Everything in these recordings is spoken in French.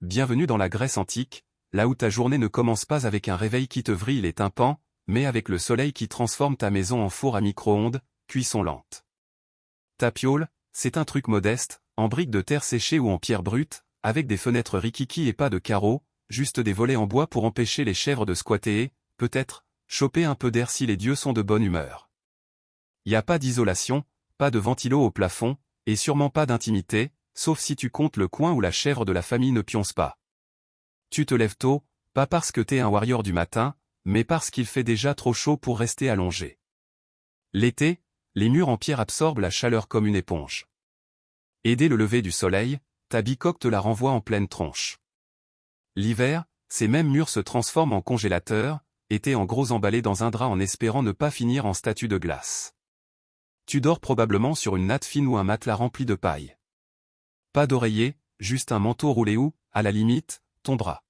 Bienvenue dans la Grèce antique, là où ta journée ne commence pas avec un réveil qui te vrille les tympans, mais avec le soleil qui transforme ta maison en four à micro-ondes, cuisson lente. Ta piaule, c'est un truc modeste, en briques de terre séchée ou en pierre brute, avec des fenêtres rikiki et pas de carreaux, juste des volets en bois pour empêcher les chèvres de squatter et, peut-être, choper un peu d'air si les dieux sont de bonne humeur. Y a pas d'isolation, pas de ventilo au plafond, et sûrement pas d'intimité, sauf si tu comptes le coin où la chèvre de la famille ne pionce pas. Tu te lèves tôt, pas parce que t'es un warrior du matin, mais parce qu'il fait déjà trop chaud pour rester allongé. L'été, les murs en pierre absorbent la chaleur comme une éponge. Et dès le lever du soleil, ta bicoque te la renvoie en pleine tronche. L'hiver, ces mêmes murs se transforment en congélateur, et t'es en gros emballé dans un drap en espérant ne pas finir en statue de glace. Tu dors probablement sur une natte fine ou un matelas rempli de paille. Pas d'oreiller, juste un manteau roulé ou, à la limite, ton bras.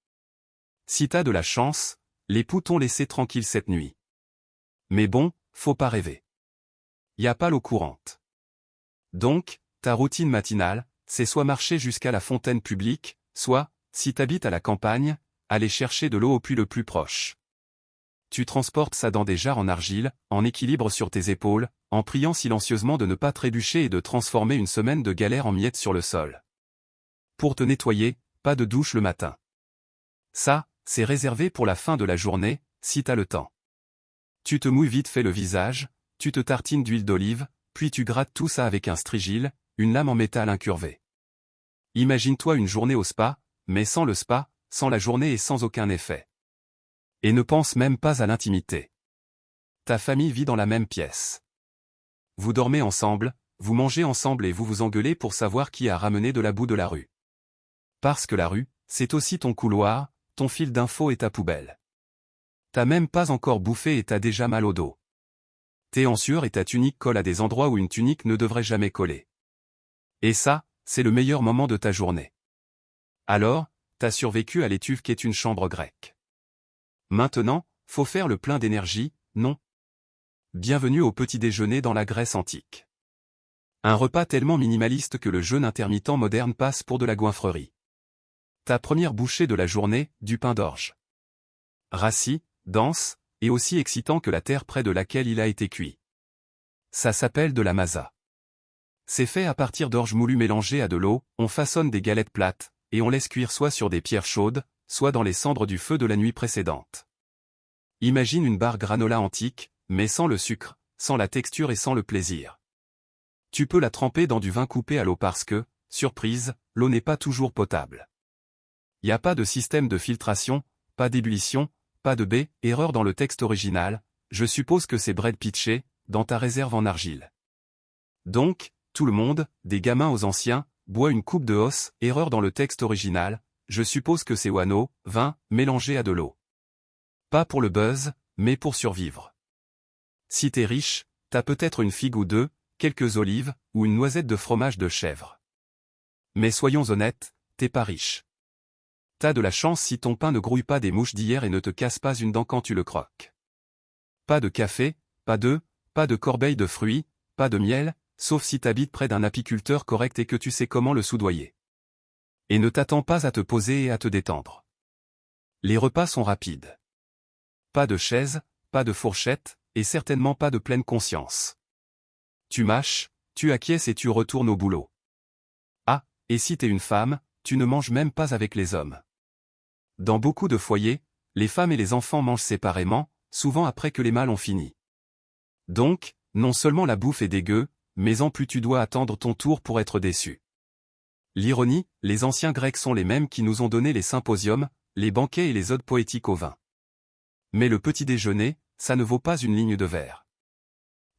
Si t'as de la chance, les poux t'ont laissé tranquille cette nuit. Mais bon, faut pas rêver. Y a pas l'eau courante. Donc, ta routine matinale, c'est soit marcher jusqu'à la fontaine publique, soit, si t'habites à la campagne, aller chercher de l'eau au puits le plus proche. Tu transportes ça dans des jarres en argile, en équilibre sur tes épaules, en priant silencieusement de ne pas trébucher et de transformer une semaine de galère en miettes sur le sol. Pour te nettoyer, pas de douche le matin. Ça, c'est réservé pour la fin de la journée, si t'as le temps. Tu te mouilles vite fait le visage, tu te tartines d'huile d'olive, puis tu grattes tout ça avec un strigile, une lame en métal incurvée. Imagine-toi une journée au spa, mais sans le spa, sans la journée et sans aucun effet. Et ne pense même pas à l'intimité. Ta famille vit dans la même pièce. Vous dormez ensemble, vous mangez ensemble et vous vous engueulez pour savoir qui a ramené de la boue de la rue. Parce que la rue, c'est aussi ton couloir, ton fil d'info et ta poubelle. T'as même pas encore bouffé et t'as déjà mal au dos. T'es en sueur et ta tunique colle à des endroits où une tunique ne devrait jamais coller. Et ça, c'est le meilleur moment de ta journée. Alors, t'as survécu à l'étuve qu'est une chambre grecque. Maintenant, faut faire le plein d'énergie, non? Bienvenue au petit déjeuner dans la Grèce antique. Un repas tellement minimaliste que le jeûne intermittent moderne passe pour de la goinfrerie. Ta première bouchée de la journée, du pain d'orge. Rassis, dense, et aussi excitant que la terre près de laquelle il a été cuit. Ça s'appelle de la masa. C'est fait à partir d'orge moulu mélangées à de l'eau, on façonne des galettes plates, et on laisse cuire soit sur des pierres chaudes, soit dans les cendres du feu de la nuit précédente. Imagine une barre granola antique, mais sans le sucre, sans la texture et sans le plaisir. Tu peux la tremper dans du vin coupé à l'eau parce que, surprise, l'eau n'est pas toujours potable. Y a pas de système de filtration, pas d'ébullition, pas de baie, erreur dans le texte original, je suppose que c'est bread pitché, dans ta réserve en argile. Donc, tout le monde, des gamins aux anciens, boit une coupe de os, erreur dans le texte original, je suppose que c'est wano, vin, mélangé à de l'eau. Pas pour le buzz, mais pour survivre. Si t'es riche, t'as peut-être une figue ou deux, quelques olives, ou une noisette de fromage de chèvre. Mais soyons honnêtes, t'es pas riche. T'as de la chance si ton pain ne grouille pas des mouches d'hier et ne te casse pas une dent quand tu le croques. Pas de café, pas d'œufs, pas de corbeille de fruits, pas de miel, sauf si t'habites près d'un apiculteur correct et que tu sais comment le soudoyer. Et ne t'attends pas à te poser et à te détendre. Les repas sont rapides. Pas de chaise, pas de fourchette, et certainement pas de pleine conscience. Tu mâches, tu acquiesces et tu retournes au boulot. Ah, et si t'es une femme, tu ne manges même pas avec les hommes. Dans beaucoup de foyers, les femmes et les enfants mangent séparément, souvent après que les mâles ont fini. Donc, non seulement la bouffe est dégueu, mais en plus tu dois attendre ton tour pour être déçu. L'ironie, les anciens Grecs sont les mêmes qui nous ont donné les symposiums, les banquets et les odes poétiques au vin. Mais le petit déjeuner, ça ne vaut pas une ligne de verre.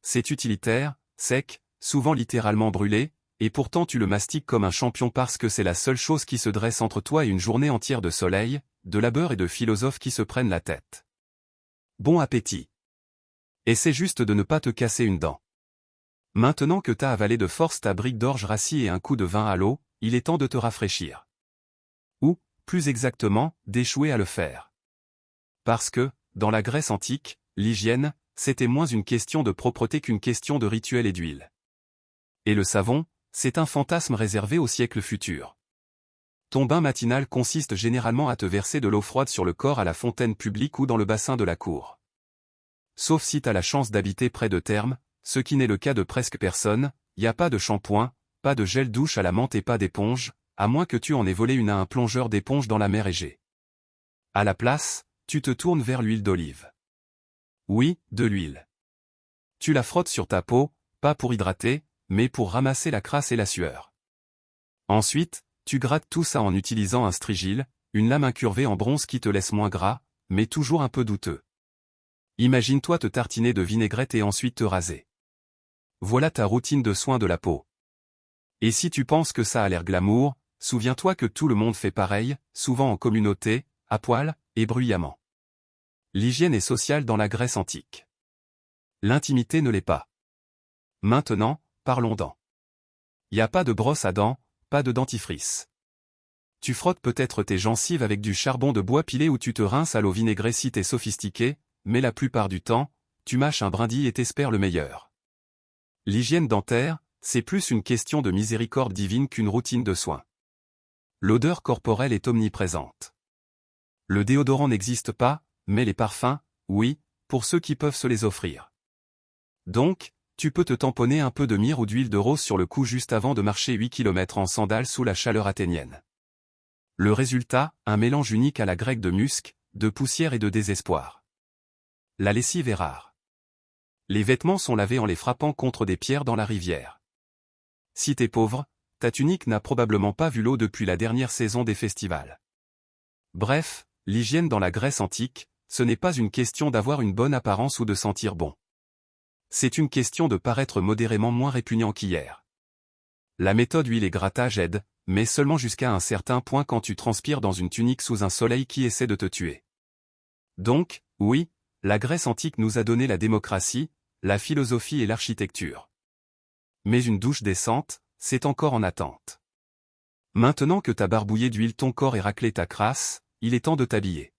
C'est utilitaire, sec, souvent littéralement brûlé, et pourtant tu le mastiques comme un champion parce que c'est la seule chose qui se dresse entre toi et une journée entière de soleil, de labeur et de philosophes qui se prennent la tête. Bon appétit. Essaie juste de ne pas te casser une dent. Maintenant que t'as avalé de force ta brique d'orge rassis et un coup de vin à l'eau, il est temps de te rafraîchir. Ou, plus exactement, d'échouer à le faire. Parce que, dans la Grèce antique, l'hygiène, c'était moins une question de propreté qu'une question de rituel et d'huile. Et le savon, c'est un fantasme réservé au siècle futur. Ton bain matinal consiste généralement à te verser de l'eau froide sur le corps à la fontaine publique ou dans le bassin de la cour. Sauf si t'as la chance d'habiter près de thermes, ce qui n'est le cas de presque personne, y a pas de shampoing, pas de gel douche à la menthe et pas d'éponge, à moins que tu en aies volé une à un plongeur d'éponge dans la mer Égée. À la place, tu te tournes vers l'huile d'olive. Oui, de l'huile. Tu la frottes sur ta peau, pas pour hydrater, mais pour ramasser la crasse et la sueur. Ensuite, tu grattes tout ça en utilisant un strigile, une lame incurvée en bronze qui te laisse moins gras, mais toujours un peu douteux. Imagine-toi te tartiner de vinaigrette et ensuite te raser. Voilà ta routine de soins de la peau. Et si tu penses que ça a l'air glamour, souviens-toi que tout le monde fait pareil, souvent en communauté, à poil, et bruyamment. L'hygiène est sociale dans la Grèce antique. L'intimité ne l'est pas. Maintenant, parlons dents. Y a pas de brosse à dents, pas de dentifrice. Tu frottes peut-être tes gencives avec du charbon de bois pilé ou tu te rinces à l'eau vinaigrée si t'es sophistiqué, mais la plupart du temps, tu mâches un brindille et t'espères le meilleur. L'hygiène dentaire, c'est plus une question de miséricorde divine qu'une routine de soins. L'odeur corporelle est omniprésente. Le déodorant n'existe pas, mais les parfums, oui, pour ceux qui peuvent se les offrir. Donc, tu peux te tamponner un peu de myrrhe ou d'huile de rose sur le cou juste avant de marcher 8 km en sandales sous la chaleur athénienne. Le résultat, un mélange unique à la grecque de musc, de poussière et de désespoir. La lessive est rare. Les vêtements sont lavés en les frappant contre des pierres dans la rivière. Si t'es pauvre, ta tunique n'a probablement pas vu l'eau depuis la dernière saison des festivals. Bref, l'hygiène dans la Grèce antique, ce n'est pas une question d'avoir une bonne apparence ou de sentir bon. C'est une question de paraître modérément moins répugnant qu'hier. La méthode huile et grattage aide, mais seulement jusqu'à un certain point quand tu transpires dans une tunique sous un soleil qui essaie de te tuer. Donc, oui, la Grèce antique nous a donné la démocratie, la philosophie et l'architecture. Mais une douche décente, c'est encore en attente. Maintenant que t'as barbouillé d'huile ton corps et raclé ta crasse, il est temps de t'habiller.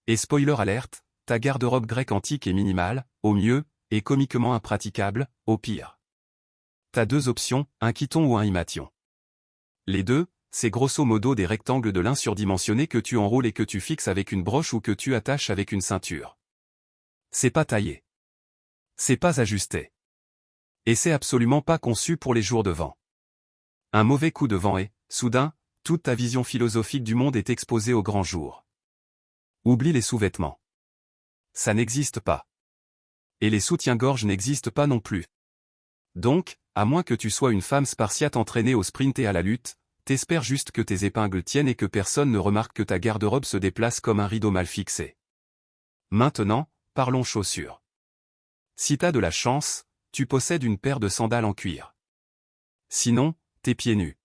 Et spoiler alerte, ta garde-robe grecque antique est minimale, au mieux, et comiquement impraticable, au pire. T'as deux options, un chiton ou un himation. Les deux, c'est grosso modo des rectangles de lin surdimensionnés que tu enroules et que tu fixes avec une broche ou que tu attaches avec une ceinture. C'est pas taillé. C'est pas ajusté. Et c'est absolument pas conçu pour les jours de vent. Un mauvais coup de vent et, soudain, toute ta vision philosophique du monde est exposée au grand jour. Oublie les sous-vêtements. Ça n'existe pas. Et les soutiens-gorge n'existent pas non plus. Donc, à moins que tu sois une femme spartiate entraînée au sprint et à la lutte, t'espères juste que tes épingles tiennent et que personne ne remarque que ta garde-robe se déplace comme un rideau mal fixé. Maintenant, parlons chaussures. Si t'as de la chance, tu possèdes une paire de sandales en cuir. Sinon, t'es pieds nus.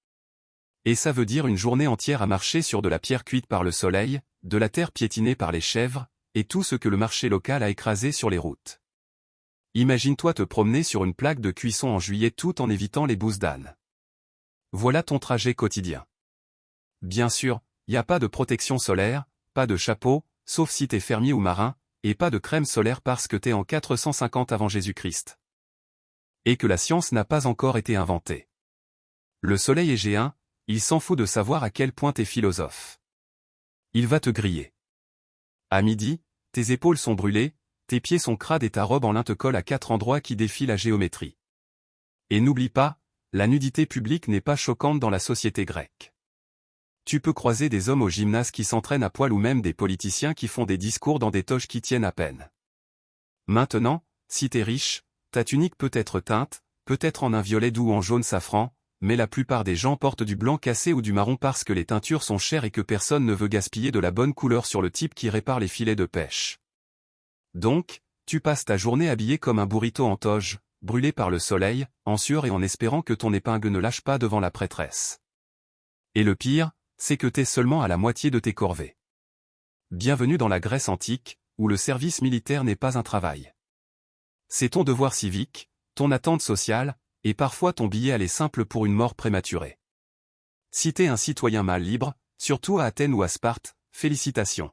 Et ça veut dire une journée entière à marcher sur de la pierre cuite par le soleil, de la terre piétinée par les chèvres, et tout ce que le marché local a écrasé sur les routes. Imagine-toi te promener sur une plaque de cuisson en juillet tout en évitant les bousses d'âne. Voilà ton trajet quotidien. Bien sûr, y a pas de protection solaire, pas de chapeau, sauf si t'es fermier ou marin, et pas de crème solaire parce que t'es en 450 avant Jésus-Christ. Et que la science n'a pas encore été inventée. Le soleil égéen, il s'en fout de savoir à quel point t'es philosophe. Il va te griller. À midi, tes épaules sont brûlées, tes pieds sont crades et ta robe en lin te colle à 4 endroits qui défient la géométrie. Et n'oublie pas, la nudité publique n'est pas choquante dans la société grecque. Tu peux croiser des hommes au gymnase qui s'entraînent à poil ou même des politiciens qui font des discours dans des toges qui tiennent à peine. Maintenant, si t'es riche, ta tunique peut être teinte, peut-être en un violet doux ou en jaune safran, mais la plupart des gens portent du blanc cassé ou du marron parce que les teintures sont chères et que personne ne veut gaspiller de la bonne couleur sur le type qui répare les filets de pêche. Donc, tu passes ta journée habillé comme un burrito en toge, brûlé par le soleil, en sueur et en espérant que ton épingle ne lâche pas devant la prêtresse. Et le pire, c'est que t'es seulement à la moitié de tes corvées. Bienvenue dans la Grèce antique, où le service militaire n'est pas un travail. C'est ton devoir civique, ton attente sociale, et parfois ton billet aller simple pour une mort prématurée. Si t'es un citoyen mal libre, surtout à Athènes ou à Sparte, félicitations.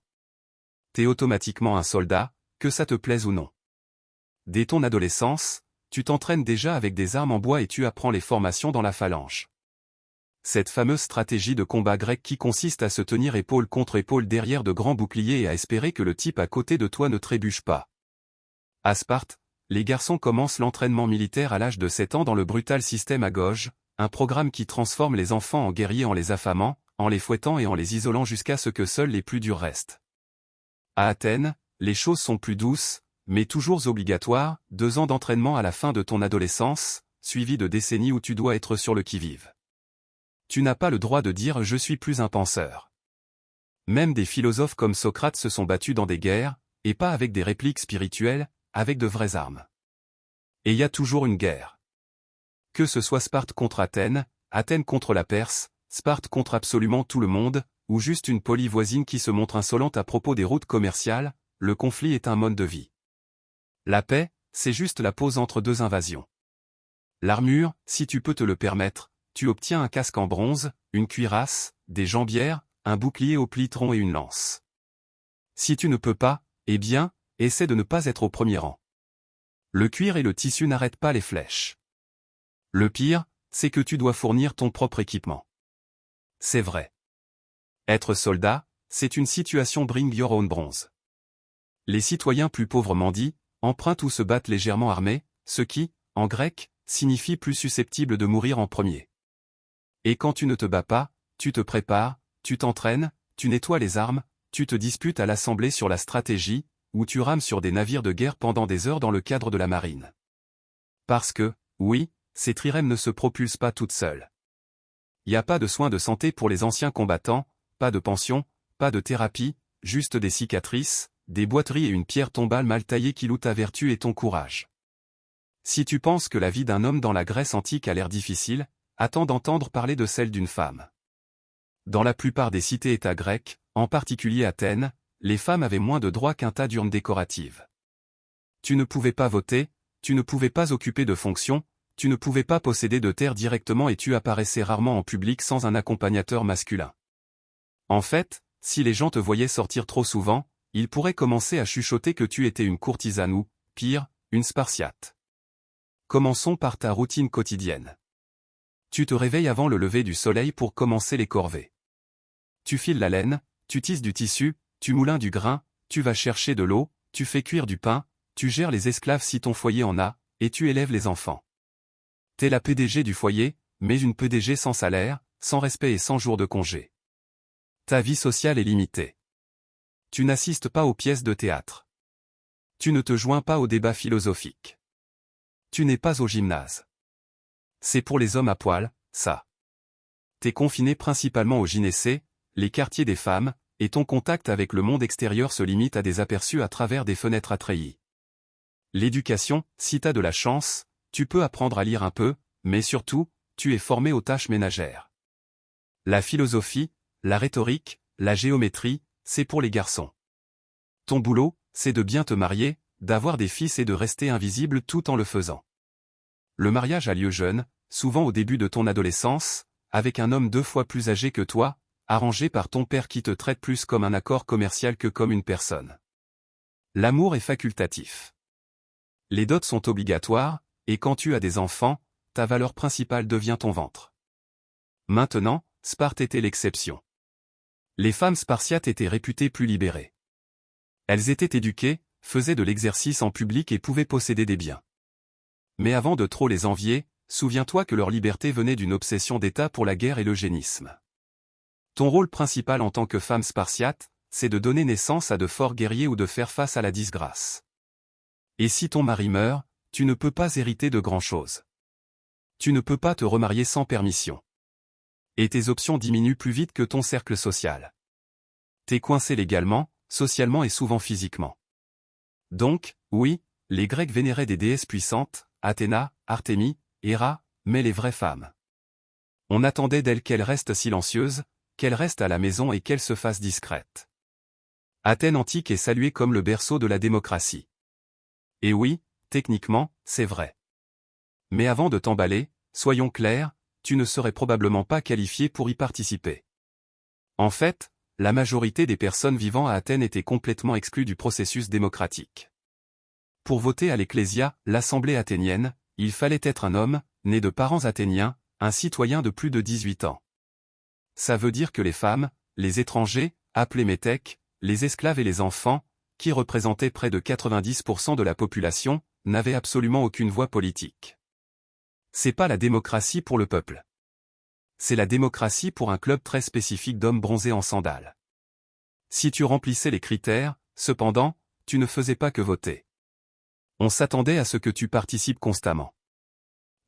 T'es automatiquement un soldat, que ça te plaise ou non. Dès ton adolescence, tu t'entraînes déjà avec des armes en bois et tu apprends les formations dans la phalange. Cette fameuse stratégie de combat grec qui consiste à se tenir épaule contre épaule derrière de grands boucliers et à espérer que le type à côté de toi ne trébuche pas. À Sparte, les garçons commencent l'entraînement militaire à l'âge de 7 ans dans le brutal système Agoge, un programme qui transforme les enfants en guerriers en les affamant, en les fouettant et en les isolant jusqu'à ce que seuls les plus durs restent. À Athènes, les choses sont plus douces, mais toujours obligatoires, 2 ans d'entraînement à la fin de ton adolescence, suivi de décennies où tu dois être sur le qui-vive. Tu n'as pas le droit de dire « je suis plus un penseur ». Même des philosophes comme Socrate se sont battus dans des guerres, et pas avec des répliques spirituelles, avec de vraies armes. Et il y a toujours une guerre. Que ce soit Sparte contre Athènes, Athènes contre la Perse, Sparte contre absolument tout le monde, ou juste une polie voisine qui se montre insolente à propos des routes commerciales, le conflit est un mode de vie. La paix, c'est juste la pause entre 2 invasions. L'armure, si tu peux te le permettre, tu obtiens un casque en bronze, une cuirasse, des jambières, un bouclier au plitron et une lance. Si tu ne peux pas, eh bien, essaie de ne pas être au premier rang. Le cuir et le tissu n'arrêtent pas les flèches. Le pire, c'est que tu dois fournir ton propre équipement. C'est vrai. Être soldat, c'est une situation bring your own bronze. Les citoyens plus pauvres mendient, empruntent ou se battent légèrement armés, ce qui, en grec, signifie plus susceptible de mourir en premier. Et quand tu ne te bats pas, tu te prépares, tu t'entraînes, tu nettoies les armes, tu te disputes à l'assemblée sur la stratégie, ou tu rames sur des navires de guerre pendant des heures dans le cadre de la marine. Parce que, oui, ces trirèmes ne se propulsent pas toutes seules. Il n'y a pas de soins de santé pour les anciens combattants, pas de pension, pas de thérapie, juste des cicatrices, des boiteries et une pierre tombale mal taillée qui loue ta vertu et ton courage. Si tu penses que la vie d'un homme dans la Grèce antique a l'air difficile, attends d'entendre parler de celle d'une femme. Dans la plupart des cités-États grecs, en particulier Athènes, les femmes avaient moins de droits qu'un tas d'urnes décoratives. Tu ne pouvais pas voter, tu ne pouvais pas occuper de fonctions, tu ne pouvais pas posséder de terre directement et tu apparaissais rarement en public sans un accompagnateur masculin. En fait, si les gens te voyaient sortir trop souvent, ils pourraient commencer à chuchoter que tu étais une courtisane ou, pire, une spartiate. Commençons par ta routine quotidienne. Tu te réveilles avant le lever du soleil pour commencer les corvées. Tu files la laine, tu tisses du tissu, tu moulins du grain, tu vas chercher de l'eau, tu fais cuire du pain, tu gères les esclaves si ton foyer en a, et tu élèves les enfants. T'es la PDG du foyer, mais une PDG sans salaire, sans respect et sans jour de congé. Ta vie sociale est limitée. Tu n'assistes pas aux pièces de théâtre. Tu ne te joins pas aux débats philosophiques. Tu n'es pas au gymnase. C'est pour les hommes à poil, ça. T'es confiné principalement au gynécée, les quartiers des femmes, et ton contact avec le monde extérieur se limite à des aperçus à travers des fenêtres à treillis. L'éducation, si t'as de la chance, tu peux apprendre à lire un peu, mais surtout, tu es formé aux tâches ménagères. La philosophie, la rhétorique, la géométrie, c'est pour les garçons. Ton boulot, c'est de bien te marier, d'avoir des fils et de rester invisible tout en le faisant. Le mariage a lieu jeune, souvent au début de ton adolescence, avec un homme 2 fois plus âgé que toi, arrangé par ton père qui te traite plus comme un accord commercial que comme une personne. L'amour est facultatif. Les dots sont obligatoires, et quand tu as des enfants, ta valeur principale devient ton ventre. Maintenant, Sparte était l'exception. Les femmes spartiates étaient réputées plus libérées. Elles étaient éduquées, faisaient de l'exercice en public et pouvaient posséder des biens. Mais avant de trop les envier, souviens-toi que leur liberté venait d'une obsession d'État pour la guerre et l'eugénisme. Ton rôle principal en tant que femme spartiate, c'est de donner naissance à de forts guerriers ou de faire face à la disgrâce. Et si ton mari meurt, tu ne peux pas hériter de grand-chose. Tu ne peux pas te remarier sans permission. Et tes options diminuent plus vite que ton cercle social. T'es coincé légalement, socialement et souvent physiquement. Donc, oui, les Grecs vénéraient des déesses puissantes, Athéna, Artémis, Héra, mais les vraies femmes. On attendait d'elles qu'elles restent silencieuses, qu'elles restent à la maison et qu'elles se fassent discrètes. Athènes antique est saluée comme le berceau de la démocratie. Et oui, techniquement, c'est vrai. Mais avant de t'emballer, soyons clairs, tu ne serais probablement pas qualifié pour y participer. En fait, la majorité des personnes vivant à Athènes étaient complètement exclues du processus démocratique. Pour voter à l'Ecclésia, l'Assemblée athénienne, il fallait être un homme, né de parents athéniens, un citoyen de plus de 18 ans. Ça veut dire que les femmes, les étrangers, appelés métèques, les esclaves et les enfants, qui représentaient près de 90% de la population, n'avaient absolument aucune voix politique. C'est pas la démocratie pour le peuple. C'est la démocratie pour un club très spécifique d'hommes bronzés en sandales. Si tu remplissais les critères, cependant, tu ne faisais pas que voter. On s'attendait à ce que tu participes constamment.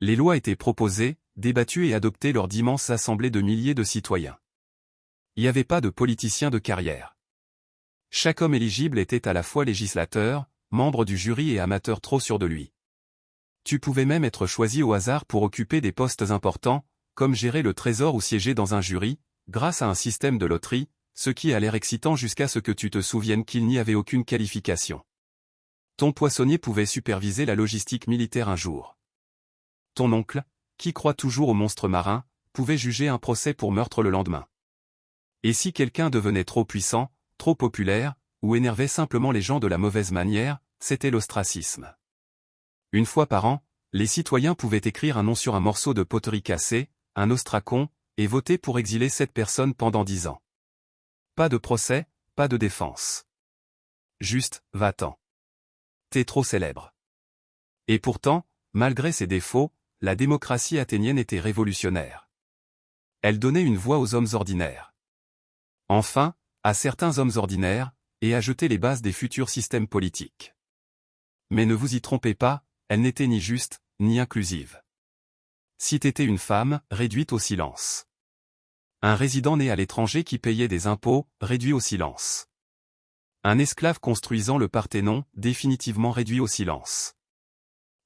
Les lois étaient proposées, débattues et adoptées lors d'immenses assemblées de milliers de citoyens. Il n'y avait pas de politiciens de carrière. Chaque homme éligible était à la fois législateur, membre du jury et amateur trop sûr de lui. Tu pouvais même être choisi au hasard pour occuper des postes importants, comme gérer le trésor ou siéger dans un jury, grâce à un système de loterie, ce qui a l'air excitant jusqu'à ce que tu te souviennes qu'il n'y avait aucune qualification. Ton poissonnier pouvait superviser la logistique militaire un jour. Ton oncle, qui croit toujours aux monstres marins, pouvait juger un procès pour meurtre le lendemain. Et si quelqu'un devenait trop puissant, trop populaire, ou énervait simplement les gens de la mauvaise manière, c'était l'ostracisme. Une fois par an, les citoyens pouvaient écrire un nom sur un morceau de poterie cassé, un ostracon, et voter pour exiler cette personne pendant 10 ans. Pas de procès, pas de défense. Juste, va-t'en. T'es trop célèbre. Et pourtant, malgré ses défauts, la démocratie athénienne était révolutionnaire. Elle donnait une voix aux hommes ordinaires. Enfin, à certains hommes ordinaires, et a jeté les bases des futurs systèmes politiques. Mais ne vous y trompez pas, elle n'était ni juste, ni inclusive. Si t'étais une femme, réduite au silence. Un résident né à l'étranger qui payait des impôts, réduit au silence. Un esclave construisant le Parthénon, définitivement réduit au silence.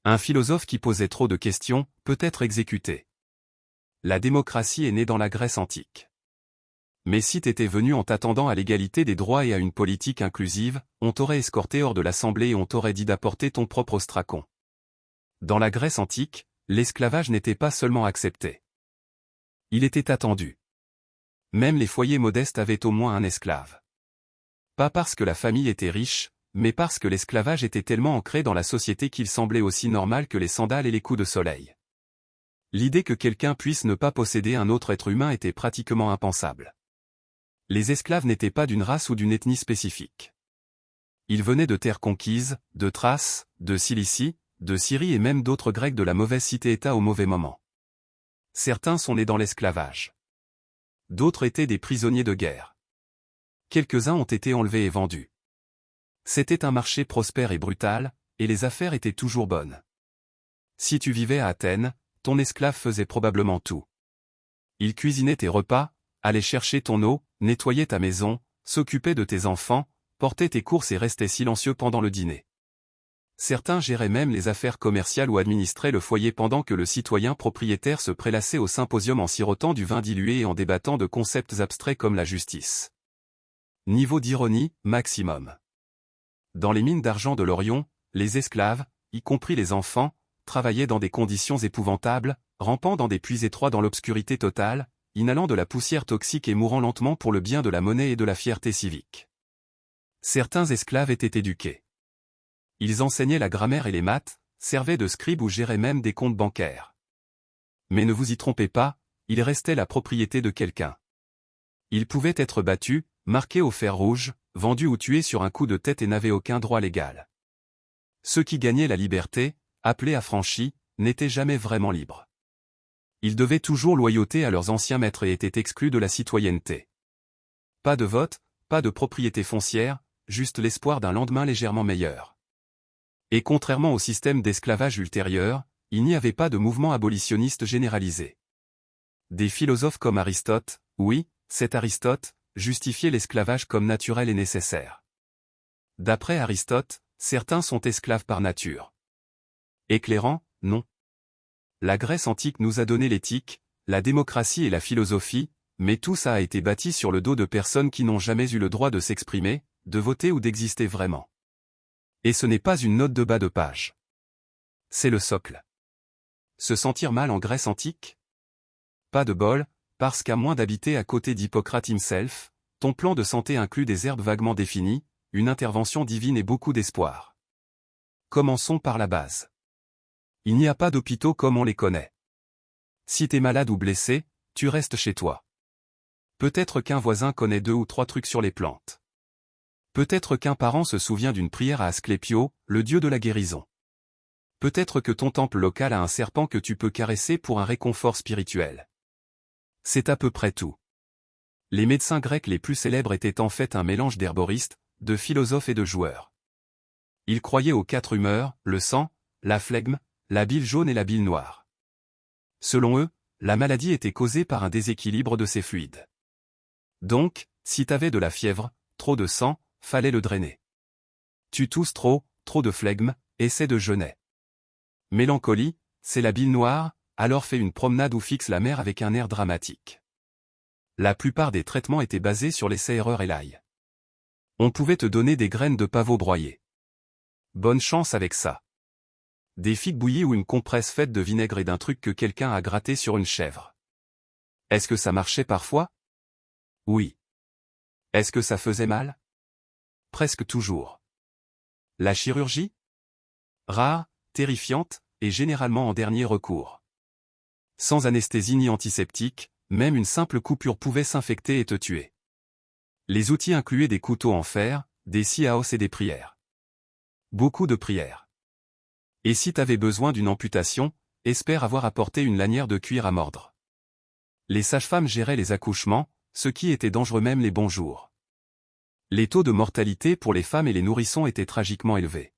Un philosophe qui posait trop de questions, peut être exécuté. La démocratie est née dans la Grèce antique. Mais si t'étais venu en t'attendant à l'égalité des droits et à une politique inclusive, on t'aurait escorté hors de l'assemblée et on t'aurait dit d'apporter ton propre ostracon. Dans la Grèce antique, l'esclavage n'était pas seulement accepté. Il était attendu. Même les foyers modestes avaient au moins un esclave. Pas parce que la famille était riche, mais parce que l'esclavage était tellement ancré dans la société qu'il semblait aussi normal que les sandales et les coups de soleil. L'idée que quelqu'un puisse ne pas posséder un autre être humain était pratiquement impensable. Les esclaves n'étaient pas d'une race ou d'une ethnie spécifique. Ils venaient de terres conquises, de Thrace, de Cilicie, de Syrie et même d'autres Grecs de la mauvaise cité-État au mauvais moment. Certains sont nés dans l'esclavage. D'autres étaient des prisonniers de guerre. Quelques-uns ont été enlevés et vendus. C'était un marché prospère et brutal, et les affaires étaient toujours bonnes. Si tu vivais à Athènes, ton esclave faisait probablement tout. Il cuisinait tes repas, allait chercher ton eau, nettoyait ta maison, s'occupait de tes enfants, portait tes courses et restait silencieux pendant le dîner. Certains géraient même les affaires commerciales ou administraient le foyer pendant que le citoyen propriétaire se prélassait au symposium en sirotant du vin dilué et en débattant de concepts abstraits comme la justice. Niveau d'ironie, maximum. Dans les mines d'argent de l'Orion, les esclaves, y compris les enfants, travaillaient dans des conditions épouvantables, rampant dans des puits étroits dans l'obscurité totale, inhalant de la poussière toxique et mourant lentement pour le bien de la monnaie et de la fierté civique. Certains esclaves étaient éduqués. Ils enseignaient la grammaire et les maths, servaient de scribes ou géraient même des comptes bancaires. Mais ne vous y trompez pas, ils restaient la propriété de quelqu'un. Ils pouvaient être battus, marqués au fer rouge, vendus ou tués sur un coup de tête et n'avaient aucun droit légal. Ceux qui gagnaient la liberté, appelés affranchis, n'étaient jamais vraiment libres. Ils devaient toujours loyauté à leurs anciens maîtres et étaient exclus de la citoyenneté. Pas de vote, pas de propriété foncière, juste l'espoir d'un lendemain légèrement meilleur. Et contrairement au système d'esclavage ultérieur, il n'y avait pas de mouvement abolitionniste généralisé. Des philosophes comme Aristote, oui, c'est Aristote, justifiaient l'esclavage comme naturel et nécessaire. D'après Aristote, certains sont esclaves par nature. Éclairant, non. La Grèce antique nous a donné l'éthique, la démocratie et la philosophie, mais tout ça a été bâti sur le dos de personnes qui n'ont jamais eu le droit de s'exprimer, de voter ou d'exister vraiment. Et ce n'est pas une note de bas de page. C'est le socle. Se sentir mal en Grèce antique? Pas de bol, parce qu'à moins d'habiter à côté d'Hippocrate himself, ton plan de santé inclut des herbes vaguement définies, une intervention divine et beaucoup d'espoir. Commençons par la base. Il n'y a pas d'hôpitaux comme on les connaît. Si t'es malade ou blessé, tu restes chez toi. Peut-être qu'un voisin connaît 2 ou 3 trucs sur les plantes. Peut-être qu'un parent se souvient d'une prière à Asclépio, le dieu de la guérison. Peut-être que ton temple local a un serpent que tu peux caresser pour un réconfort spirituel. C'est à peu près tout. Les médecins grecs les plus célèbres étaient en fait un mélange d'herboristes, de philosophes et de joueurs. Ils croyaient aux 4 humeurs, le sang, la flegme, la bile jaune et la bile noire. Selon eux, la maladie était causée par un déséquilibre de ces fluides. Donc, si t'avais de la fièvre, trop de sang, fallait le drainer. Tu tousses trop de flegme, essaie de jeûner. Mélancolie, c'est la bile noire, alors fais une promenade ou fixe la mer avec un air dramatique. La plupart des traitements étaient basés sur l'essai erreur et l'ail. On pouvait te donner des graines de pavot broyées. Bonne chance avec ça. Des figues bouillies ou une compresse faite de vinaigre et d'un truc que quelqu'un a gratté sur une chèvre. Est-ce que ça marchait parfois? Oui. Est-ce que ça faisait mal? Presque toujours. La chirurgie? Rare, terrifiante, et généralement en dernier recours. Sans anesthésie ni antiseptique, même une simple coupure pouvait s'infecter et te tuer. Les outils incluaient des couteaux en fer, des scies à os et des prières. Beaucoup de prières. Et si t'avais besoin d'une amputation, espère avoir apporté une lanière de cuir à mordre. Les sages-femmes géraient les accouchements, ce qui était dangereux même les bons jours. Les taux de mortalité pour les femmes et les nourrissons étaient tragiquement élevés.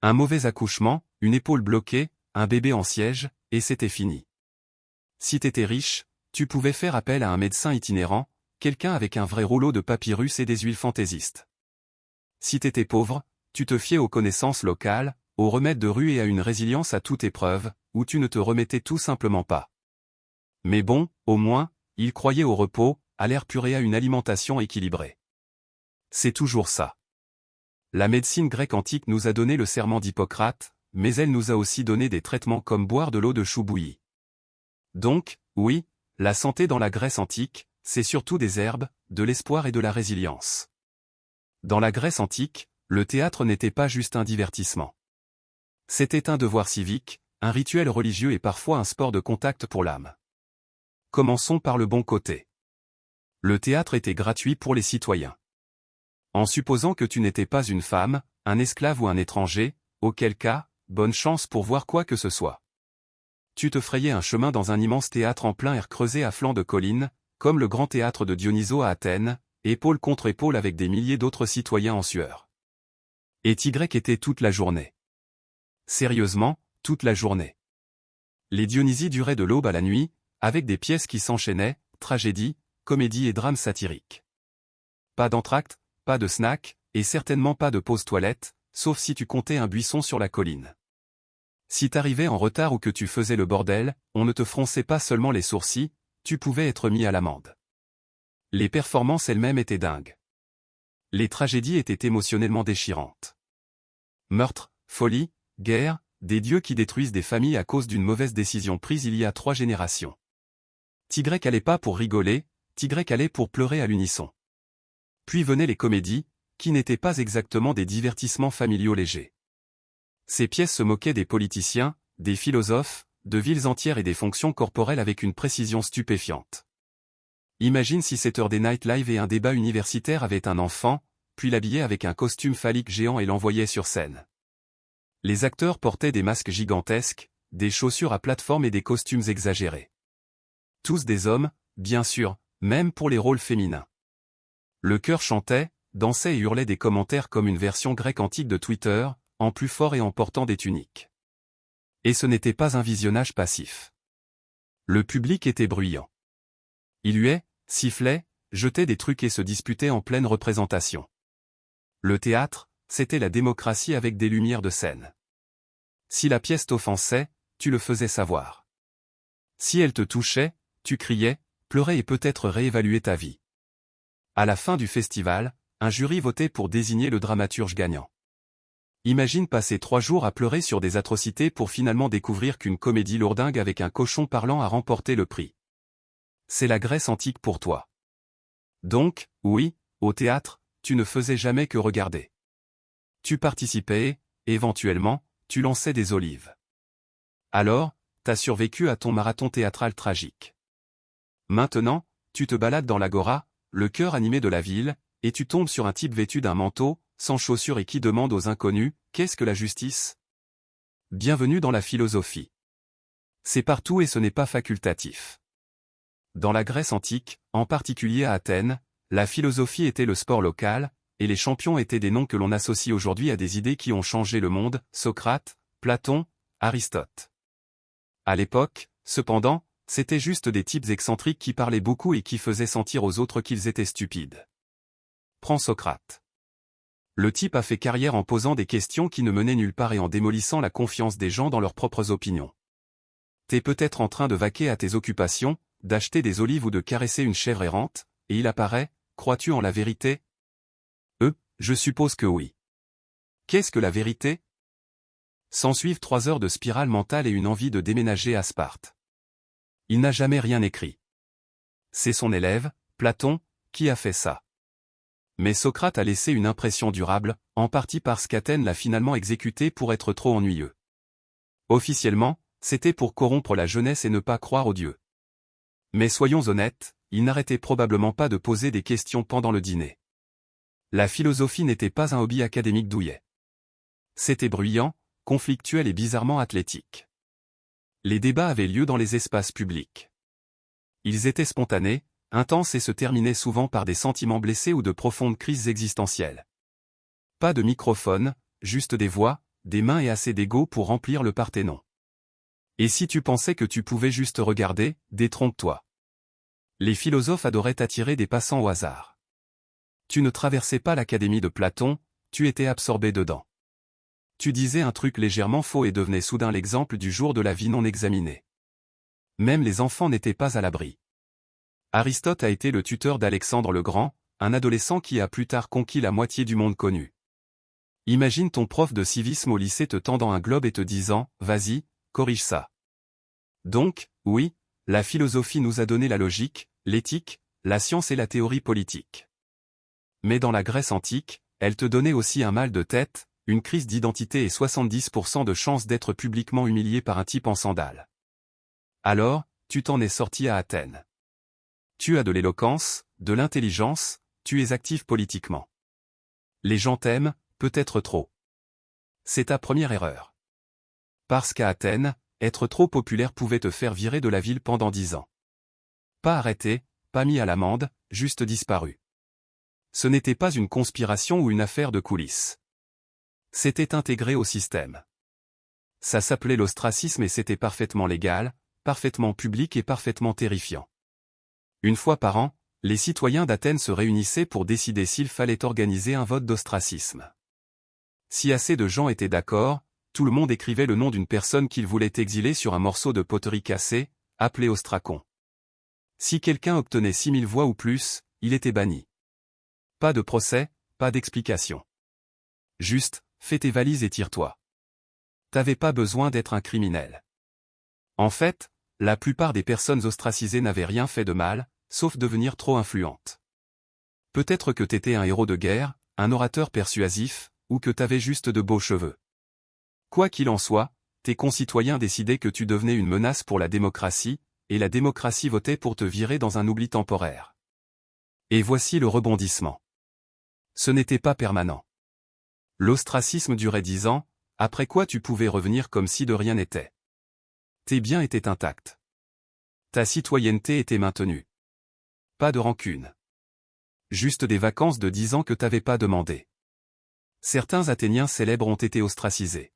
Un mauvais accouchement, une épaule bloquée, un bébé en siège, et c'était fini. Si t'étais riche, tu pouvais faire appel à un médecin itinérant, quelqu'un avec un vrai rouleau de papyrus et des huiles fantaisistes. Si t'étais pauvre, tu te fiais aux connaissances locales, aux remèdes de rue et à une résilience à toute épreuve, où tu ne te remettais tout simplement pas. Mais bon, au moins, ils croyaient au repos, à l'air pur et à une alimentation équilibrée. C'est toujours ça. La médecine grecque antique nous a donné le serment d'Hippocrate, mais elle nous a aussi donné des traitements comme boire de l'eau de chou bouillie. Donc, oui, la santé dans la Grèce antique, c'est surtout des herbes, de l'espoir et de la résilience. Dans la Grèce antique, le théâtre n'était pas juste un divertissement. C'était un devoir civique, un rituel religieux et parfois un sport de contact pour l'âme. Commençons par le bon côté. Le théâtre était gratuit pour les citoyens. En supposant que tu n'étais pas une femme, un esclave ou un étranger, auquel cas, bonne chance pour voir quoi que ce soit. Tu te frayais un chemin dans un immense théâtre en plein air creusé à flanc de colline, comme le grand théâtre de Dionysos à Athènes, épaule contre épaule avec des milliers d'autres citoyens en sueur. Et Y était toute la journée. Sérieusement, toute la journée. Les Dionysies duraient de l'aube à la nuit, avec des pièces qui s'enchaînaient, tragédies, comédies et drames satiriques. Pas d'entracte, pas de snack, et certainement pas de pause toilette, sauf si tu comptais un buisson sur la colline. Si t'arrivais en retard ou que tu faisais le bordel, on ne te fronçait pas seulement les sourcils, tu pouvais être mis à l'amende. Les performances elles-mêmes étaient dingues. Les tragédies étaient émotionnellement déchirantes. Meurtre, folie, guerre, des dieux qui détruisent des familles à cause d'une mauvaise décision prise il y a 3 générations. Y allait pas pour rigoler, Y allait pour pleurer à l'unisson. Puis venaient les comédies, qui n'étaient pas exactement des divertissements familiaux légers. Ces pièces se moquaient des politiciens, des philosophes, de villes entières et des fonctions corporelles avec une précision stupéfiante. Imagine si Saturday Night Live et un débat universitaire avaient un enfant, puis l'habillaient avec un costume phallique géant et l'envoyaient sur scène. Les acteurs portaient des masques gigantesques, des chaussures à plateforme et des costumes exagérés. Tous des hommes, bien sûr, même pour les rôles féminins. Le chœur chantait, dansait et hurlait des commentaires comme une version grecque antique de Twitter, en plus fort et en portant des tuniques. Et ce n'était pas un visionnage passif. Le public était bruyant. Il huait, sifflait, jetait des trucs et se disputait en pleine représentation. Le théâtre, c'était la démocratie avec des lumières de scène. Si la pièce t'offensait, tu le faisais savoir. Si elle te touchait, tu criais, pleurais et peut-être réévaluais ta vie. À la fin du festival, un jury votait pour désigner le dramaturge gagnant. Imagine passer 3 jours à pleurer sur des atrocités pour finalement découvrir qu'une comédie lourdingue avec un cochon parlant a remporté le prix. C'est la Grèce antique pour toi. Donc, oui, au théâtre, tu ne faisais jamais que regarder. Tu participais et, éventuellement, tu lançais des olives. Alors, t'as survécu à ton marathon théâtral tragique. Maintenant, tu te balades dans l'agora, le cœur animé de la ville, et tu tombes sur un type vêtu d'un manteau, sans chaussures et qui demande aux inconnus « Qu'est-ce que la justice ?» Bienvenue dans la philosophie. C'est partout et ce n'est pas facultatif. Dans la Grèce antique, en particulier à Athènes, la philosophie était le sport local, et les champions étaient des noms que l'on associe aujourd'hui à des idées qui ont changé le monde, Socrate, Platon, Aristote. À l'époque, cependant, c'étaient juste des types excentriques qui parlaient beaucoup et qui faisaient sentir aux autres qu'ils étaient stupides. Prends Socrate. Le type a fait carrière en posant des questions qui ne menaient nulle part et en démolissant la confiance des gens dans leurs propres opinions. T'es peut-être en train de vaquer à tes occupations, d'acheter des olives ou de caresser une chèvre errante, et il apparaît, crois-tu en la vérité ? Je suppose que oui. Qu'est-ce que la vérité ? S'ensuivent 3 heures de spirale mentale et une envie de déménager à Sparte. Il n'a jamais rien écrit. C'est son élève, Platon, qui a fait ça. Mais Socrate a laissé une impression durable, en partie parce qu'Athènes l'a finalement exécuté pour être trop ennuyeux. Officiellement, c'était pour corrompre la jeunesse et ne pas croire aux dieux. Mais soyons honnêtes, il n'arrêtait probablement pas de poser des questions pendant le dîner. La philosophie n'était pas un hobby académique douillet. C'était bruyant, conflictuel et bizarrement athlétique. Les débats avaient lieu dans les espaces publics. Ils étaient spontanés, intenses et se terminaient souvent par des sentiments blessés ou de profondes crises existentielles. Pas de microphone, juste des voix, des mains et assez d'ego pour remplir le Parthénon. Et si tu pensais que tu pouvais juste regarder, détrompe-toi. Les philosophes adoraient attirer des passants au hasard. Tu ne traversais pas l'académie de Platon, tu étais absorbé dedans. Tu disais un truc légèrement faux et devenais soudain l'exemple du jour de la vie non examinée. Même les enfants n'étaient pas à l'abri. Aristote a été le tuteur d'Alexandre le Grand, un adolescent qui a plus tard conquis la moitié du monde connu. Imagine ton prof de civisme au lycée te tendant un globe et te disant « Vas-y, corrige ça ». Donc, oui, la philosophie nous a donné la logique, l'éthique, la science et la théorie politique. Mais dans la Grèce antique, elle te donnait aussi un mal de tête, une crise d'identité et 70% de chances d'être publiquement humilié par un type en sandales. Alors, tu t'en es sorti à Athènes. Tu as de l'éloquence, de l'intelligence, tu es actif politiquement. Les gens t'aiment, peut-être trop. C'est ta première erreur. Parce qu'à Athènes, être trop populaire pouvait te faire virer de la ville pendant 10 ans. Pas arrêté, pas mis à l'amende, juste disparu. Ce n'était pas une conspiration ou une affaire de coulisses. C'était intégré au système. Ça s'appelait l'ostracisme et c'était parfaitement légal, parfaitement public et parfaitement terrifiant. Une fois par an, les citoyens d'Athènes se réunissaient pour décider s'il fallait organiser un vote d'ostracisme. Si assez de gens étaient d'accord, tout le monde écrivait le nom d'une personne qu'il voulait exiler sur un morceau de poterie cassé, appelé ostracon. Si quelqu'un obtenait 6000 voix ou plus, il était banni. Pas de procès, pas d'explication. Juste, fais tes valises et tire-toi. T'avais pas besoin d'être un criminel. En fait, la plupart des personnes ostracisées n'avaient rien fait de mal, sauf devenir trop influentes. Peut-être que t'étais un héros de guerre, un orateur persuasif, ou que t'avais juste de beaux cheveux. Quoi qu'il en soit, tes concitoyens décidaient que tu devenais une menace pour la démocratie, et la démocratie votait pour te virer dans un oubli temporaire. Et voici le rebondissement. Ce n'était pas permanent. L'ostracisme durait 10 ans, après quoi tu pouvais revenir comme si de rien n'était. Tes biens étaient intacts. Ta citoyenneté était maintenue. Pas de rancune. Juste des vacances de 10 ans que t'avais pas demandé. Certains Athéniens célèbres ont été ostracisés.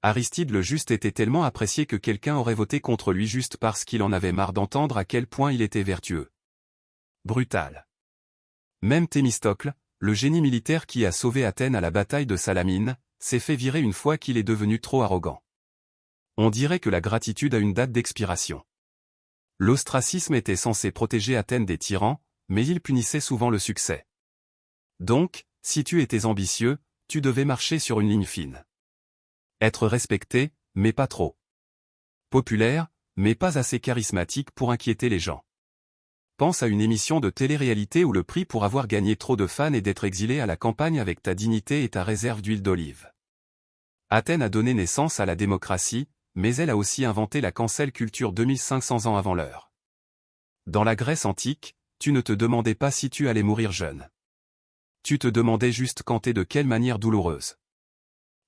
Aristide le Juste était tellement apprécié que quelqu'un aurait voté contre lui juste parce qu'il en avait marre d'entendre à quel point il était vertueux. Brutal. Même Thémistocle, le génie militaire qui a sauvé Athènes à la bataille de Salamine, s'est fait virer une fois qu'il est devenu trop arrogant. On dirait que la gratitude a une date d'expiration. L'ostracisme était censé protéger Athènes des tyrans, mais il punissait souvent le succès. Donc, si tu étais ambitieux, tu devais marcher sur une ligne fine. Être respecté, mais pas trop. Populaire, mais pas assez charismatique pour inquiéter les gens. Pense à une émission de télé-réalité où le prix pour avoir gagné trop de fans est d'être exilé à la campagne avec ta dignité et ta réserve d'huile d'olive. Athènes a donné naissance à la démocratie, mais elle a aussi inventé la cancel culture 2500 ans avant l'heure. Dans la Grèce antique, tu ne te demandais pas si tu allais mourir jeune. Tu te demandais juste quand et de quelle manière douloureuse.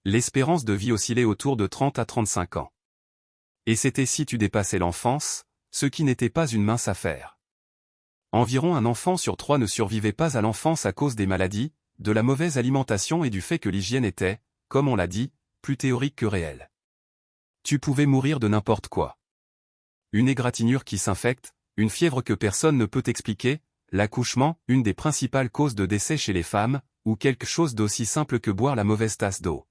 L'espérance de vie oscillait autour de 30 à 35 ans. Et c'était si tu dépassais l'enfance, ce qui n'était pas une mince affaire. Environ un enfant sur 3 ne survivait pas à l'enfance à cause des maladies, de la mauvaise alimentation et du fait que l'hygiène était, comme on l'a dit, plus théorique que réelle. Tu pouvais mourir de n'importe quoi. Une égratignure qui s'infecte, une fièvre que personne ne peut expliquer, l'accouchement, une des principales causes de décès chez les femmes, ou quelque chose d'aussi simple que boire la mauvaise tasse d'eau.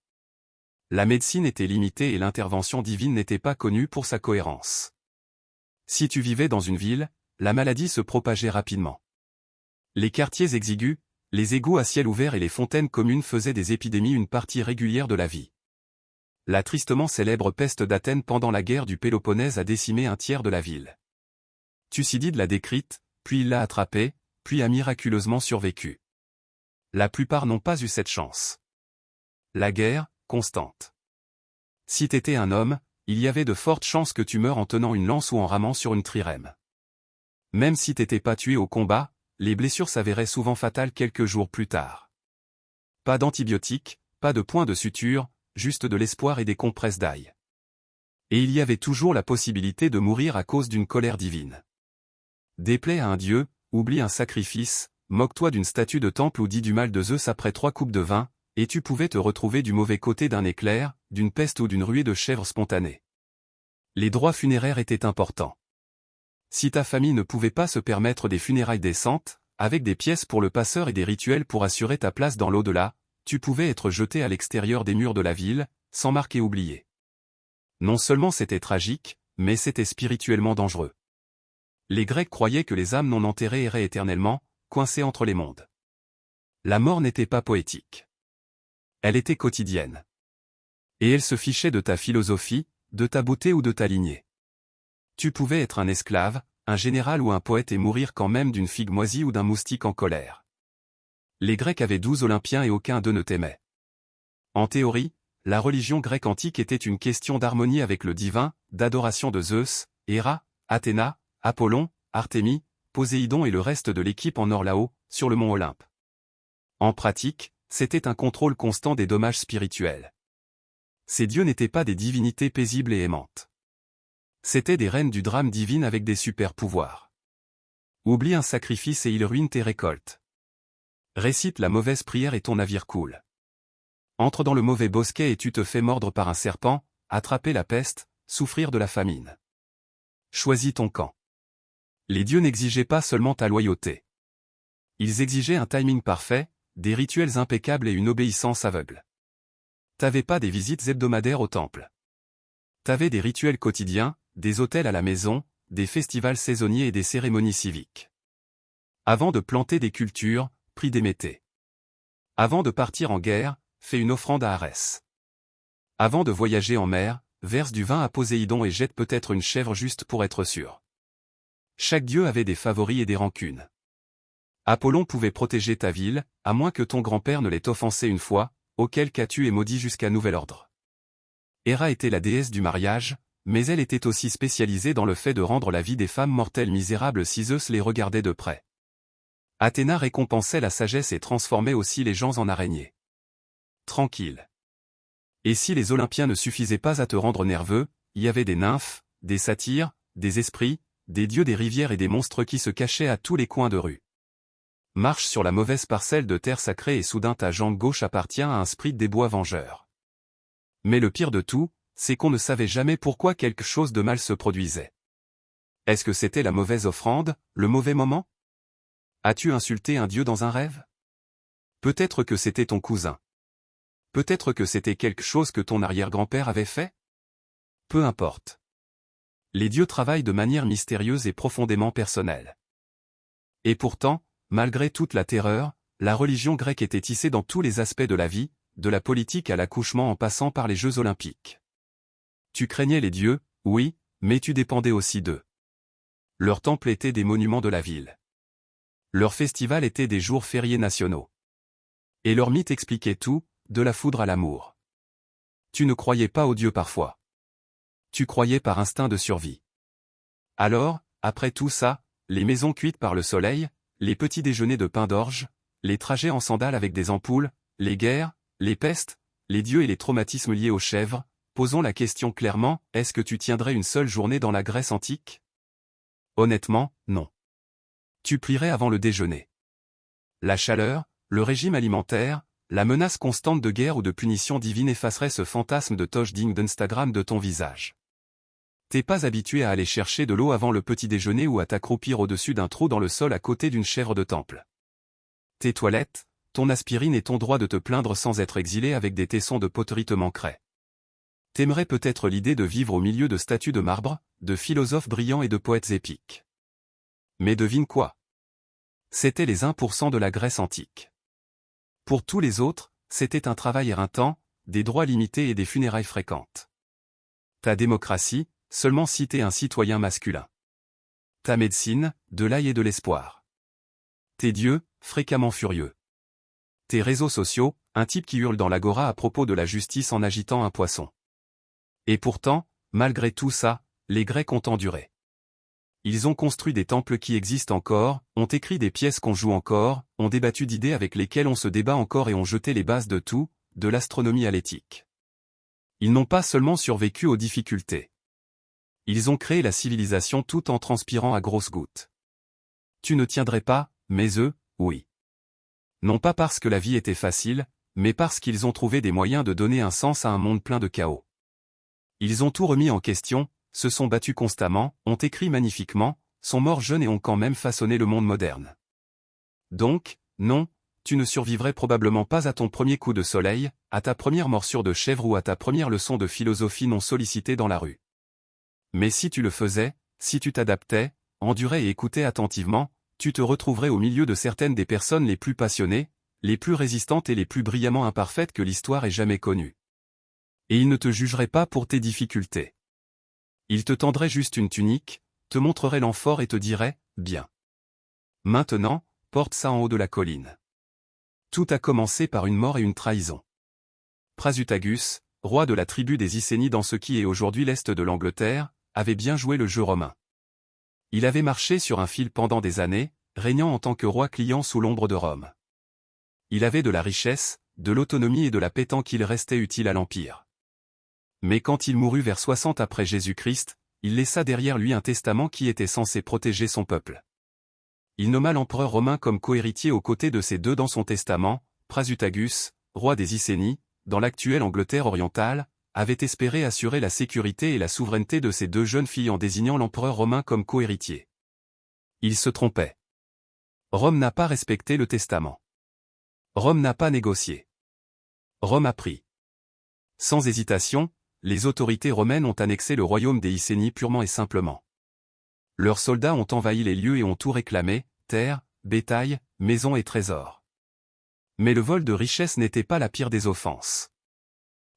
La médecine était limitée et l'intervention divine n'était pas connue pour sa cohérence. Si tu vivais dans une ville, la maladie se propageait rapidement. Les quartiers exigus, les égouts à ciel ouvert et les fontaines communes faisaient des épidémies une partie régulière de la vie. La tristement célèbre peste d'Athènes pendant la guerre du Péloponnèse a décimé un tiers de la ville. Thucydide l'a décrite, puis il l'a attrapée, puis a miraculeusement survécu. La plupart n'ont pas eu cette chance. La guerre, constante. Si t'étais un homme, il y avait de fortes chances que tu meures en tenant une lance ou en ramant sur une trirème. Même si t'étais pas tué au combat, les blessures s'avéraient souvent fatales quelques jours plus tard. Pas d'antibiotiques, pas de points de suture, juste de l'espoir et des compresses d'ail. Et il y avait toujours la possibilité de mourir à cause d'une colère divine. Déplaie à un dieu, oublie un sacrifice, moque-toi d'une statue de temple ou dis du mal de Zeus après 3 coupes de vin, et tu pouvais te retrouver du mauvais côté d'un éclair, d'une peste ou d'une ruée de chèvres spontanée. Les droits funéraires étaient importants. Si ta famille ne pouvait pas se permettre des funérailles décentes, avec des pièces pour le passeur et des rituels pour assurer ta place dans l'au-delà, tu pouvais être jeté à l'extérieur des murs de la ville, sans marque et oublié. Non seulement c'était tragique, mais c'était spirituellement dangereux. Les Grecs croyaient que les âmes non enterrées erraient éternellement, coincées entre les mondes. La mort n'était pas poétique. Elle était quotidienne. Et elle se fichait de ta philosophie, de ta beauté ou de ta lignée. Tu pouvais être un esclave, un général ou un poète et mourir quand même d'une figue moisie ou d'un moustique en colère. Les Grecs avaient 12 Olympiens et aucun d'eux ne t'aimait. En théorie, la religion grecque antique était une question d'harmonie avec le divin, d'adoration de Zeus, Héra, Athéna, Apollon, Artémis, Poséidon et le reste de l'équipe en or là-haut, sur le mont Olympe. En pratique, c'était un contrôle constant des dommages spirituels. Ces dieux n'étaient pas des divinités paisibles et aimantes. C'étaient des reines du drame divine avec des super-pouvoirs. Oublie un sacrifice et ils ruinent tes récoltes. Récite la mauvaise prière et ton navire coule. Entre dans le mauvais bosquet et tu te fais mordre par un serpent, attraper la peste, souffrir de la famine. Choisis ton camp. Les dieux n'exigeaient pas seulement ta loyauté. Ils exigeaient un timing parfait, des rituels impeccables et une obéissance aveugle. T'avais pas des visites hebdomadaires au temple. T'avais des rituels quotidiens, des hôtels à la maison, des festivals saisonniers et des cérémonies civiques. Avant de planter des cultures, prie Déméter. Avant de partir en guerre, fais une offrande à Arès. Avant de voyager en mer, verse du vin à Poséidon et jette peut-être une chèvre juste pour être sûr. Chaque dieu avait des favoris et des rancunes. Apollon pouvait protéger ta ville, à moins que ton grand-père ne l'ait offensé une fois, auquel cas tu es maudit jusqu'à nouvel ordre. Héra était la déesse du mariage, mais elle était aussi spécialisée dans le fait de rendre la vie des femmes mortelles misérables si Zeus les regardait de près. Athéna récompensait la sagesse et transformait aussi les gens en araignées. Tranquille. Et si les Olympiens ne suffisaient pas à te rendre nerveux, il y avait des nymphes, des satyres, des esprits, des dieux des rivières et des monstres qui se cachaient à tous les coins de rue. Marche sur la mauvaise parcelle de terre sacrée et soudain ta jambe gauche appartient à un sprite des bois vengeurs. Mais le pire de tout, c'est qu'on ne savait jamais pourquoi quelque chose de mal se produisait. Est-ce que c'était la mauvaise offrande, le mauvais moment? As-tu insulté un dieu dans un rêve? Peut-être que c'était ton cousin. Peut-être que c'était quelque chose que ton arrière-grand-père avait fait? Peu importe. Les dieux travaillent de manière mystérieuse et profondément personnelle. Et pourtant, malgré toute la terreur, la religion grecque était tissée dans tous les aspects de la vie, de la politique à l'accouchement en passant par les Jeux olympiques. Tu craignais les dieux, oui, mais tu dépendais aussi d'eux. Leurs temples étaient des monuments de la ville. Leurs festivals étaient des jours fériés nationaux. Et leurs mythes expliquaient tout, de la foudre à l'amour. Tu ne croyais pas aux dieux parfois. Tu croyais par instinct de survie. Alors, après tout ça, les maisons cuites par le soleil, les petits déjeuners de pain d'orge, les trajets en sandales avec des ampoules, les guerres, les pestes, les dieux et les traumatismes liés aux chèvres, posons la question clairement, est-ce que tu tiendrais une seule journée dans la Grèce antique? Honnêtement, non. Tu plierais avant le déjeuner. La chaleur, le régime alimentaire, la menace constante de guerre ou de punition divine effaceraient ce fantasme de toge digne d'Instagram de ton visage. T'es pas habitué à aller chercher de l'eau avant le petit déjeuner ou à t'accroupir au-dessus d'un trou dans le sol à côté d'une chèvre de temple. Tes toilettes, ton aspirine et ton droit de te plaindre sans être exilé avec des tessons de poterie te manqueraient. T'aimerais peut-être l'idée de vivre au milieu de statues de marbre, de philosophes brillants et de poètes épiques. Mais devine quoi? C'étaient les 1% de la Grèce antique. Pour tous les autres, c'était un travail éreintant, des droits limités et des funérailles fréquentes. Ta démocratie, seulement si t'es un citoyen masculin. Ta médecine, de l'ail et de l'espoir. Tes dieux, fréquemment furieux. Tes réseaux sociaux, un type qui hurle dans l'agora à propos de la justice en agitant un poisson. Et pourtant, malgré tout ça, les Grecs ont enduré. Ils ont construit des temples qui existent encore, ont écrit des pièces qu'on joue encore, ont débattu d'idées avec lesquelles on se débat encore et ont jeté les bases de tout, de l'astronomie à l'éthique. Ils n'ont pas seulement survécu aux difficultés. Ils ont créé la civilisation tout en transpirant à grosses gouttes. Tu ne tiendrais pas, mais eux, oui. Non pas parce que la vie était facile, mais parce qu'ils ont trouvé des moyens de donner un sens à un monde plein de chaos. Ils ont tout remis en question, se sont battus constamment, ont écrit magnifiquement, sont morts jeunes et ont quand même façonné le monde moderne. Donc, non, tu ne survivrais probablement pas à ton premier coup de soleil, à ta première morsure de chèvre ou à ta première leçon de philosophie non sollicitée dans la rue. Mais si tu le faisais, si tu t'adaptais, endurais et écoutais attentivement, tu te retrouverais au milieu de certaines des personnes les plus passionnées, les plus résistantes et les plus brillamment imparfaites que l'histoire ait jamais connues. Et ils ne te jugeraient pas pour tes difficultés. Ils te tendraient juste une tunique, te montreraient l'amphore et te diraient « Bien. Maintenant, porte ça en haut de la colline. » Tout a commencé par une mort et une trahison. Prasutagus, roi de la tribu des Icénies dans ce qui est aujourd'hui l'est de l'Angleterre, avait bien joué le jeu romain. Il avait marché sur un fil pendant des années, régnant en tant que roi client sous l'ombre de Rome. Il avait de la richesse, de l'autonomie et de la pétanque qu'il restait utile à l'Empire. Mais quand il mourut vers 60 après Jésus-Christ, il laissa derrière lui un testament qui était censé protéger son peuple. Il nomma l'empereur romain comme cohéritier aux côtés de ces deux dans son testament, Prasutagus, roi des Icénies, dans l'actuelle Angleterre orientale, avait espéré assurer la sécurité et la souveraineté de ces deux jeunes filles en désignant l'empereur romain comme cohéritier. Il se trompait. Rome n'a pas respecté le testament. Rome n'a pas négocié. Rome a pris. Sans hésitation, les autorités romaines ont annexé le royaume des Icénies purement et simplement. Leurs soldats ont envahi les lieux et ont tout réclamé, terre, bétail, maisons et trésors. Mais le vol de richesses n'était pas la pire des offenses.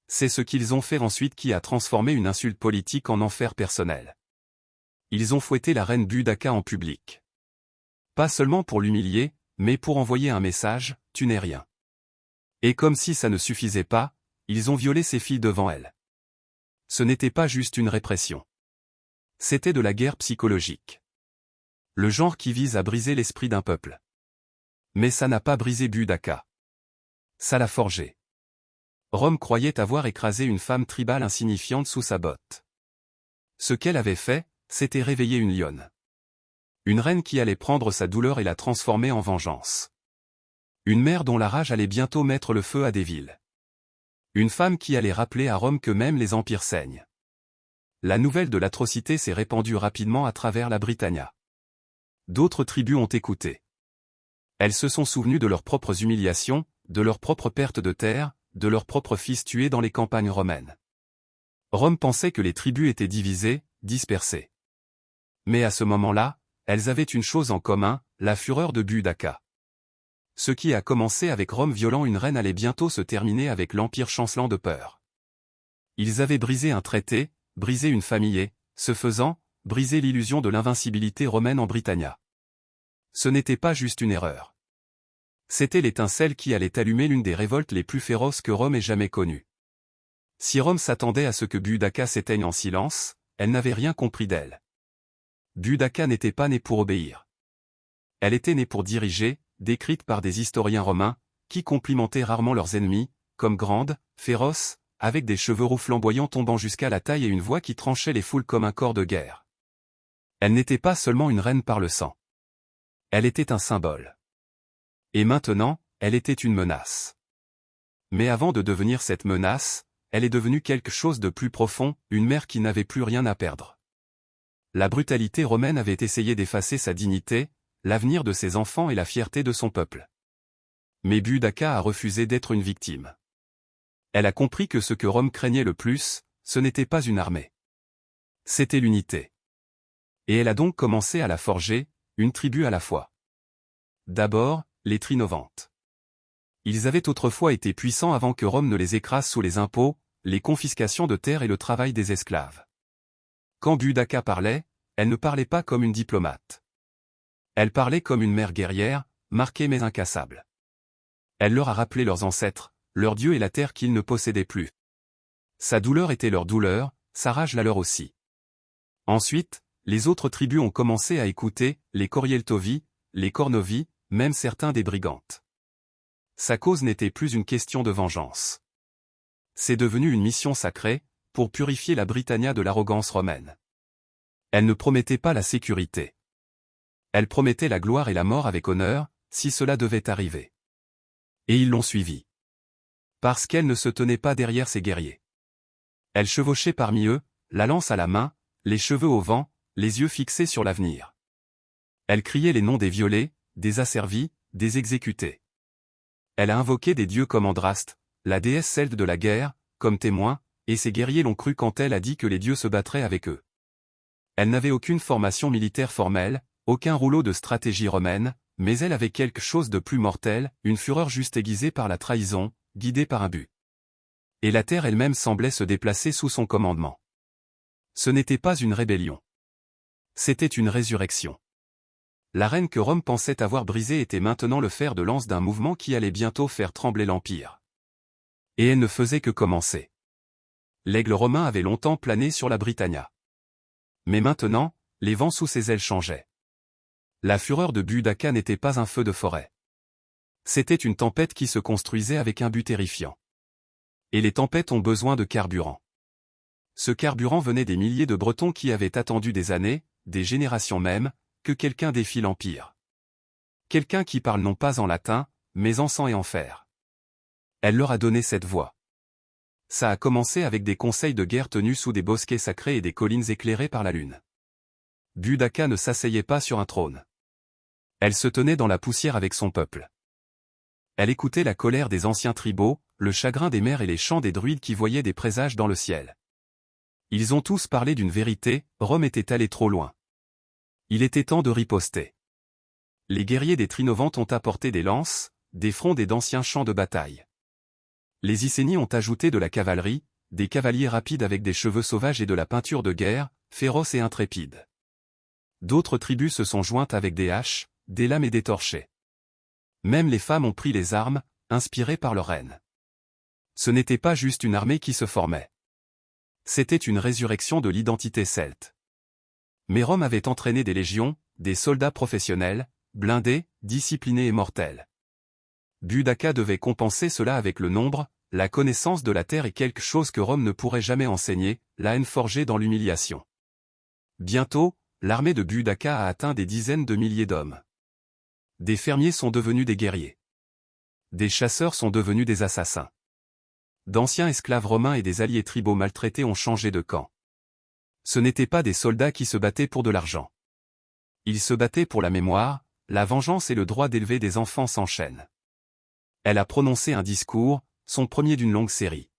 C'est ce qu'ils ont fait ensuite qui a transformé une insulte politique en enfer personnel. Ils ont fouetté la reine Boudica en public. Pas seulement pour l'humilier, mais pour envoyer un message, tu n'es rien. Et comme si ça ne suffisait pas, ils ont violé ses filles devant elle. Ce n'était pas juste une répression. C'était de la guerre psychologique. Le genre qui vise à briser l'esprit d'un peuple. Mais ça n'a pas brisé Boudica. Ça l'a forgé. Rome croyait avoir écrasé une femme tribale insignifiante sous sa botte. Ce qu'elle avait fait, c'était réveiller une lionne. Une reine qui allait prendre sa douleur et la transformer en vengeance. Une mère dont la rage allait bientôt mettre le feu à des villes. Une femme qui allait rappeler à Rome que même les empires saignent. La nouvelle de l'atrocité s'est répandue rapidement à travers la Britannia. D'autres tribus ont écouté. Elles se sont souvenues de leurs propres humiliations, de leurs propres pertes de terre, de leurs propres fils tués dans les campagnes romaines. Rome pensait que les tribus étaient divisées, dispersées. Mais à ce moment-là, elles avaient une chose en commun, la fureur de Boudica. Ce qui a commencé avec Rome violant une reine allait bientôt se terminer avec l'Empire chancelant de peur. Ils avaient brisé un traité, brisé une famille et, ce faisant, brisé l'illusion de l'invincibilité romaine en Britannia. Ce n'était pas juste une erreur. C'était l'étincelle qui allait allumer l'une des révoltes les plus féroces que Rome ait jamais connues. Si Rome s'attendait à ce que Boudica s'éteigne en silence, elle n'avait rien compris d'elle. Boudica n'était pas née pour obéir. elle était née pour diriger, décrite par des historiens romains, qui complimentaient rarement leurs ennemis, comme grande, féroce, avec des cheveux roux flamboyants tombant jusqu'à la taille et une voix qui tranchait les foules comme un corps de guerre. Elle n'était pas seulement une reine par le sang. Elle était un symbole. Et maintenant, elle était une menace. Mais avant de devenir cette menace, elle est devenue quelque chose de plus profond, une mère qui n'avait plus rien à perdre. La brutalité romaine avait essayé d'effacer sa dignité, l'avenir de ses enfants et la fierté de son peuple. Mais Boudicca a refusé d'être une victime. Elle a compris que ce que Rome craignait le plus, ce n'était pas une armée. C'était l'unité. Et elle a donc commencé à la forger, une tribu à la fois. D'abord, les Trinovantes. Ils avaient autrefois été puissants avant que Rome ne les écrase sous les impôts, les confiscations de terres et le travail des esclaves. Quand Boudicca parlait, elle ne parlait pas comme une diplomate. Elle parlait comme une mère guerrière, marquée mais incassable. Elle leur a rappelé leurs ancêtres, leur Dieu et la terre qu'ils ne possédaient plus. Sa douleur était leur douleur, sa rage la leur aussi. Ensuite, les autres tribus ont commencé à écouter, les Corieltovi, les Cornovi, même certains des Brigantes. Sa cause n'était plus une question de vengeance. C'est devenu une mission sacrée, pour purifier la Britannia de l'arrogance romaine. Elle ne promettait pas la sécurité. Elle promettait la gloire et la mort avec honneur, si cela devait arriver. Et ils l'ont suivie. Parce qu'elle ne se tenait pas derrière ses guerriers. Elle chevauchait parmi eux, la lance à la main, les cheveux au vent, les yeux fixés sur l'avenir. Elle criait les noms des violés, des asservis, des exécutés. Elle a invoqué des dieux comme Andraste, la déesse celte de la guerre, comme témoin, et ses guerriers l'ont cru quand elle a dit que les dieux se battraient avec eux. Elle n'avait aucune formation militaire formelle, aucun rouleau de stratégie romaine, mais elle avait quelque chose de plus mortel, une fureur juste aiguisée par la trahison, guidée par un but. Et la terre elle-même semblait se déplacer sous son commandement. Ce n'était pas une rébellion. C'était une résurrection. La reine que Rome pensait avoir brisée était maintenant le fer de lance d'un mouvement qui allait bientôt faire trembler l'Empire. Et elle ne faisait que commencer. L'aigle romain avait longtemps plané sur la Britannia. Mais maintenant, les vents sous ses ailes changeaient. La fureur de Boudicca n'était pas un feu de forêt. C'était une tempête qui se construisait avec un but terrifiant. Et les tempêtes ont besoin de carburant. Ce carburant venait des milliers de Bretons qui avaient attendu des années, des générations même, que quelqu'un défie l'Empire. Quelqu'un qui parle non pas en latin, mais en sang et en fer. Elle leur a donné cette voix. Ça a commencé avec des conseils de guerre tenus sous des bosquets sacrés et des collines éclairées par la lune. Boudicca ne s'asseyait pas sur un trône. Elle se tenait dans la poussière avec son peuple. Elle écoutait la colère des anciens tribaux, le chagrin des mères et les chants des druides qui voyaient des présages dans le ciel. Ils ont tous parlé d'une vérité, Rome était allée trop loin. Il était temps de riposter. Les guerriers des Trinovantes ont apporté des lances, des frondes et d'anciens champs de bataille. Les Icénies ont ajouté de la cavalerie, des cavaliers rapides avec des cheveux sauvages et de la peinture de guerre, féroce et intrépide. D'autres tribus se sont jointes avec des haches, des lames et des torchets. Même les femmes ont pris les armes, inspirées par leur reine. Ce n'était pas juste une armée qui se formait. C'était une résurrection de l'identité celte. Mais Rome avait entraîné des légions, des soldats professionnels, blindés, disciplinés et mortels. Boudicca devait compenser cela avec le nombre, la connaissance de la terre et quelque chose que Rome ne pourrait jamais enseigner, la haine forgée dans l'humiliation. Bientôt, l'armée de Boudicca a atteint des dizaines de milliers d'hommes. Des fermiers sont devenus des guerriers. Des chasseurs sont devenus des assassins. D'anciens esclaves romains et des alliés tribaux maltraités ont changé de camp. Ce n'étaient pas des soldats qui se battaient pour de l'argent. Ils se battaient pour la mémoire, la vengeance et le droit d'élever des enfants sans chaîne. Elle a prononcé un discours, son premier d'une longue série.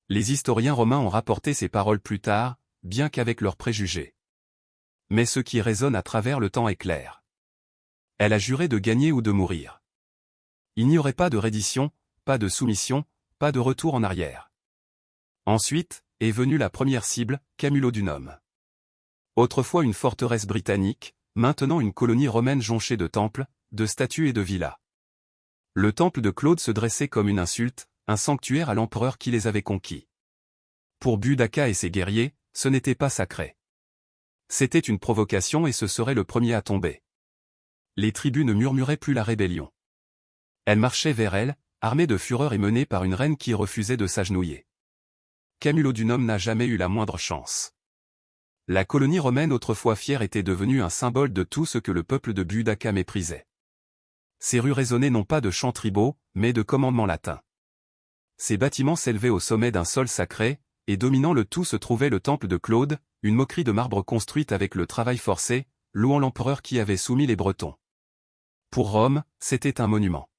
Les historiens romains ont rapporté ces paroles plus tard, bien qu'avec leurs préjugés. Mais ce qui résonne à travers le temps est clair. Elle a juré de gagner ou de mourir. Il n'y aurait pas de reddition, pas de soumission, pas de retour en arrière. Ensuite, est venue la première cible, Camulodunum. Autrefois une forteresse britannique, maintenant une colonie romaine jonchée de temples, de statues et de villas. Le temple de Claude se dressait comme une insulte, un sanctuaire à l'empereur qui les avait conquis. Pour Boudicca et ses guerriers, ce n'était pas sacré. C'était une provocation et ce serait le premier à tomber. Les tribus ne murmuraient plus la rébellion. Elles marchaient vers elle, armées de fureur et menées par une reine qui refusait de s'agenouiller. Camulodunum n'a jamais eu la moindre chance. La colonie romaine autrefois fière était devenue un symbole de tout ce que le peuple de Budaka méprisait. Ses rues résonnaient non pas de chants tribaux, mais de commandements latins. Ses bâtiments s'élevaient au sommet d'un sol sacré, et dominant le tout se trouvait le temple de Claude, une moquerie de marbre construite avec le travail forcé, louant l'empereur qui avait soumis les Bretons. Pour Rome, c'était un monument.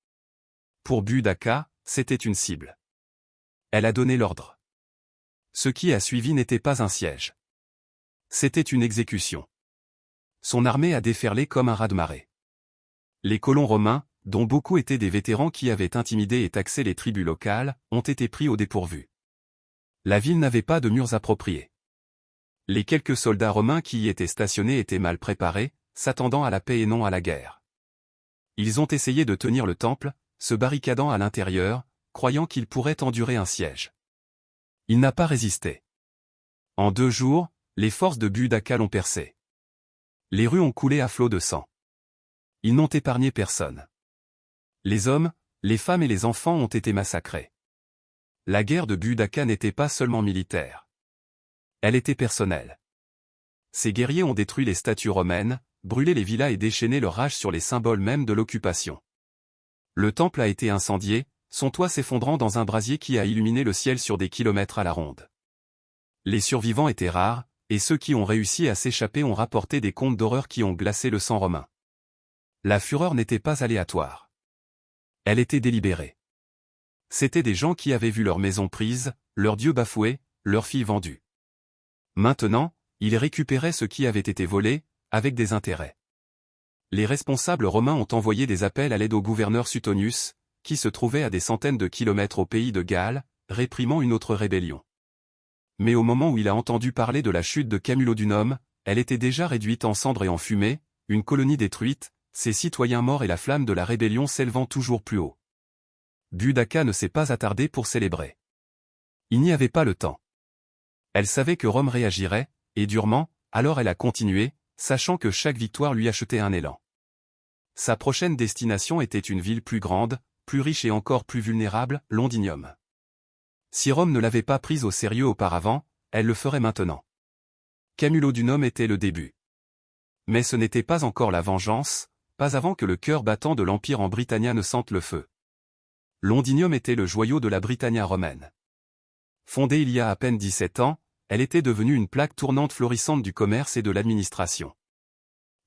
Pour Budaka, c'était une cible. Elle a donné l'ordre. Ce qui a suivi n'était pas un siège. C'était une exécution. Son armée a déferlé comme un raz-de-marée. Les colons romains, dont beaucoup étaient des vétérans qui avaient intimidé et taxé les tribus locales, ont été pris au dépourvu. La ville n'avait pas de murs appropriés. Les quelques soldats romains qui y étaient stationnés étaient mal préparés, s'attendant à la paix et non à la guerre. Ils ont essayé de tenir le temple, se barricadant à l'intérieur, croyant qu'ils pourraient endurer un siège. Il n'a pas résisté. En 2 jours, les forces de Budaka l'ont percé. Les rues ont coulé à flots de sang. Ils n'ont épargné personne. Les hommes, les femmes et les enfants ont été massacrés. La guerre de Budaka n'était pas seulement militaire. Elle était personnelle. Ces guerriers ont détruit les statues romaines, brûlé les villas et déchaîné leur rage sur les symboles mêmes de l'occupation. Le temple a été incendié, son toit s'effondrant dans un brasier qui a illuminé le ciel sur des kilomètres à la ronde. Les survivants étaient rares, et ceux qui ont réussi à s'échapper ont rapporté des contes d'horreur qui ont glacé le sang romain. La fureur n'était pas aléatoire. Elle était délibérée. C'étaient des gens qui avaient vu leur maison prise, leurs dieux bafoués, leurs filles vendues. Maintenant, ils récupéraient ce qui avait été volé, avec des intérêts. Les responsables romains ont envoyé des appels à l'aide au gouverneur Suetonius, qui se trouvait à des centaines de kilomètres au pays de Galles, réprimant une autre rébellion. Mais au moment où il a entendu parler de la chute de Camulodunum, elle était déjà réduite en cendres et en fumée, une colonie détruite, ses citoyens morts et la flamme de la rébellion s'élevant toujours plus haut. Budaka ne s'est pas attardée pour célébrer. Il n'y avait pas le temps. Elle savait que Rome réagirait, et durement, alors elle a continué, sachant que chaque victoire lui achetait un élan. Sa prochaine destination était une ville plus grande, plus riche et encore plus vulnérable, Londinium. Si Rome ne l'avait pas prise au sérieux auparavant, elle le ferait maintenant. Camulodunum était le début. Mais ce n'était pas encore la vengeance, pas avant que le cœur battant de l'Empire en Britannia ne sente le feu. Londinium était le joyau de la Britannia romaine. Fondée il y a à peine 17 ans, elle était devenue une plaque tournante florissante du commerce et de l'administration.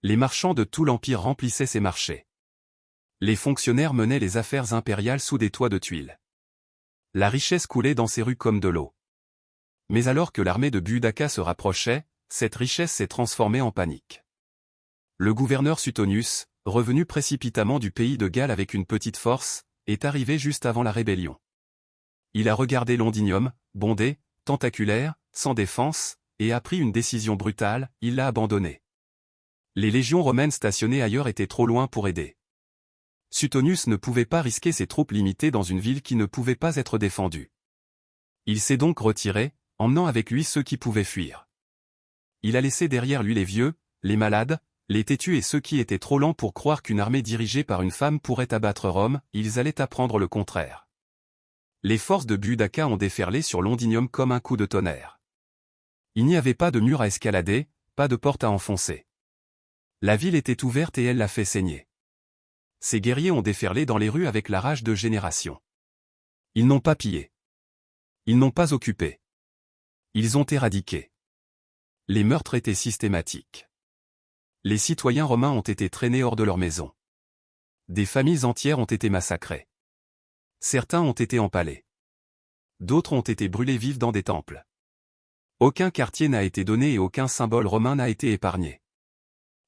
Les marchands de tout l'Empire remplissaient ses marchés. Les fonctionnaires menaient les affaires impériales sous des toits de tuiles. La richesse coulait dans ces rues comme de l'eau. Mais alors que l'armée de Budaka se rapprochait, cette richesse s'est transformée en panique. Le gouverneur Suetonius, revenu précipitamment du pays de Galles avec une petite force, est arrivé juste avant la rébellion. Il a regardé Londinium, bondé, tentaculaire, sans défense, et a pris une décision brutale, il l'a abandonné. Les légions romaines stationnées ailleurs étaient trop loin pour aider. Suetonius ne pouvait pas risquer ses troupes limitées dans une ville qui ne pouvait pas être défendue. Il s'est donc retiré, emmenant avec lui ceux qui pouvaient fuir. Il a laissé derrière lui les vieux, les malades, les têtus et ceux qui étaient trop lents pour croire qu'une armée dirigée par une femme pourrait abattre Rome, ils allaient apprendre le contraire. Les forces de Budaka ont déferlé sur Londinium comme un coup de tonnerre. Il n'y avait pas de mur à escalader, pas de porte à enfoncer. La ville était ouverte et elle l'a fait saigner. Ces guerriers ont déferlé dans les rues avec la rage de générations. Ils n'ont pas pillé. Ils n'ont pas occupé. Ils ont éradiqué. Les meurtres étaient systématiques. Les citoyens romains ont été traînés hors de leur maison. Des familles entières ont été massacrées. Certains ont été empalés. D'autres ont été brûlés vifs dans des temples. Aucun quartier n'a été donné et aucun symbole romain n'a été épargné.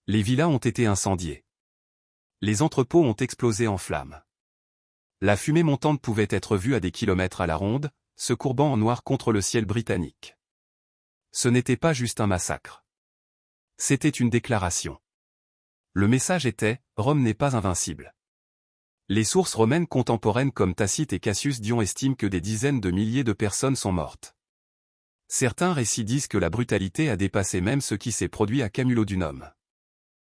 Les villas ont été incendiées. Les entrepôts ont explosé en flammes. La fumée montante pouvait être vue à des kilomètres à la ronde, se courbant en noir contre le ciel britannique. Ce n'était pas juste un massacre. C'était une déclaration. Le message était « Rome n'est pas invincible ». Les sources romaines contemporaines comme Tacite et Cassius Dion estiment que des dizaines de milliers de personnes sont mortes. Certains récits disent que la brutalité a dépassé même ce qui s'est produit à Camulodunum.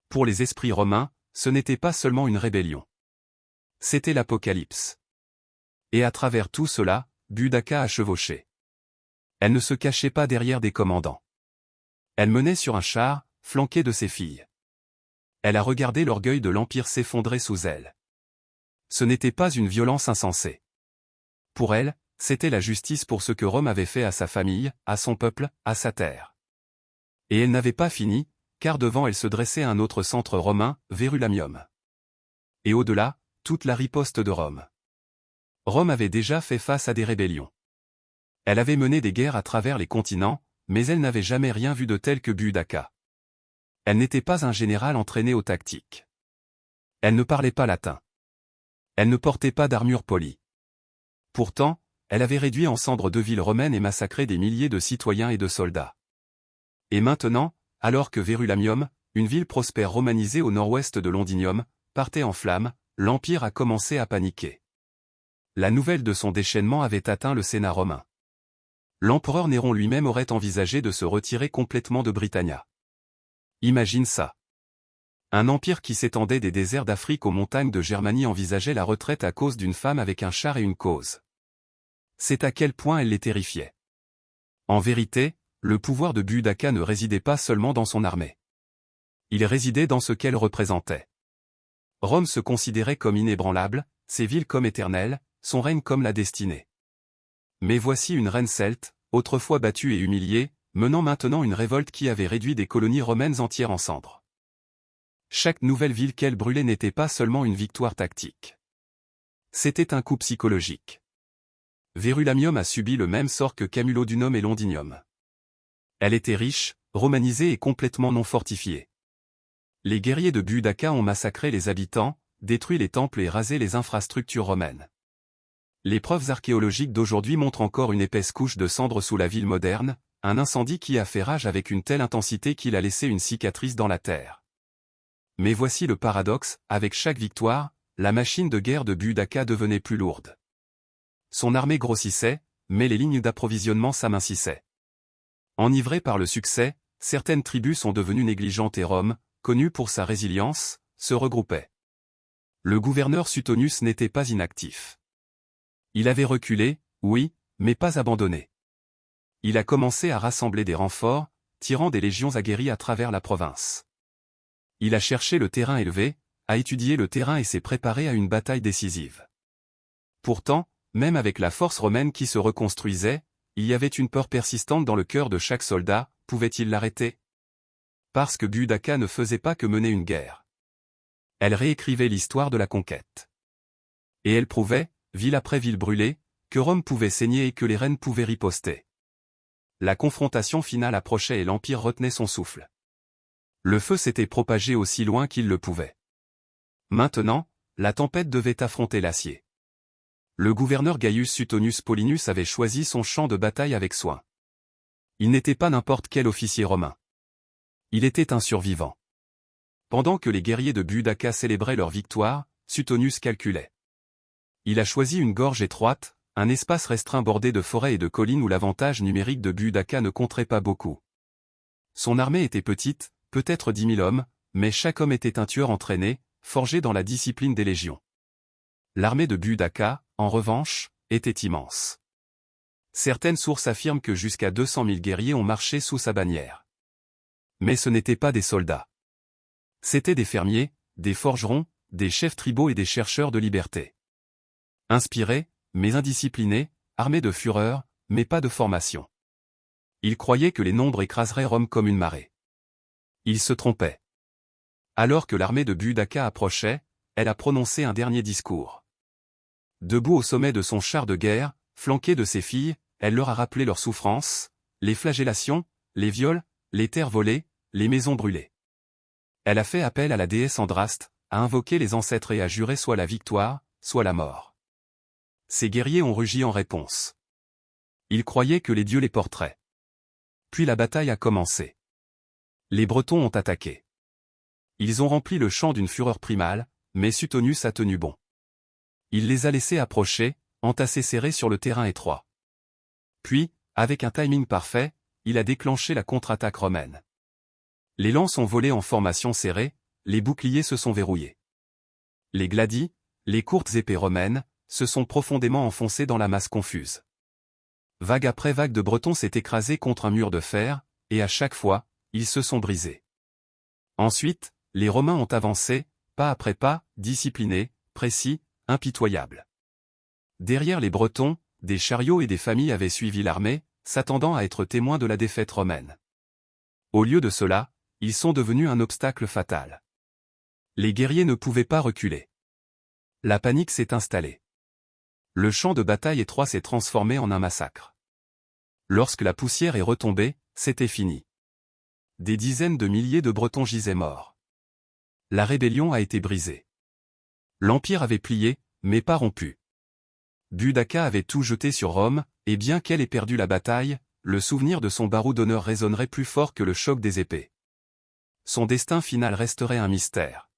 Pour les esprits romains, ce n'était pas seulement une rébellion. C'était l'apocalypse. Et à travers tout cela, Boudica a chevauché. Elle ne se cachait pas derrière des commandants. Elle menait sur un char, flanquée de ses filles. Elle a regardé l'orgueil de l'Empire s'effondrer sous elle. Ce n'était pas une violence insensée. Pour elle, c'était la justice pour ce que Rome avait fait à sa famille, à son peuple, à sa terre. Et elle n'avait pas fini, car devant elle se dressait un autre centre romain, Verulamium. Et au-delà, toute la riposte de Rome. Rome avait déjà fait face à des rébellions. Elle avait mené des guerres à travers les continents, mais elle n'avait jamais rien vu de tel que Boudica. Elle n'était pas un général entraîné aux tactiques. Elle ne parlait pas latin. Elle ne portait pas d'armure polie. Pourtant, elle avait réduit en cendres 2 villes romaines et massacré des milliers de citoyens et de soldats. Et maintenant, alors que Verulamium, une ville prospère romanisée au nord-ouest de Londinium, partait en flammes, l'Empire a commencé à paniquer. La nouvelle de son déchaînement avait atteint le Sénat romain. L'empereur Néron lui-même aurait envisagé de se retirer complètement de Britannia. Imagine ça. Un empire qui s'étendait des déserts d'Afrique aux montagnes de Germanie envisageait la retraite à cause d'une femme avec un char et une cause. C'est à quel point elle les terrifiait. En vérité, le pouvoir de Boudica ne résidait pas seulement dans son armée. Il résidait dans ce qu'elle représentait. Rome se considérait comme inébranlable, ses villes comme éternelles, son règne comme la destinée. Mais voici une reine celte, autrefois battue et humiliée, menant maintenant une révolte qui avait réduit des colonies romaines entières en cendres. Chaque nouvelle ville qu'elle brûlait n'était pas seulement une victoire tactique. C'était un coup psychologique. Verulamium a subi le même sort que Camulodunum et Londinium. Elle était riche, romanisée et complètement non fortifiée. Les guerriers de Boudica ont massacré les habitants, détruit les temples et rasé les infrastructures romaines. Les preuves archéologiques d'aujourd'hui montrent encore une épaisse couche de cendres sous la ville moderne, un incendie qui a fait rage avec une telle intensité qu'il a laissé une cicatrice dans la terre. Mais voici le paradoxe, avec chaque victoire, la machine de guerre de Boudica devenait plus lourde. Son armée grossissait, mais les lignes d'approvisionnement s'amincissaient. Enivrée par le succès, certaines tribus sont devenues négligentes et Rome, connue pour sa résilience, se regroupait. Le gouverneur Suetonius n'était pas inactif. Il avait reculé, oui, mais pas abandonné. Il a commencé à rassembler des renforts, tirant des légions aguerries à travers la province. Il a cherché le terrain élevé, a étudié le terrain et s'est préparé à une bataille décisive. Pourtant, même avec la force romaine qui se reconstruisait, il y avait une peur persistante dans le cœur de chaque soldat, pouvait-il l'arrêter? Parce que Boudica ne faisait pas que mener une guerre. Elle réécrivait l'histoire de la conquête. Et elle prouvait, ville après ville brûlée, que Rome pouvait saigner et que les reines pouvaient riposter. La confrontation finale approchait et l'Empire retenait son souffle. Le feu s'était propagé aussi loin qu'il le pouvait. Maintenant, la tempête devait affronter l'acier. Le gouverneur Gaius Suetonius Paulinus avait choisi son champ de bataille avec soin. Il n'était pas n'importe quel officier romain. Il était un survivant. Pendant que les guerriers de Boudica célébraient leur victoire, Suetonius calculait. Il a choisi une gorge étroite, un espace restreint bordé de forêts et de collines où l'avantage numérique de Boudica ne compterait pas beaucoup. Son armée était petite, peut-être 10 000 hommes, mais chaque homme était un tueur entraîné, forgé dans la discipline des légions. L'armée de Boudica, en revanche, était immense. Certaines sources affirment que jusqu'à 200 000 guerriers ont marché sous sa bannière. Mais ce n'étaient pas des soldats. C'étaient des fermiers, des forgerons, des chefs tribaux et des chercheurs de liberté. Inspirés, mais indisciplinés, armés de fureur, mais pas de formation. Ils croyaient que les nombres écraseraient Rome comme une marée. Ils se trompaient. Alors que l'armée de Boudica approchait, elle a prononcé un dernier discours. Debout au sommet de son char de guerre, flanquée de ses filles, elle leur a rappelé leurs souffrances, les flagellations, les viols, les terres volées, les maisons brûlées. Elle a fait appel à la déesse Andraste, a invoqué les ancêtres et a juré soit la victoire, soit la mort. Ces guerriers ont rugi en réponse. Ils croyaient que les dieux les porteraient. Puis la bataille a commencé. Les Bretons ont attaqué. Ils ont rempli le champ d'une fureur primale, mais Suetonius a tenu bon. Il les a laissés approcher, entassés serrés sur le terrain étroit. Puis, avec un timing parfait, il a déclenché la contre-attaque romaine. Les lances ont volé en formation serrée, les boucliers se sont verrouillés. Les gladis, les courtes épées romaines, se sont profondément enfoncés dans la masse confuse. Vague après vague de Bretons s'est écrasée contre un mur de fer, et à chaque fois, ils se sont brisés. Ensuite, les Romains ont avancé, pas après pas, disciplinés, précis, impitoyables. Derrière les Bretons, des chariots et des familles avaient suivi l'armée, s'attendant à être témoins de la défaite romaine. Au lieu de cela, ils sont devenus un obstacle fatal. Les guerriers ne pouvaient pas reculer. La panique s'est installée. Le champ de bataille étroit s'est transformé en un massacre. Lorsque la poussière est retombée, c'était fini. Des dizaines de milliers de Bretons gisaient morts. La rébellion a été brisée. L'Empire avait plié, mais pas rompu. Budaka avait tout jeté sur Rome, et bien qu'elle ait perdu la bataille, le souvenir de son barreau d'honneur résonnerait plus fort que le choc des épées. Son destin final resterait un mystère.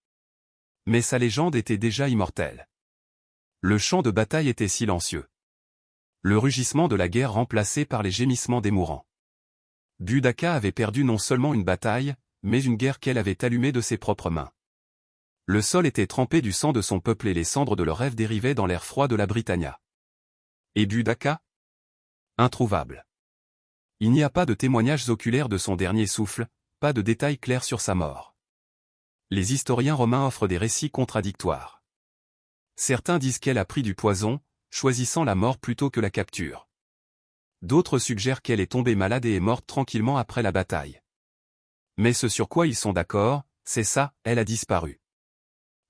Mais sa légende était déjà immortelle. Le champ de bataille était silencieux. Le rugissement de la guerre remplacé par les gémissements des mourants. Budaka avait perdu non seulement une bataille, mais une guerre qu'elle avait allumée de ses propres mains. Le sol était trempé du sang de son peuple et les cendres de leurs rêves dérivaient dans l'air froid de la Britannia. Et Budaka? Introuvable. Il n'y a pas de témoignages oculaires de son dernier souffle, pas de détails clairs sur sa mort. Les historiens romains offrent des récits contradictoires. Certains disent qu'elle a pris du poison, choisissant la mort plutôt que la capture. D'autres suggèrent qu'elle est tombée malade et est morte tranquillement après la bataille. Mais ce sur quoi ils sont d'accord, c'est ça, elle a disparu.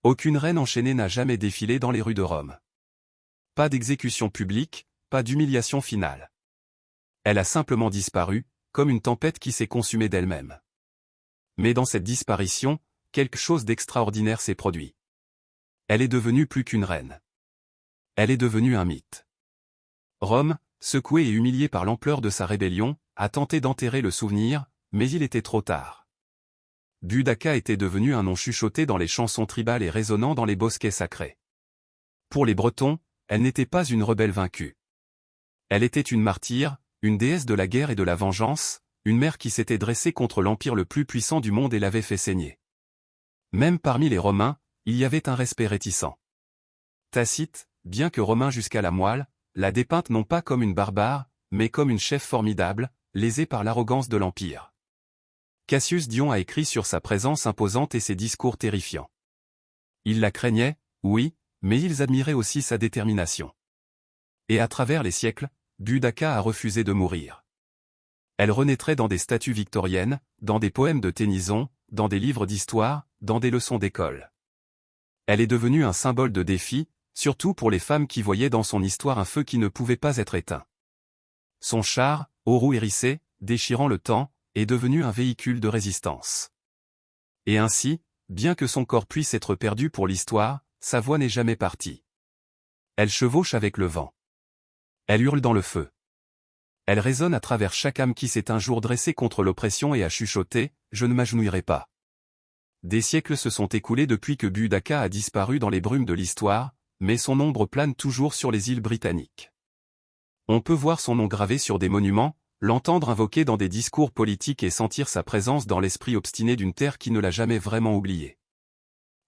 Aucune reine enchaînée n'a jamais défilé dans les rues de Rome. Pas d'exécution publique, pas d'humiliation finale. Elle a simplement disparu, comme une tempête qui s'est consumée d'elle-même. Mais dans cette disparition, quelque chose d'extraordinaire s'est produit. Elle est devenue plus qu'une reine. Elle est devenue un mythe. Rome, secouée et humiliée par l'ampleur de sa rébellion, a tenté d'enterrer le souvenir, mais il était trop tard. Budaka était devenu un nom chuchoté dans les chansons tribales et résonnant dans les bosquets sacrés. Pour les Bretons, elle n'était pas une rebelle vaincue. Elle était une martyre, une déesse de la guerre et de la vengeance, une mère qui s'était dressée contre l'empire le plus puissant du monde et l'avait fait saigner. Même parmi les Romains, il y avait un respect réticent. Tacite, bien que romain jusqu'à la moelle, la dépeinte non pas comme une barbare, mais comme une chef formidable, lésée par l'arrogance de l'empire. Cassius Dion a écrit sur sa présence imposante et ses discours terrifiants. Ils la craignaient, oui, mais ils admiraient aussi sa détermination. Et à travers les siècles, Budaka a refusé de mourir. Elle renaîtrait dans des statues victoriennes, dans des poèmes de Tennyson, dans des livres d'histoire, dans des leçons d'école. Elle est devenue un symbole de défi, surtout pour les femmes qui voyaient dans son histoire un feu qui ne pouvait pas être éteint. Son char, aux roues hérissées, déchirant le temps, est devenu un véhicule de résistance. Et ainsi, bien que son corps puisse être perdu pour l'histoire, sa voix n'est jamais partie. Elle chevauche avec le vent. Elle hurle dans le feu. Elle résonne à travers chaque âme qui s'est un jour dressée contre l'oppression et a chuchoté « Je ne m'agenouillerai pas ». Des siècles se sont écoulés depuis que Budaka a disparu dans les brumes de l'histoire, mais son ombre plane toujours sur les îles britanniques. On peut voir son nom gravé sur des monuments, l'entendre invoquer dans des discours politiques et sentir sa présence dans l'esprit obstiné d'une terre qui ne l'a jamais vraiment oublié.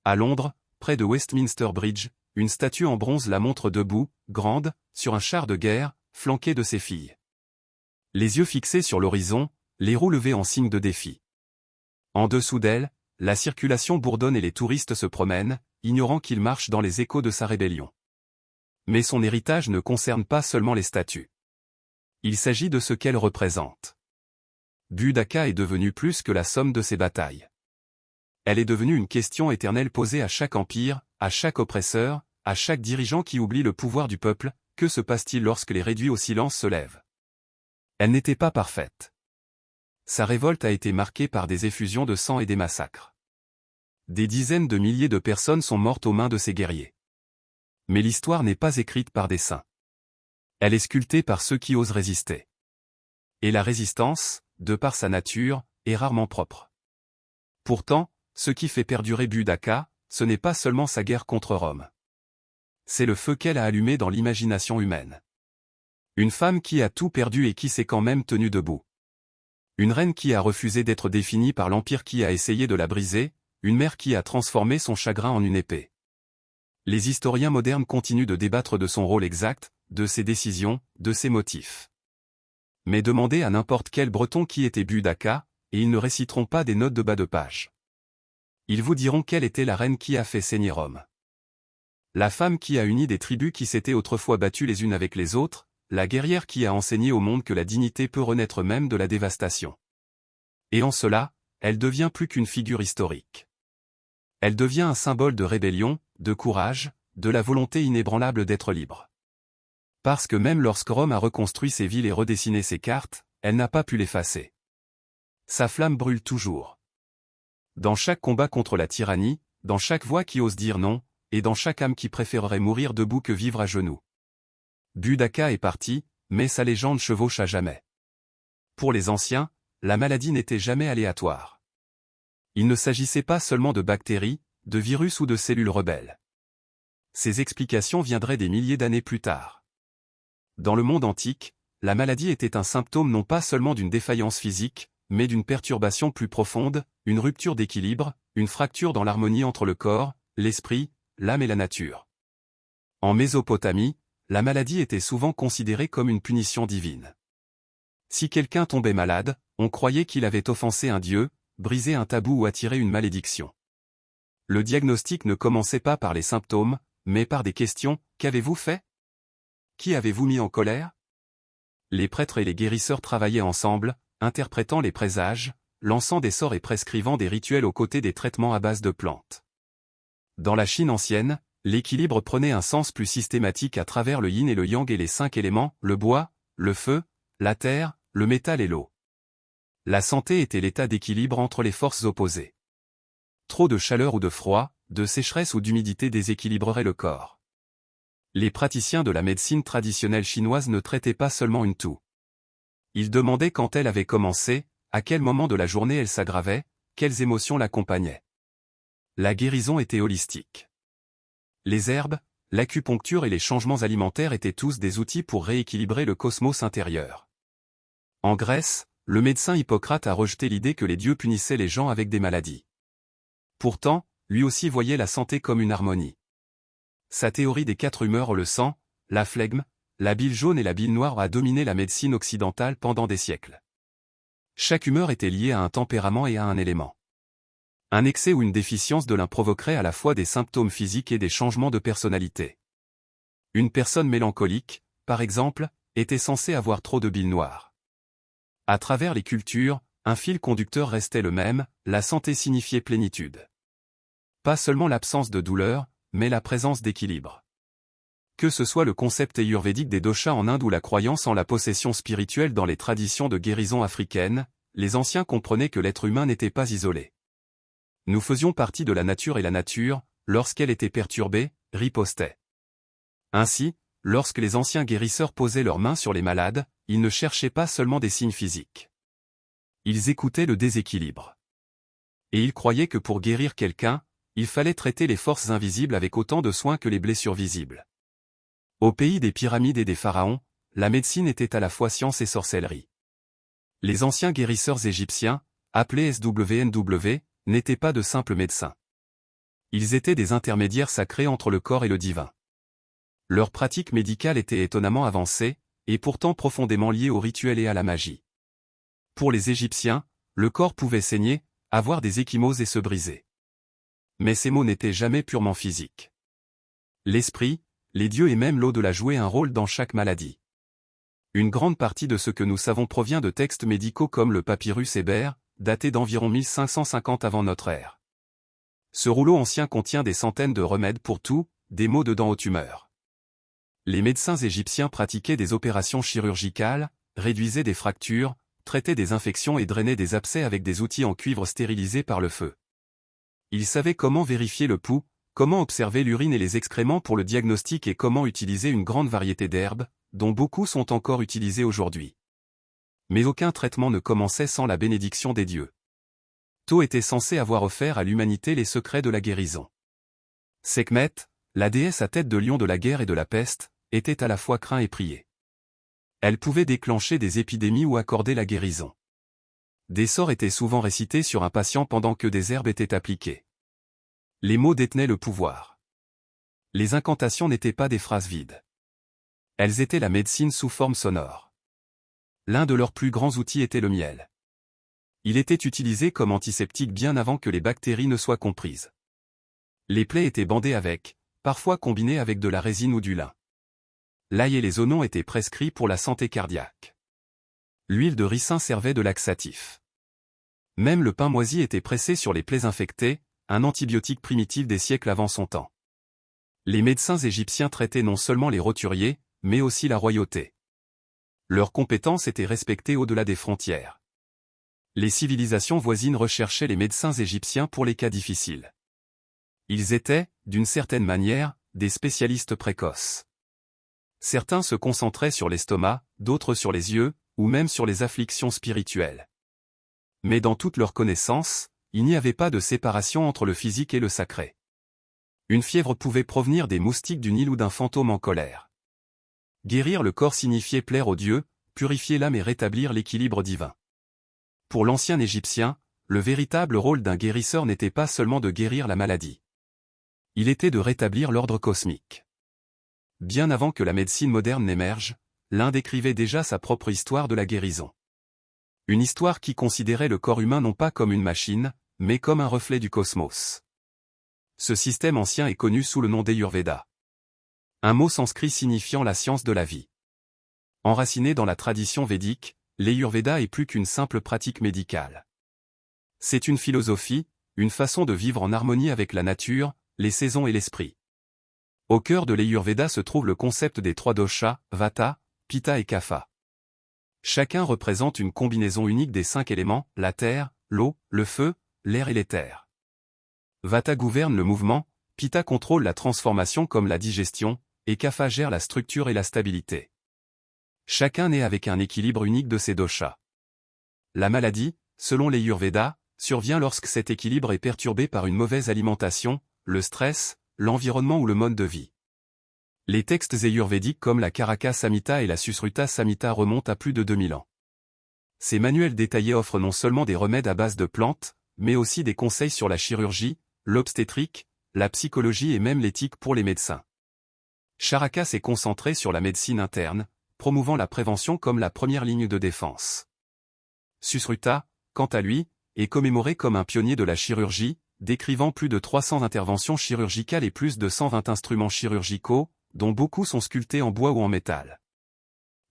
À Londres, près de Westminster Bridge, une statue en bronze la montre debout, grande, sur un char de guerre, flanquée de ses filles. Les yeux fixés sur l'horizon, les roues levées en signe de défi. En dessous d'elle, la circulation bourdonne et les touristes se promènent, ignorant qu'il marche dans les échos de sa rébellion. Mais son héritage ne concerne pas seulement les statues. Il s'agit de ce qu'elle représente. Budaka est devenue plus que la somme de ses batailles. Elle est devenue une question éternelle posée à chaque empire, à chaque oppresseur, à chaque dirigeant qui oublie le pouvoir du peuple. Que se passe-t-il lorsque les réduits au silence se lèvent? Elle n'était pas parfaite. Sa révolte a été marquée par des effusions de sang et des massacres. Des dizaines de milliers de personnes sont mortes aux mains de ses guerriers. Mais l'histoire n'est pas écrite par des saints. Elle est sculptée par ceux qui osent résister. Et la résistance, de par sa nature, est rarement propre. Pourtant, ce qui fait perdurer Budaka, ce n'est pas seulement sa guerre contre Rome. C'est le feu qu'elle a allumé dans l'imagination humaine. Une femme qui a tout perdu et qui s'est quand même tenue debout. Une reine qui a refusé d'être définie par l'empire qui a essayé de la briser, une mère qui a transformé son chagrin en une épée. Les historiens modernes continuent de débattre de son rôle exact, de ses décisions, de ses motifs. Mais demandez à n'importe quel breton qui était Boudica, et ils ne réciteront pas des notes de bas de page. Ils vous diront quelle était la reine qui a fait saigner Rome. La femme qui a uni des tribus qui s'étaient autrefois battues les unes avec les autres, la guerrière qui a enseigné au monde que la dignité peut renaître même de la dévastation. Et en cela, elle devient plus qu'une figure historique. Elle devient un symbole de rébellion, de courage, de la volonté inébranlable d'être libre. Parce que même lorsque Rome a reconstruit ses villes et redessiné ses cartes, elle n'a pas pu l'effacer. Sa flamme brûle toujours. Dans chaque combat contre la tyrannie, dans chaque voix qui ose dire non, et dans chaque âme qui préférerait mourir debout que vivre à genoux. Boudica est parti, mais sa légende chevauche à jamais. Pour les anciens, la maladie n'était jamais aléatoire. Il ne s'agissait pas seulement de bactéries, de virus ou de cellules rebelles. Ces explications viendraient des milliers d'années plus tard. Dans le monde antique, la maladie était un symptôme non pas seulement d'une défaillance physique, mais d'une perturbation plus profonde, une rupture d'équilibre, une fracture dans l'harmonie entre le corps, l'esprit, l'âme et la nature. En Mésopotamie, la maladie était souvent considérée comme une punition divine. Si quelqu'un tombait malade, on croyait qu'il avait offensé un dieu, brisé un tabou ou attiré une malédiction. Le diagnostic ne commençait pas par les symptômes, mais par des questions. Qu'avez-vous fait? Qui avez-vous mis en colère? Les prêtres et les guérisseurs travaillaient ensemble, interprétant les présages, lançant des sorts et prescrivant des rituels aux côtés des traitements à base de plantes. Dans la Chine ancienne, l'équilibre prenait un sens plus systématique à travers le yin et le yang et les 5 éléments, le bois, le feu, la terre, le métal et l'eau. La santé était l'état d'équilibre entre les forces opposées. Trop de chaleur ou de froid, de sécheresse ou d'humidité déséquilibrerait le corps. Les praticiens de la médecine traditionnelle chinoise ne traitaient pas seulement une toux. Ils demandaient quand elle avait commencé, à quel moment de la journée elle s'aggravait, quelles émotions l'accompagnaient. La guérison était holistique. Les herbes, l'acupuncture et les changements alimentaires étaient tous des outils pour rééquilibrer le cosmos intérieur. En Grèce, le médecin Hippocrate a rejeté l'idée que les dieux punissaient les gens avec des maladies. Pourtant, lui aussi voyait la santé comme une harmonie. Sa théorie des 4 humeurs, le sang, la flegme, la bile jaune et la bile noire, a dominé la médecine occidentale pendant des siècles. Chaque humeur était liée à un tempérament et à un élément. Un excès ou une déficience de l'un provoquerait à la fois des symptômes physiques et des changements de personnalité. Une personne mélancolique, par exemple, était censée avoir trop de bile noire. À travers les cultures, un fil conducteur restait le même, la santé signifiait plénitude. Pas seulement l'absence de douleur, mais la présence d'équilibre. Que ce soit le concept ayurvédique des doshas en Inde ou la croyance en la possession spirituelle dans les traditions de guérison africaines, les anciens comprenaient que l'être humain n'était pas isolé. Nous faisions partie de la nature et la nature, lorsqu'elle était perturbée, ripostait. Ainsi, lorsque les anciens guérisseurs posaient leurs mains sur les malades, ils ne cherchaient pas seulement des signes physiques. Ils écoutaient le déséquilibre. Et ils croyaient que pour guérir quelqu'un, il fallait traiter les forces invisibles avec autant de soin que les blessures visibles. Au pays des pyramides et des pharaons, la médecine était à la fois science et sorcellerie. Les anciens guérisseurs égyptiens, appelés SWNW, n'étaient pas de simples médecins. Ils étaient des intermédiaires sacrés entre le corps et le divin. Leur pratique médicale était étonnamment avancée, et pourtant profondément liée au rituel et à la magie. Pour les Égyptiens, le corps pouvait saigner, avoir des ecchymoses et se briser. Mais ces maux n'étaient jamais purement physiques. L'esprit, les dieux et même l'au-delà jouaient un rôle dans chaque maladie. Une grande partie de ce que nous savons provient de textes médicaux comme le papyrus Héber, daté d'environ 1550 avant notre ère. Ce rouleau ancien contient des centaines de remèdes pour tout, des maux de dents aux tumeurs. Les médecins égyptiens pratiquaient des opérations chirurgicales, réduisaient des fractures, traitaient des infections et drainaient des abcès avec des outils en cuivre stérilisés par le feu. Ils savaient comment vérifier le pouls, comment observer l'urine et les excréments pour le diagnostic et comment utiliser une grande variété d'herbes, dont beaucoup sont encore utilisées aujourd'hui. Mais aucun traitement ne commençait sans la bénédiction des dieux. Thoth était censé avoir offert à l'humanité les secrets de la guérison. Sekhmet, la déesse à tête de lion de la guerre et de la peste, était à la fois craint et prié. Elle pouvait déclencher des épidémies ou accorder la guérison. Des sorts étaient souvent récités sur un patient pendant que des herbes étaient appliquées. Les mots détenaient le pouvoir. Les incantations n'étaient pas des phrases vides. Elles étaient la médecine sous forme sonore. L'un de leurs plus grands outils était le miel. Il était utilisé comme antiseptique bien avant que les bactéries ne soient comprises. Les plaies étaient bandées avec, parfois combinées avec de la résine ou du lin. L'ail et les oignons étaient prescrits pour la santé cardiaque. L'huile de ricin servait de laxatif. Même le pain moisi était pressé sur les plaies infectées, un antibiotique primitif des siècles avant son temps. Les médecins égyptiens traitaient non seulement les roturiers, mais aussi la royauté. Leurs compétences étaient respectées au-delà des frontières. Les civilisations voisines recherchaient les médecins égyptiens pour les cas difficiles. Ils étaient, d'une certaine manière, des spécialistes précoces. Certains se concentraient sur l'estomac, d'autres sur les yeux, ou même sur les afflictions spirituelles. Mais dans toute leur connaissance, il n'y avait pas de séparation entre le physique et le sacré. Une fièvre pouvait provenir des moustiques du Nil ou d'un fantôme en colère. Guérir le corps signifiait plaire aux dieux, purifier l'âme et rétablir l'équilibre divin. Pour l'ancien Égyptien, le véritable rôle d'un guérisseur n'était pas seulement de guérir la maladie. Il était de rétablir l'ordre cosmique. Bien avant que la médecine moderne n'émerge, l'Inde écrivait déjà sa propre histoire de la guérison. Une histoire qui considérait le corps humain non pas comme une machine, mais comme un reflet du cosmos. Ce système ancien est connu sous le nom d'Ayurveda. Un mot sanskrit signifiant la science de la vie. Enraciné dans la tradition védique, l'Ayurveda est plus qu'une simple pratique médicale. C'est une philosophie, une façon de vivre en harmonie avec la nature, les saisons et l'esprit. Au cœur de l'Ayurveda se trouve le concept des 3 doshas, Vata, Pitta et Kapha. Chacun représente une combinaison unique des 5 éléments, la terre, l'eau, le feu, l'air et l'éther. Vata gouverne le mouvement, Pitta contrôle la transformation comme la digestion, et Kapha gère la structure et la stabilité. Chacun naît avec un équilibre unique de ces doshas. La maladie, selon l'Ayurveda, survient lorsque cet équilibre est perturbé par une mauvaise alimentation, le stress, l'environnement ou le mode de vie. Les textes ayurvédiques comme la Karaka Samhita et la Susruta Samhita remontent à plus de 2000 ans. Ces manuels détaillés offrent non seulement des remèdes à base de plantes, mais aussi des conseils sur la chirurgie, l'obstétrique, la psychologie et même l'éthique pour les médecins. Charaka s'est concentré sur la médecine interne, promouvant la prévention comme la première ligne de défense. Susruta, quant à lui, est commémoré comme un pionnier de la chirurgie, décrivant plus de 300 interventions chirurgicales et plus de 120 instruments chirurgicaux, dont beaucoup sont sculptés en bois ou en métal.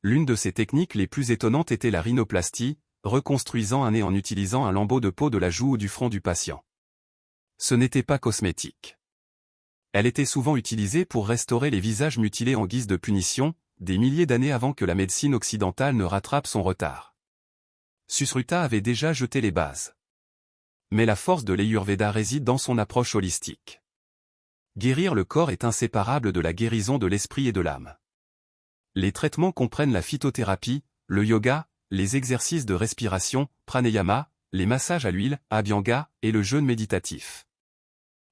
L'une de ces techniques les plus étonnantes était la rhinoplastie, reconstruisant un nez en utilisant un lambeau de peau de la joue ou du front du patient. Ce n'était pas cosmétique. Elle était souvent utilisée pour restaurer les visages mutilés en guise de punition, des milliers d'années avant que la médecine occidentale ne rattrape son retard. Susruta avait déjà jeté les bases. Mais la force de l'Ayurveda réside dans son approche holistique. Guérir le corps est inséparable de la guérison de l'esprit et de l'âme. Les traitements comprennent la phytothérapie, le yoga, les exercices de respiration, pranayama, les massages à l'huile, abhyanga, et le jeûne méditatif.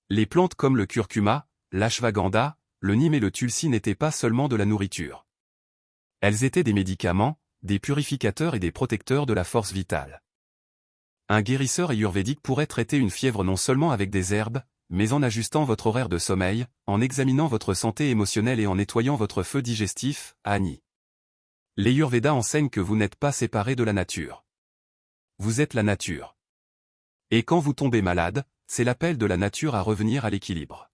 Les plantes comme le curcuma, l'ashwagandha, le nîmes et le tulsi n'étaient pas seulement de la nourriture. Elles étaient des médicaments, des purificateurs et des protecteurs de la force vitale. Un guérisseur ayurvédique pourrait traiter une fièvre non seulement avec des herbes, mais en ajustant votre horaire de sommeil, en examinant votre santé émotionnelle et en nettoyant votre feu digestif, Ani. L'Ayurveda enseigne que vous n'êtes pas séparé de la nature. Vous êtes la nature. Et quand vous tombez malade, c'est l'appel de la nature à revenir à l'équilibre.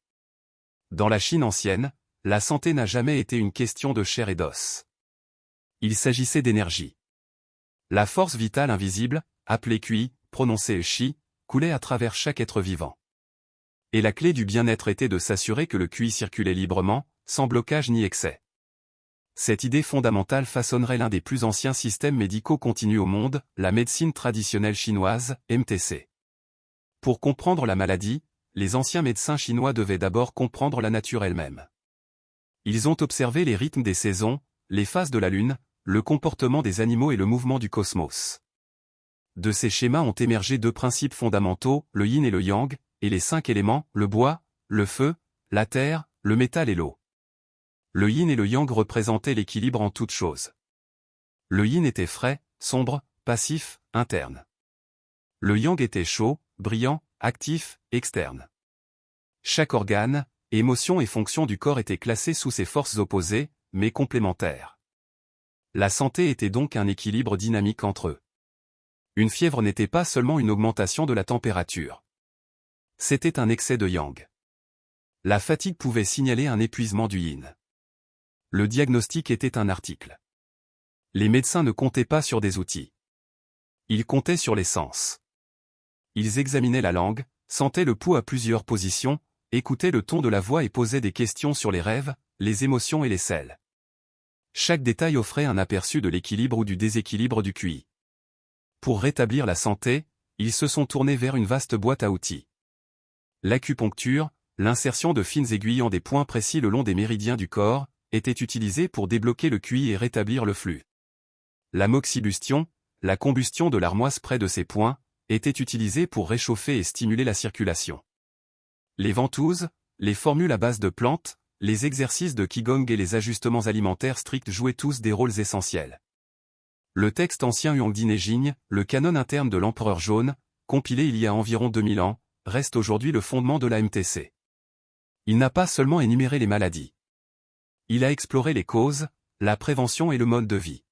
Dans la Chine ancienne, la santé n'a jamais été une question de chair et d'os. Il s'agissait d'énergie. La force vitale invisible, appelée Qi, prononcée Shi, coulait à travers chaque être vivant. Et la clé du bien-être était de s'assurer que le Qi circulait librement, sans blocage ni excès. Cette idée fondamentale façonnerait l'un des plus anciens systèmes médicaux continus au monde, la médecine traditionnelle chinoise, MTC. Pour comprendre la maladie, les anciens médecins chinois devaient d'abord comprendre la nature elle-même. Ils ont observé les rythmes des saisons, les phases de la lune, le comportement des animaux et le mouvement du cosmos. De ces schémas ont émergé 2 principes fondamentaux, le yin et le yang, et les 5 éléments, le bois, le feu, la terre, le métal et l'eau. Le yin et le yang représentaient l'équilibre en toutes choses. Le yin était frais, sombre, passif, interne. Le yang était chaud, brillant, actif, externe. Chaque organe, émotion et fonction du corps étaient classés sous ces forces opposées, mais complémentaires. La santé était donc un équilibre dynamique entre eux. Une fièvre n'était pas seulement une augmentation de la température. C'était un excès de yang. La fatigue pouvait signaler un épuisement du yin. Le diagnostic était un article. Les médecins ne comptaient pas sur des outils. Ils comptaient sur les sens. Ils examinaient la langue, sentaient le pouls à plusieurs positions, écoutaient le ton de la voix et posaient des questions sur les rêves, les émotions et les selles. Chaque détail offrait un aperçu de l'équilibre ou du déséquilibre du QI. Pour rétablir la santé, ils se sont tournés vers une vaste boîte à outils. L'acupuncture, l'insertion de fines aiguilles en des points précis le long des méridiens du corps, était utilisée pour débloquer le QI et rétablir le flux. La moxibustion, la combustion de l'armoise près de ces points, était utilisée pour réchauffer et stimuler la circulation. Les ventouses, les formules à base de plantes, les exercices de Qigong et les ajustements alimentaires stricts jouaient tous des rôles essentiels. Le texte ancien Huangdi Neijing, le canon interne de l'empereur jaune, compilé il y a environ 2000 ans, reste aujourd'hui le fondement de la MTC. Il n'a pas seulement énuméré les maladies. Il a exploré les causes, la prévention et le mode de vie.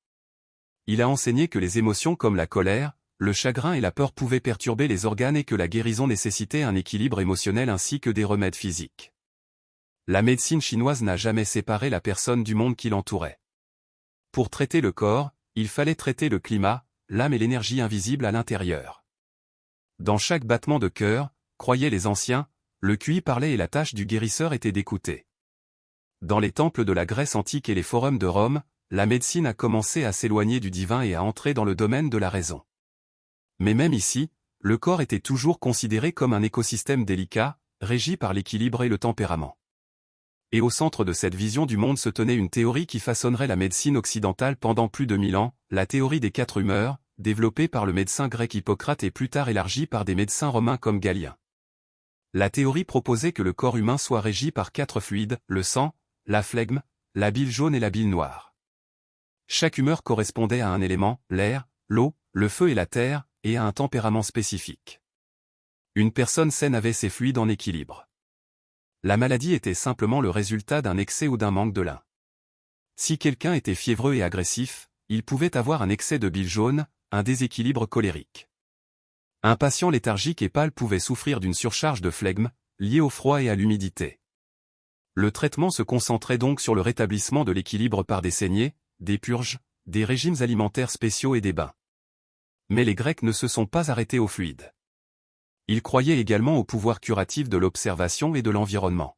Il a enseigné que les émotions comme la colère, le chagrin et la peur pouvaient perturber les organes et que la guérison nécessitait un équilibre émotionnel ainsi que des remèdes physiques. La médecine chinoise n'a jamais séparé la personne du monde qui l'entourait. Pour traiter le corps, il fallait traiter le climat, l'âme et l'énergie invisible à l'intérieur. Dans chaque battement de cœur, croyaient les anciens, le QI parlait et la tâche du guérisseur était d'écouter. Dans les temples de la Grèce antique et les forums de Rome, la médecine a commencé à s'éloigner du divin et à entrer dans le domaine de la raison. Mais même ici, le corps était toujours considéré comme un écosystème délicat, régi par l'équilibre et le tempérament. Et au centre de cette vision du monde se tenait une théorie qui façonnerait la médecine occidentale pendant plus de 1000 ans, la théorie des 4 humeurs, développée par le médecin grec Hippocrate et plus tard élargie par des médecins romains comme Galien. La théorie proposait que le corps humain soit régi par 4 fluides, le sang, la phlegme, la bile jaune et la bile noire. Chaque humeur correspondait à un élément, l'air, l'eau, le feu et la terre, et à un tempérament spécifique. Une personne saine avait ses fluides en équilibre. La maladie était simplement le résultat d'un excès ou d'un manque de l'un. Si quelqu'un était fiévreux et agressif, il pouvait avoir un excès de bile jaune, un déséquilibre colérique. Un patient léthargique et pâle pouvait souffrir d'une surcharge de phlegme, liée au froid et à l'humidité. Le traitement se concentrait donc sur le rétablissement de l'équilibre par des saignées, des purges, des régimes alimentaires spéciaux et des bains. Mais les Grecs ne se sont pas arrêtés aux fluides. Ils croyaient également au pouvoir curatif de l'observation et de l'environnement.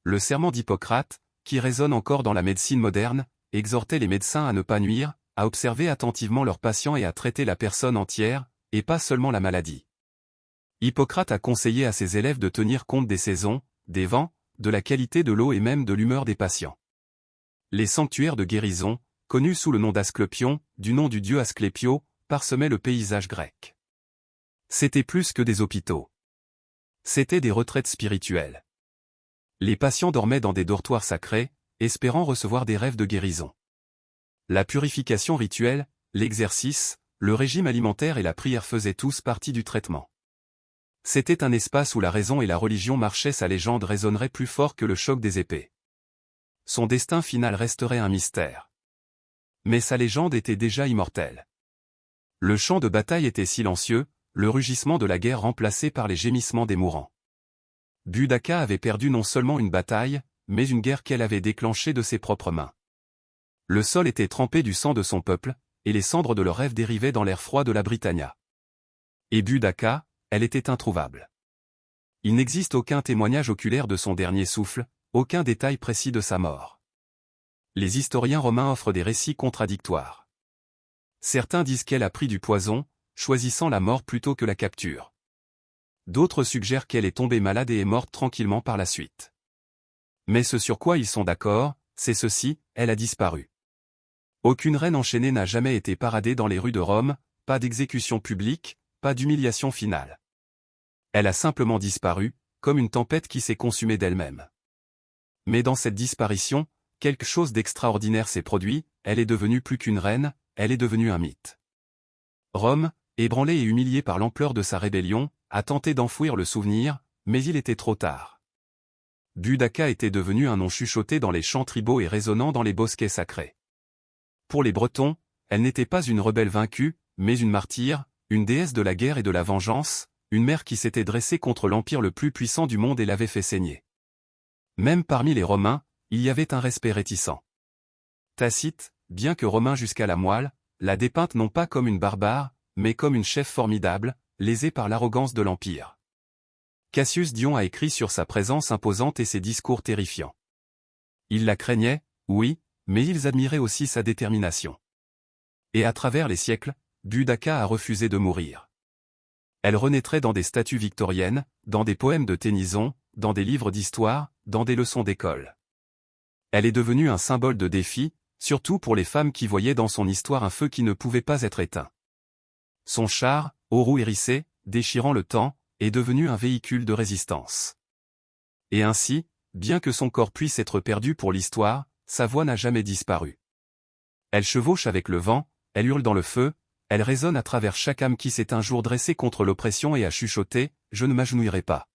Le serment d'Hippocrate, qui résonne encore dans la médecine moderne, exhortait les médecins à ne pas nuire, à observer attentivement leurs patients et à traiter la personne entière, et pas seulement la maladie. Hippocrate a conseillé à ses élèves de tenir compte des saisons, des vents, de la qualité de l'eau et même de l'humeur des patients. Les sanctuaires de guérison, connus sous le nom d'Asclépion, du nom du dieu Asclépio, parsemaient le paysage grec. C'était plus que des hôpitaux. C'étaient des retraites spirituelles. Les patients dormaient dans des dortoirs sacrés, espérant recevoir des rêves de guérison. La purification rituelle, l'exercice, le régime alimentaire et la prière faisaient tous partie du traitement. C'était un espace où la raison et la religion marchaient, sa légende résonnerait plus fort que le choc des épées. Son destin final resterait un mystère. Mais sa légende était déjà immortelle. Le champ de bataille était silencieux, le rugissement de la guerre remplacé par les gémissements des mourants. Boudica avait perdu non seulement une bataille, mais une guerre qu'elle avait déclenchée de ses propres mains. Le sol était trempé du sang de son peuple, et les cendres de leurs rêves dérivaient dans l'air froid de la Britannia. Et Boudica, elle était introuvable. Il n'existe aucun témoignage oculaire de son dernier souffle, aucun détail précis de sa mort. Les historiens romains offrent des récits contradictoires. Certains disent qu'elle a pris du poison, choisissant la mort plutôt que la capture. D'autres suggèrent qu'elle est tombée malade et est morte tranquillement par la suite. Mais ce sur quoi ils sont d'accord, c'est ceci, elle a disparu. Aucune reine enchaînée n'a jamais été paradée dans les rues de Rome, pas d'exécution publique, pas d'humiliation finale. Elle a simplement disparu, comme une tempête qui s'est consumée d'elle-même. Mais dans cette disparition, quelque chose d'extraordinaire s'est produit, elle est devenue plus qu'une reine, elle est devenue un mythe. Rome, ébranlée et humiliée par l'ampleur de sa rébellion, a tenté d'enfouir le souvenir, mais il était trop tard. Boudica était devenu un nom chuchoté dans les chants tribaux et résonnant dans les bosquets sacrés. Pour les Bretons, elle n'était pas une rebelle vaincue, mais une martyre, une déesse de la guerre et de la vengeance, une mère qui s'était dressée contre l'empire le plus puissant du monde et l'avait fait saigner. Même parmi les Romains, il y avait un respect réticent. Tacite, bien que romain jusqu'à la moelle, la dépeinte non pas comme une barbare, mais comme une chef formidable, lésée par l'arrogance de l'empire. Cassius Dion a écrit sur sa présence imposante et ses discours terrifiants. Ils la craignaient, oui, mais ils admiraient aussi sa détermination. Et à travers les siècles, Boudica a refusé de mourir. Elle renaîtrait dans des statues victoriennes, dans des poèmes de Tennyson, dans des livres d'histoire, dans des leçons d'école. Elle est devenue un symbole de défi, surtout pour les femmes qui voyaient dans son histoire un feu qui ne pouvait pas être éteint. Son char, aux roues hérissées, déchirant le temps, est devenu un véhicule de résistance. Et ainsi, bien que son corps puisse être perdu pour l'histoire, sa voix n'a jamais disparu. Elle chevauche avec le vent, elle hurle dans le feu, elle résonne à travers chaque âme qui s'est un jour dressée contre l'oppression et a chuchoté « Je ne m'agenouillerai pas ».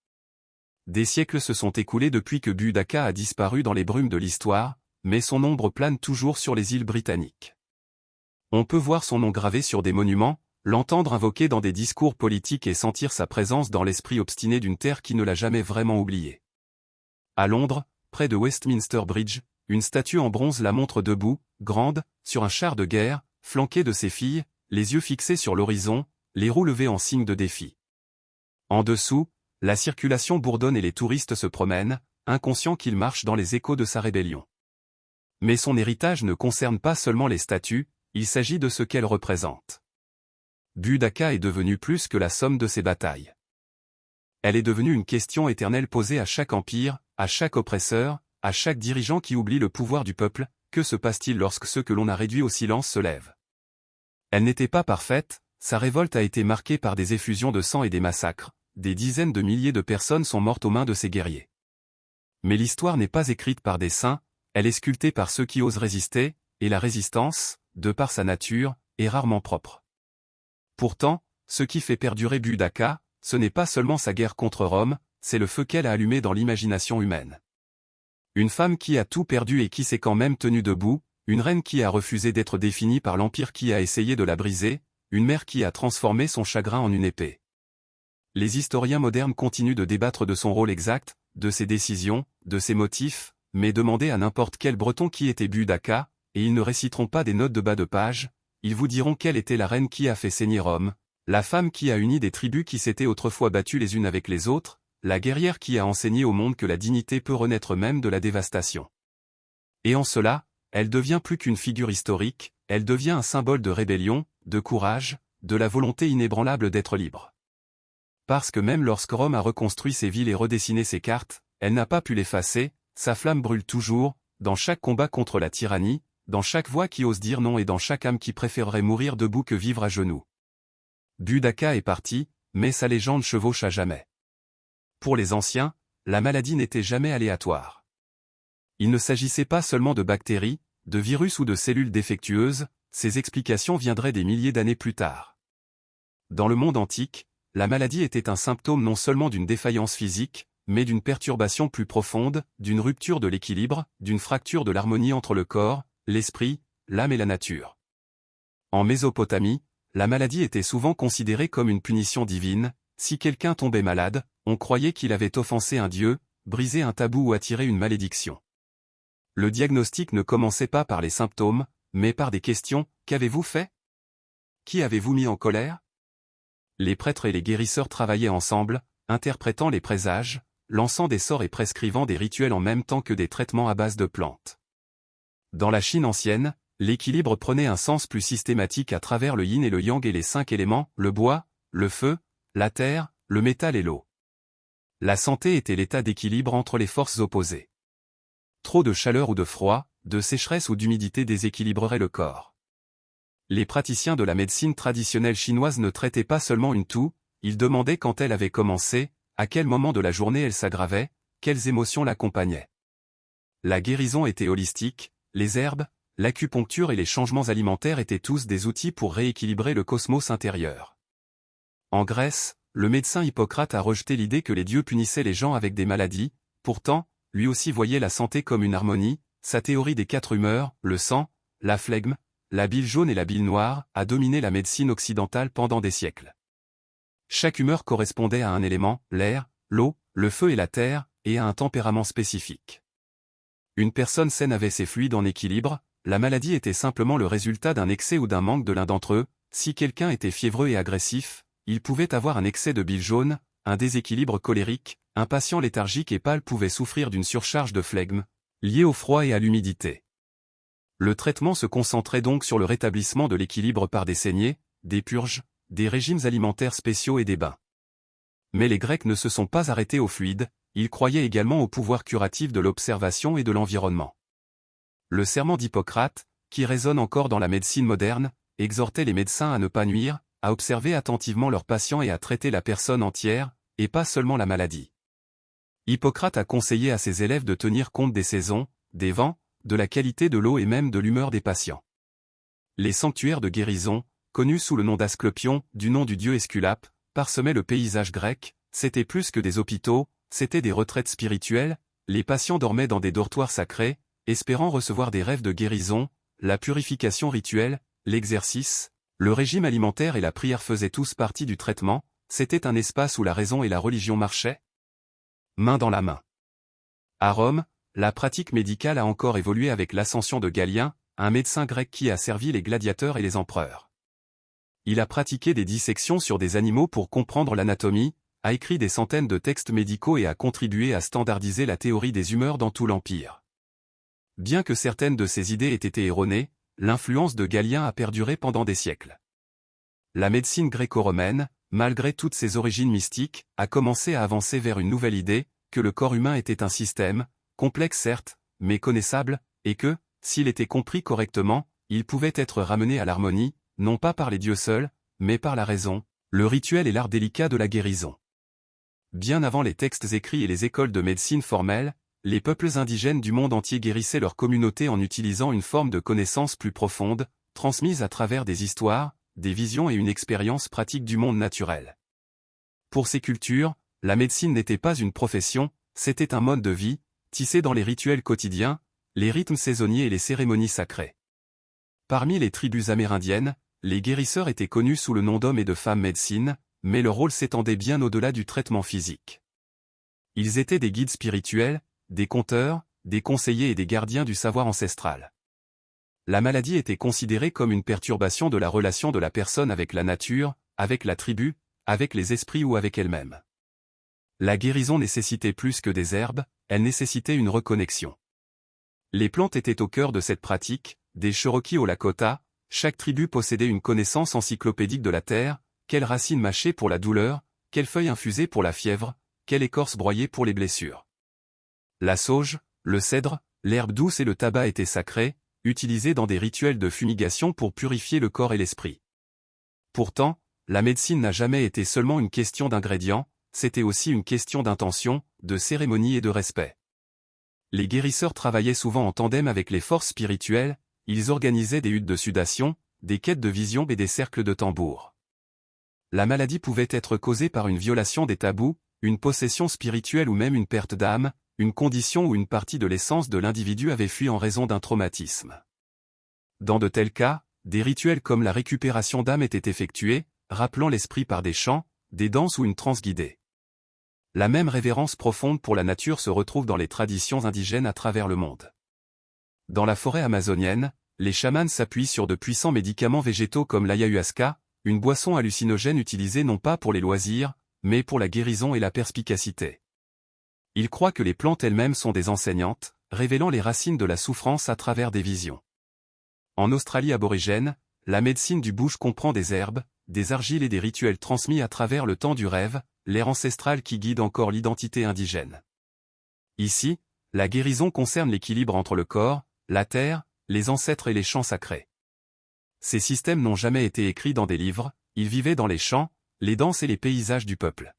Des siècles se sont écoulés depuis que Boudica a disparu dans les brumes de l'histoire, mais son ombre plane toujours sur les îles britanniques. On peut voir son nom gravé sur des monuments, l'entendre invoquer dans des discours politiques et sentir sa présence dans l'esprit obstiné d'une terre qui ne l'a jamais vraiment oublié. À Londres, près de Westminster Bridge, une statue en bronze la montre debout, grande, sur un char de guerre, flanquée de ses filles, les yeux fixés sur l'horizon, les roues levées en signe de défi. En dessous, la circulation bourdonne et les touristes se promènent, inconscients qu'ils marchent dans les échos de sa rébellion. Mais son héritage ne concerne pas seulement les statues, il s'agit de ce qu'elle représente. Boudica est devenue plus que la somme de ses batailles. Elle est devenue une question éternelle posée à chaque empire, à chaque oppresseur, à chaque dirigeant qui oublie le pouvoir du peuple. Que se passe-t-il lorsque ceux que l'on a réduits au silence se lèvent? Elle n'était pas parfaite, sa révolte a été marquée par des effusions de sang et des massacres, des dizaines de milliers de personnes sont mortes aux mains de ces guerriers. Mais l'histoire n'est pas écrite par des saints, elle est sculptée par ceux qui osent résister, et la résistance, de par sa nature, est rarement propre. Pourtant, ce qui fait perdurer Boudica, ce n'est pas seulement sa guerre contre Rome, c'est le feu qu'elle a allumé dans l'imagination humaine. Une femme qui a tout perdu et qui s'est quand même tenue debout, une reine qui a refusé d'être définie par l'empire qui a essayé de la briser, une mère qui a transformé son chagrin en une épée. Les historiens modernes continuent de débattre de son rôle exact, de ses décisions, de ses motifs, mais demandez à n'importe quel Breton qui était Boudica, et ils ne réciteront pas des notes de bas de page, ils vous diront quelle était la reine qui a fait saigner Rome, la femme qui a uni des tribus qui s'étaient autrefois battues les unes avec les autres, la guerrière qui a enseigné au monde que la dignité peut renaître même de la dévastation. Et en cela, elle devient plus qu'une figure historique, elle devient un symbole de rébellion, de courage, de la volonté inébranlable d'être libre. Parce que même lorsque Rome a reconstruit ses villes et redessiné ses cartes, elle n'a pas pu l'effacer, sa flamme brûle toujours, dans chaque combat contre la tyrannie, dans chaque voix qui ose dire non et dans chaque âme qui préférerait mourir debout que vivre à genoux. Boudica est parti, mais sa légende chevauche à jamais. Pour les anciens, la maladie n'était jamais aléatoire. Il ne s'agissait pas seulement de bactéries, de virus ou de cellules défectueuses, ces explications viendraient des milliers d'années plus tard. Dans le monde antique, la maladie était un symptôme non seulement d'une défaillance physique, mais d'une perturbation plus profonde, d'une rupture de l'équilibre, d'une fracture de l'harmonie entre le corps, l'esprit, l'âme et la nature. En Mésopotamie, la maladie était souvent considérée comme une punition divine. Si quelqu'un tombait malade, on croyait qu'il avait offensé un dieu, brisé un tabou ou attiré une malédiction. Le diagnostic ne commençait pas par les symptômes, mais par des questions. Qu'avez-vous fait? Qui avez-vous mis en colère? Les prêtres et les guérisseurs travaillaient ensemble, interprétant les présages, lançant des sorts et prescrivant des rituels en même temps que des traitements à base de plantes. Dans la Chine ancienne, l'équilibre prenait un sens plus systématique à travers le yin et le yang et les 5 éléments, le bois, le feu, la terre, le métal et l'eau. La santé était l'état d'équilibre entre les forces opposées. Trop de chaleur ou de froid, de sécheresse ou d'humidité déséquilibrerait le corps. Les praticiens de la médecine traditionnelle chinoise ne traitaient pas seulement une toux, ils demandaient quand elle avait commencé, à quel moment de la journée elle s'aggravait, quelles émotions l'accompagnaient. La guérison était holistique, les herbes, l'acupuncture et les changements alimentaires étaient tous des outils pour rééquilibrer le cosmos intérieur. En Grèce, le médecin Hippocrate a rejeté l'idée que les dieux punissaient les gens avec des maladies, pourtant, lui aussi voyait la santé comme une harmonie, sa théorie des 4 humeurs, le sang, la flegme, la bile jaune et la bile noire, a dominé la médecine occidentale pendant des siècles. Chaque humeur correspondait à un élément, l'air, l'eau, le feu et la terre, et à un tempérament spécifique. Une personne saine avait ses fluides en équilibre, la maladie était simplement le résultat d'un excès ou d'un manque de l'un d'entre eux. Si quelqu'un était fiévreux et agressif, il pouvait avoir un excès de bile jaune, un déséquilibre colérique, un patient léthargique et pâle pouvait souffrir d'une surcharge de flegme, liée au froid et à l'humidité. Le traitement se concentrait donc sur le rétablissement de l'équilibre par des saignées, des purges, des régimes alimentaires spéciaux et des bains. Mais les Grecs ne se sont pas arrêtés aux fluides, ils croyaient également au pouvoir curatif de l'observation et de l'environnement. Le serment d'Hippocrate, qui résonne encore dans la médecine moderne, exhortait les médecins à ne pas nuire, à observer attentivement leurs patients et à traiter la personne entière, et pas seulement la maladie. Hippocrate a conseillé à ses élèves de tenir compte des saisons, des vents, de la qualité de l'eau et même de l'humeur des patients. Les sanctuaires de guérison, connus sous le nom d'Asclopion, du nom du dieu Esculape, parsemaient le paysage grec, c'était plus que des hôpitaux, c'était des retraites spirituelles, les patients dormaient dans des dortoirs sacrés, espérant recevoir des rêves de guérison, la purification rituelle, l'exercice, le régime alimentaire et la prière faisaient tous partie du traitement, c'était un espace où la raison et la religion marchaient main dans la main. À Rome, la pratique médicale a encore évolué avec l'ascension de Galien, un médecin grec qui a servi les gladiateurs et les empereurs. Il a pratiqué des dissections sur des animaux pour comprendre l'anatomie, a écrit des centaines de textes médicaux et a contribué à standardiser la théorie des humeurs dans tout l'Empire. Bien que certaines de ses idées aient été erronées, l'influence de Galien a perduré pendant des siècles. La médecine gréco-romaine, malgré toutes ses origines mystiques, a commencé à avancer vers une nouvelle idée, que le corps humain était un système, complexe certes, mais connaissable, et que, s'il était compris correctement, il pouvait être ramené à l'harmonie, non pas par les dieux seuls, mais par la raison, le rituel et l'art délicat de la guérison. Bien avant les textes écrits et les écoles de médecine formelles, les peuples indigènes du monde entier guérissaient leur communauté en utilisant une forme de connaissance plus profonde, transmise à travers des histoires, des visions et une expérience pratique du monde naturel. Pour ces cultures, la médecine n'était pas une profession, c'était un mode de vie, tissé dans les rituels quotidiens, les rythmes saisonniers et les cérémonies sacrées. Parmi les tribus amérindiennes, les guérisseurs étaient connus sous le nom d'hommes et de femmes médecine, mais leur rôle s'étendait bien au-delà du traitement physique. Ils étaient des guides spirituels, des conteurs, des conseillers et des gardiens du savoir ancestral. La maladie était considérée comme une perturbation de la relation de la personne avec la nature, avec la tribu, avec les esprits ou avec elle-même. La guérison nécessitait plus que des herbes, elle nécessitait une reconnexion. Les plantes étaient au cœur de cette pratique, des Cherokees au Lakota, chaque tribu possédait une connaissance encyclopédique de la terre, quelle racine mâchée pour la douleur, quelle feuille infusée pour la fièvre, quelle écorce broyée pour les blessures. La sauge, le cèdre, l'herbe douce et le tabac étaient sacrés, utilisés dans des rituels de fumigation pour purifier le corps et l'esprit. Pourtant, la médecine n'a jamais été seulement une question d'ingrédients, c'était aussi une question d'intention, de cérémonie et de respect. Les guérisseurs travaillaient souvent en tandem avec les forces spirituelles, ils organisaient des huttes de sudation, des quêtes de vision et des cercles de tambour. La maladie pouvait être causée par une violation des tabous, une possession spirituelle ou même une perte d'âme, une condition où une partie de l'essence de l'individu avait fui en raison d'un traumatisme. Dans de tels cas, des rituels comme la récupération d'âme étaient effectués, rappelant l'esprit par des chants, des danses ou une transe guidée. La même révérence profonde pour la nature se retrouve dans les traditions indigènes à travers le monde. Dans la forêt amazonienne, les chamans s'appuient sur de puissants médicaments végétaux comme l'ayahuasca, une boisson hallucinogène utilisée non pas pour les loisirs, mais pour la guérison et la perspicacité. Ils croient que les plantes elles-mêmes sont des enseignantes, révélant les racines de la souffrance à travers des visions. En Australie aborigène, la médecine du bush comprend des herbes, des argiles et des rituels transmis à travers le temps du rêve, l'ère ancestrale qui guide encore l'identité indigène. Ici, la guérison concerne l'équilibre entre le corps, la terre, les ancêtres et les champs sacrés. Ces systèmes n'ont jamais été écrits dans des livres, ils vivaient dans les champs, les danses et les paysages du peuple.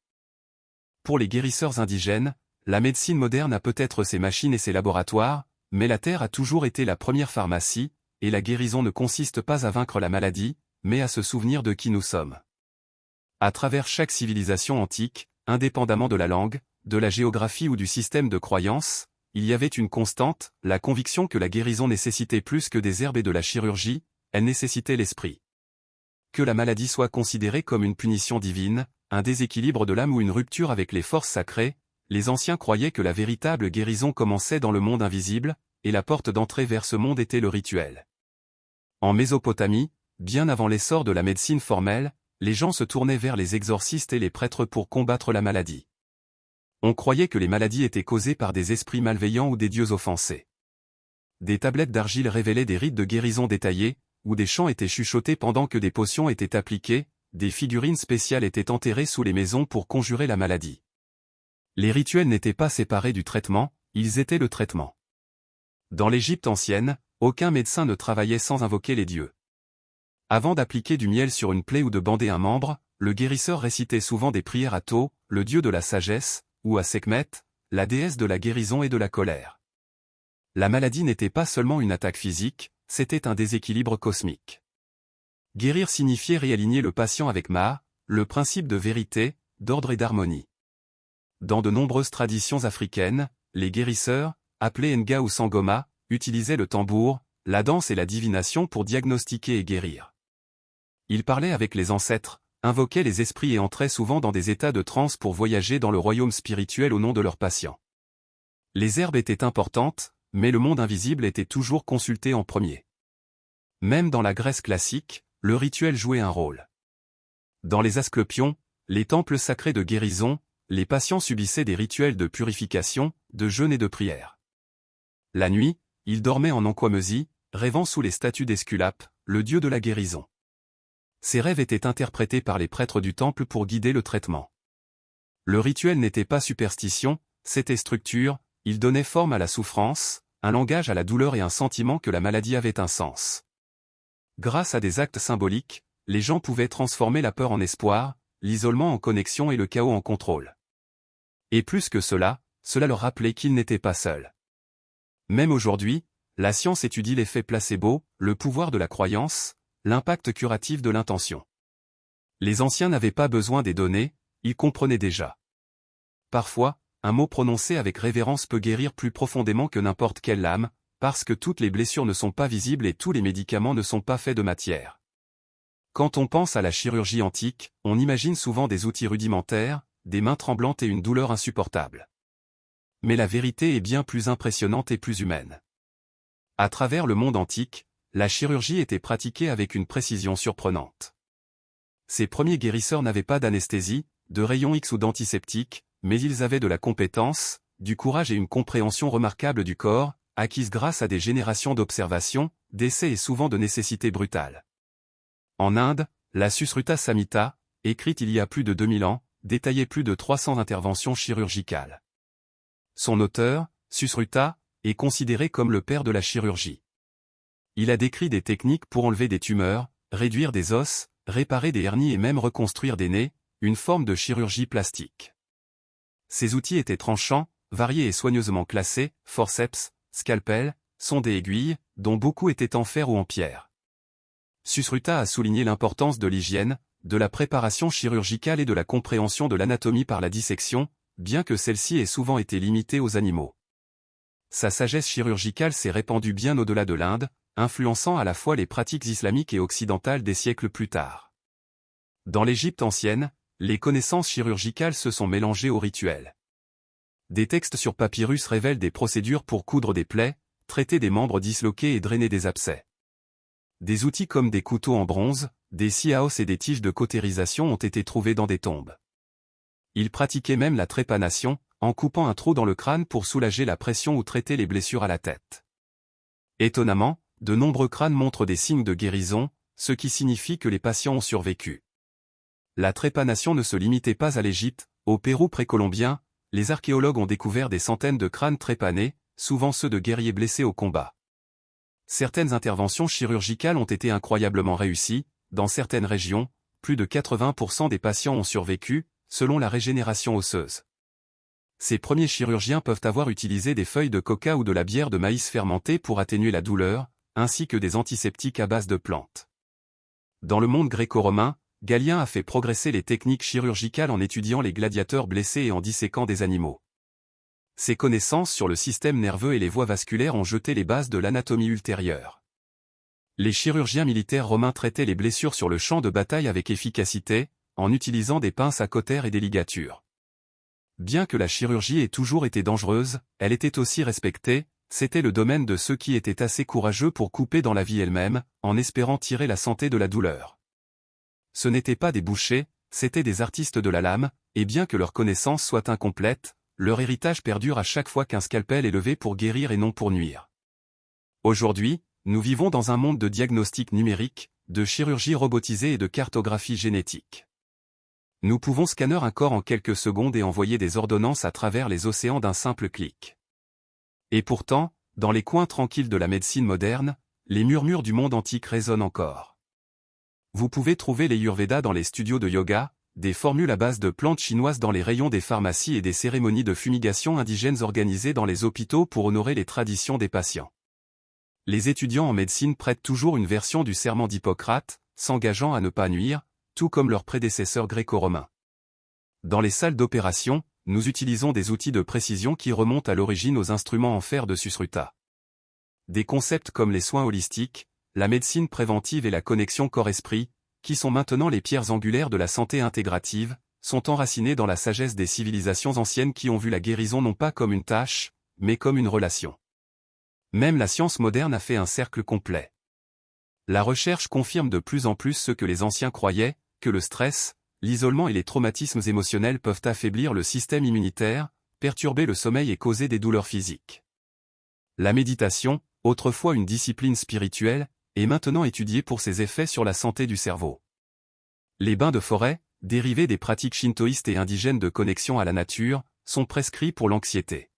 Pour les guérisseurs indigènes, la médecine moderne a peut-être ses machines et ses laboratoires, mais la terre a toujours été la première pharmacie, et la guérison ne consiste pas à vaincre la maladie, mais à se souvenir de qui nous sommes. À travers chaque civilisation antique, indépendamment de la langue, de la géographie ou du système de croyance, il y avait une constante, la conviction que la guérison nécessitait plus que des herbes et de la chirurgie, elle nécessitait l'esprit. Que la maladie soit considérée comme une punition divine, un déséquilibre de l'âme ou une rupture avec les forces sacrées, les anciens croyaient que la véritable guérison commençait dans le monde invisible, et la porte d'entrée vers ce monde était le rituel. En Mésopotamie, bien avant l'essor de la médecine formelle, les gens se tournaient vers les exorcistes et les prêtres pour combattre la maladie. On croyait que les maladies étaient causées par des esprits malveillants ou des dieux offensés. Des tablettes d'argile révélaient des rites de guérison détaillés, où des chants étaient chuchotés pendant que des potions étaient appliquées, des figurines spéciales étaient enterrées sous les maisons pour conjurer la maladie. Les rituels n'étaient pas séparés du traitement, ils étaient le traitement. Dans l'Égypte ancienne, aucun médecin ne travaillait sans invoquer les dieux. Avant d'appliquer du miel sur une plaie ou de bander un membre, le guérisseur récitait souvent des prières à Thoth, le dieu de la sagesse, ou à Sekhmet, la déesse de la guérison et de la colère. La maladie n'était pas seulement une attaque physique, c'était un déséquilibre cosmique. Guérir signifiait réaligner le patient avec Ma, le principe de vérité, d'ordre et d'harmonie. Dans de nombreuses traditions africaines, les guérisseurs, appelés Nga ou Sangoma, utilisaient le tambour, la danse et la divination pour diagnostiquer et guérir. Ils parlaient avec les ancêtres, invoquaient les esprits et entraient souvent dans des états de transe pour voyager dans le royaume spirituel au nom de leurs patients. Les herbes étaient importantes, mais le monde invisible était toujours consulté en premier. Même dans la Grèce classique, le rituel jouait un rôle. Dans les Asclépions, les temples sacrés de guérison, les patients subissaient des rituels de purification, de jeûne et de prière. La nuit, ils dormaient en enquamésie, rêvant sous les statues d'Esculape, le dieu de la guérison. Ces rêves étaient interprétés par les prêtres du temple pour guider le traitement. Le rituel n'était pas superstition, c'était structure, il donnait forme à la souffrance, un langage à la douleur et un sentiment que la maladie avait un sens. Grâce à des actes symboliques, les gens pouvaient transformer la peur en espoir, l'isolement en connexion et le chaos en contrôle. Et plus que cela, cela leur rappelait qu'ils n'étaient pas seuls. Même aujourd'hui, la science étudie l'effet placebo, le pouvoir de la croyance, l'impact curatif de l'intention. Les anciens n'avaient pas besoin des données, ils comprenaient déjà. Parfois, un mot prononcé avec révérence peut guérir plus profondément que n'importe quelle lame, parce que toutes les blessures ne sont pas visibles et tous les médicaments ne sont pas faits de matière. Quand on pense à la chirurgie antique, on imagine souvent des outils rudimentaires, des mains tremblantes et une douleur insupportable. Mais la vérité est bien plus impressionnante et plus humaine. À travers le monde antique, la chirurgie était pratiquée avec une précision surprenante. Ces premiers guérisseurs n'avaient pas d'anesthésie, de rayons X ou d'antiseptiques, mais ils avaient de la compétence, du courage et une compréhension remarquable du corps, acquise grâce à des générations d'observations, d'essais et souvent de nécessités brutales. En Inde, la Susruta Samhita, écrite il y a plus de 2000 ans, détaillait plus de 300 interventions chirurgicales. Son auteur, Susruta, est considéré comme le père de la chirurgie. Il a décrit des techniques pour enlever des tumeurs, réduire des os, réparer des hernies et même reconstruire des nez, une forme de chirurgie plastique. Ces outils étaient tranchants, variés et soigneusement classés, forceps, scalpel, sonde et aiguilles, dont beaucoup étaient en fer ou en pierre. Susruta a souligné l'importance de l'hygiène, de la préparation chirurgicale et de la compréhension de l'anatomie par la dissection, bien que celle-ci ait souvent été limitée aux animaux. Sa sagesse chirurgicale s'est répandue bien au-delà de l'Inde, influençant à la fois les pratiques islamiques et occidentales des siècles plus tard. Dans l'Égypte ancienne, les connaissances chirurgicales se sont mélangées aux rituels. Des textes sur papyrus révèlent des procédures pour coudre des plaies, traiter des membres disloqués et drainer des abcès. Des outils comme des couteaux en bronze, des scies à os et des tiges de cautérisation ont été trouvés dans des tombes. Ils pratiquaient même la trépanation, en coupant un trou dans le crâne pour soulager la pression ou traiter les blessures à la tête. Étonnamment, de nombreux crânes montrent des signes de guérison, ce qui signifie que les patients ont survécu. La trépanation ne se limitait pas à l'Égypte, au Pérou précolombien, les archéologues ont découvert des centaines de crânes trépanés, souvent ceux de guerriers blessés au combat. Certaines interventions chirurgicales ont été incroyablement réussies, dans certaines régions, plus de 80% des patients ont survécu, selon la régénération osseuse. Ces premiers chirurgiens peuvent avoir utilisé des feuilles de coca ou de la bière de maïs fermentée pour atténuer la douleur, ainsi que des antiseptiques à base de plantes. Dans le monde gréco-romain, Galien a fait progresser les techniques chirurgicales en étudiant les gladiateurs blessés et en disséquant des animaux. Ses connaissances sur le système nerveux et les voies vasculaires ont jeté les bases de l'anatomie ultérieure. Les chirurgiens militaires romains traitaient les blessures sur le champ de bataille avec efficacité, en utilisant des pinces à cautère et des ligatures. Bien que la chirurgie ait toujours été dangereuse, elle était aussi respectée, c'était le domaine de ceux qui étaient assez courageux pour couper dans la vie elle-même, en espérant tirer la santé de la douleur. Ce n'étaient pas des bouchers, c'étaient des artistes de la lame, et bien que leur connaissance soit incomplète, leur héritage perdure à chaque fois qu'un scalpel est levé pour guérir et non pour nuire. Aujourd'hui, nous vivons dans un monde de diagnostic numérique, de chirurgie robotisée et de cartographie génétique. Nous pouvons scanner un corps en quelques secondes et envoyer des ordonnances à travers les océans d'un simple clic. Et pourtant, dans les coins tranquilles de la médecine moderne, les murmures du monde antique résonnent encore. Vous pouvez trouver les Ayurveda dans les studios de yoga, des formules à base de plantes chinoises dans les rayons des pharmacies et des cérémonies de fumigation indigènes organisées dans les hôpitaux pour honorer les traditions des patients. Les étudiants en médecine prêtent toujours une version du serment d'Hippocrate, s'engageant à ne pas nuire, tout comme leurs prédécesseurs gréco-romains. Dans les salles d'opération, nous utilisons des outils de précision qui remontent à l'origine aux instruments en fer de Susruta. Des concepts comme les soins holistiques, la médecine préventive et la connexion corps-esprit, qui sont maintenant les pierres angulaires de la santé intégrative, sont enracinés dans la sagesse des civilisations anciennes qui ont vu la guérison non pas comme une tâche, mais comme une relation. Même la science moderne a fait un cercle complet. La recherche confirme de plus en plus ce que les anciens croyaient, que le stress, l'isolement et les traumatismes émotionnels peuvent affaiblir le système immunitaire, perturber le sommeil et causer des douleurs physiques. La méditation, autrefois une discipline spirituelle, est maintenant étudiée pour ses effets sur la santé du cerveau. Les bains de forêt, dérivés des pratiques shintoïstes et indigènes de connexion à la nature, sont prescrits pour l'anxiété.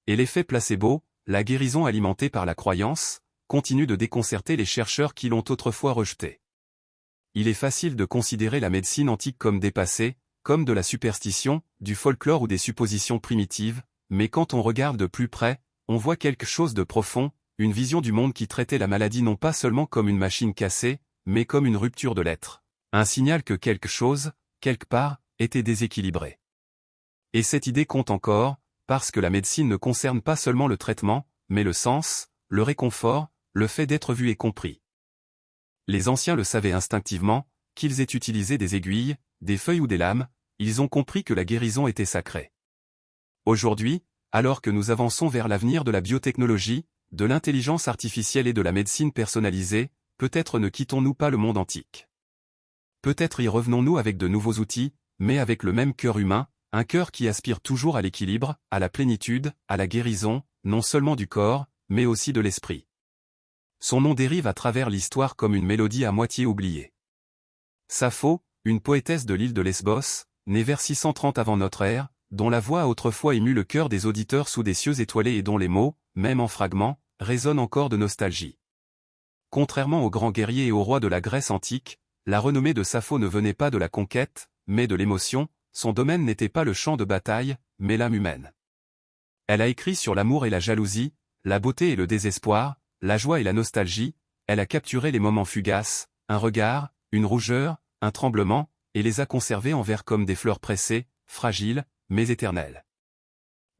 Et l'effet placebo, la guérison alimentée par la croyance, continue de déconcerter les chercheurs qui l'ont autrefois rejeté. Il est facile de considérer la médecine antique comme dépassée, comme de la superstition, du folklore ou des suppositions primitives, mais quand on regarde de plus près, on voit quelque chose de profond, une vision du monde qui traitait la maladie non pas seulement comme une machine cassée, mais comme une rupture de l'être. Un signal que quelque chose, quelque part, était déséquilibré. Et cette idée compte encore, parce que la médecine ne concerne pas seulement le traitement, mais le sens, le réconfort, le fait d'être vu et compris. Les anciens le savaient instinctivement, qu'ils aient utilisé des aiguilles, des feuilles ou des lames, ils ont compris que la guérison était sacrée. Aujourd'hui, alors que nous avançons vers l'avenir de la biotechnologie, de l'intelligence artificielle et de la médecine personnalisée, peut-être ne quittons-nous pas le monde antique. Peut-être y revenons-nous avec de nouveaux outils, mais avec le même cœur humain, un cœur qui aspire toujours à l'équilibre, à la plénitude, à la guérison, non seulement du corps, mais aussi de l'esprit. Son nom dérive à travers l'histoire comme une mélodie à moitié oubliée. Sappho, une poétesse de l'île de Lesbos, née vers 630 avant notre ère, dont la voix a autrefois ému le cœur des auditeurs sous des cieux étoilés et dont les mots, même en fragments, résonnent encore de nostalgie. Contrairement aux grands guerriers et aux rois de la Grèce antique, la renommée de Sappho ne venait pas de la conquête, mais de l'émotion, son domaine n'était pas le champ de bataille, mais l'âme humaine. Elle a écrit sur l'amour et la jalousie, la beauté et le désespoir, la joie et la nostalgie, elle a capturé les moments fugaces, un regard, une rougeur, un tremblement, et les a conservés en vers comme des fleurs pressées, fragiles, mais éternelles.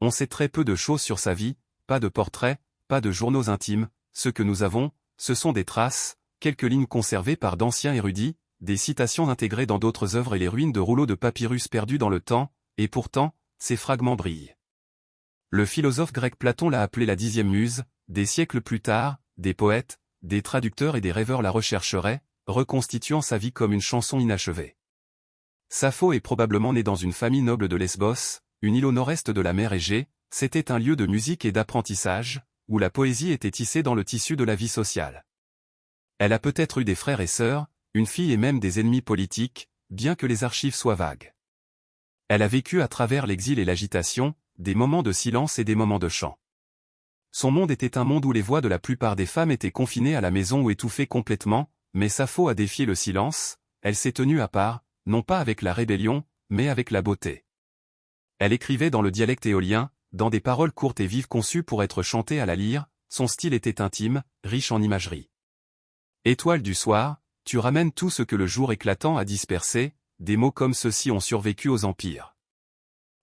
On sait très peu de choses sur sa vie, pas de portraits, pas de journaux intimes, ce que nous avons, ce sont des traces, quelques lignes conservées par d'anciens érudits, des citations intégrées dans d'autres œuvres et les ruines de rouleaux de papyrus perdus dans le temps, et pourtant, ces fragments brillent. Le philosophe grec Platon l'a appelée la 10e muse, des siècles plus tard, des poètes, des traducteurs et des rêveurs la rechercheraient, reconstituant sa vie comme une chanson inachevée. Sappho est probablement née dans une famille noble de Lesbos, une île au nord-est de la mer Égée, c'était un lieu de musique et d'apprentissage, où la poésie était tissée dans le tissu de la vie sociale. Elle a peut-être eu des frères et sœurs, une fille et même des ennemis politiques, bien que les archives soient vagues. Elle a vécu à travers l'exil et l'agitation, des moments de silence et des moments de chant. Son monde était un monde où les voix de la plupart des femmes étaient confinées à la maison ou étouffées complètement, mais Sappho a défié le silence, elle s'est tenue à part, non pas avec la rébellion, mais avec la beauté. Elle écrivait dans le dialecte éolien, dans des paroles courtes et vives conçues pour être chantées à la lyre, son style était intime, riche en imagerie. Étoile du soir, tu ramènes tout ce que le jour éclatant a dispersé, des mots comme ceux-ci ont survécu aux empires.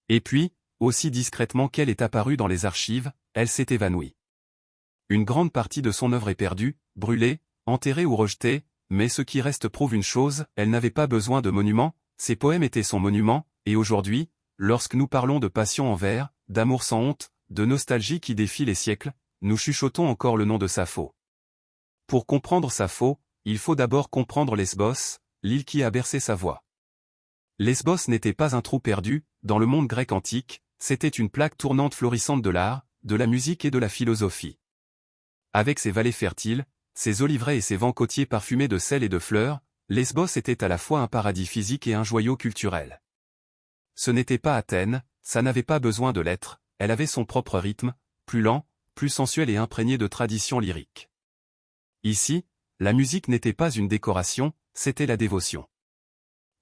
Et puis, aussi discrètement qu'elle est apparue dans les archives, elle s'est évanouie. Une grande partie de son œuvre est perdue, brûlée, enterrée ou rejetée, mais ce qui reste prouve une chose, elle n'avait pas besoin de monument, ses poèmes étaient son monument, et aujourd'hui, lorsque nous parlons de passion en vers, d'amour sans honte, de nostalgie qui défie les siècles, nous chuchotons encore le nom de Sappho. Pour comprendre Sappho, il faut d'abord comprendre Lesbos, l'île qui a bercé sa voix. Lesbos n'était pas un trou perdu, dans le monde grec antique, c'était une plaque tournante florissante de l'art, de la musique et de la philosophie. Avec ses vallées fertiles, ses oliveraies et ses vents côtiers parfumés de sel et de fleurs, Lesbos était à la fois un paradis physique et un joyau culturel. Ce n'était pas Athènes, ça n'avait pas besoin de l'être, elle avait son propre rythme, plus lent, plus sensuel et imprégné de traditions lyriques. Ici, la musique n'était pas une décoration, c'était la dévotion.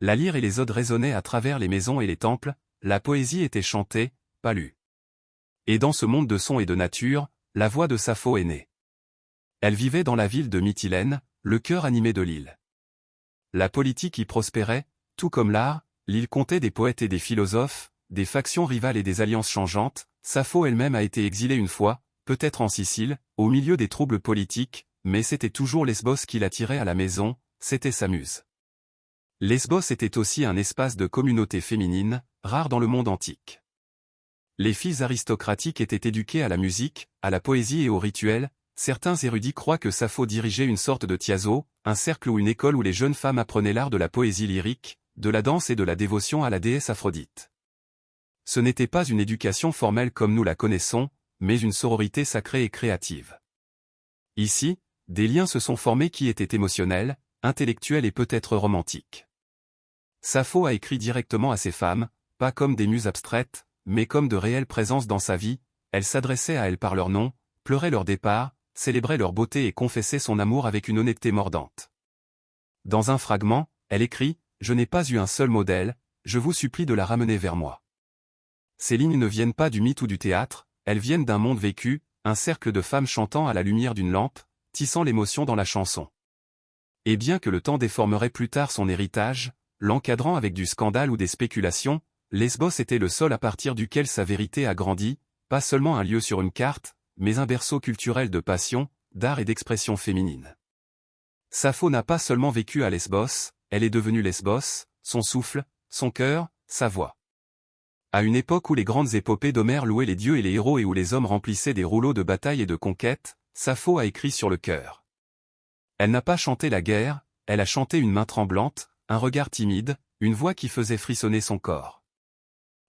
La lyre et les odes résonnaient à travers les maisons et les temples, la poésie était chantée, pas lue. Et dans ce monde de sons et de nature, la voix de Sappho est née. Elle vivait dans la ville de Mytilène, le cœur animé de l'île. La politique y prospérait, tout comme l'art, l'île comptait des poètes et des philosophes, des factions rivales et des alliances changeantes. Sappho elle-même a été exilée une fois, peut-être en Sicile, au milieu des troubles politiques, mais c'était toujours Lesbos qui l'attirait à la maison, c'était sa muse. Lesbos était aussi un espace de communauté féminine, rare dans le monde antique. Les filles aristocratiques étaient éduquées à la musique, à la poésie et au rituel. Certains érudits croient que Sappho dirigeait une sorte de tiazo, un cercle ou une école où les jeunes femmes apprenaient l'art de la poésie lyrique, de la danse et de la dévotion à la déesse Aphrodite. Ce n'était pas une éducation formelle comme nous la connaissons, mais une sororité sacrée et créative. Ici, des liens se sont formés qui étaient émotionnels, intellectuels et peut-être romantiques. Sappho a écrit directement à ces femmes, pas comme des muses abstraites, mais comme de réelles présences dans sa vie. Elle s'adressait à elles par leur nom, pleurait leur départ, célébrait leur beauté et confessait son amour avec une honnêteté mordante. Dans un fragment, elle écrit « Je n'ai pas eu un seul modèle, je vous supplie de la ramener vers moi ». Ces lignes ne viennent pas du mythe ou du théâtre, elles viennent d'un monde vécu, un cercle de femmes chantant à la lumière d'une lampe, tissant l'émotion dans la chanson. Et bien que le temps déformerait plus tard son héritage, l'encadrant avec du scandale ou des spéculations, Lesbos était le sol à partir duquel sa vérité a grandi, pas seulement un lieu sur une carte, mais un berceau culturel de passion, d'art et d'expression féminine. Sappho n'a pas seulement vécu à Lesbos, elle est devenue Lesbos, son souffle, son cœur, sa voix. À une époque où les grandes épopées d'Homère louaient les dieux et les héros et où les hommes remplissaient des rouleaux de bataille et de conquête, Sappho a écrit sur le cœur. Elle n'a pas chanté la guerre, elle a chanté une main tremblante, un regard timide, une voix qui faisait frissonner son corps.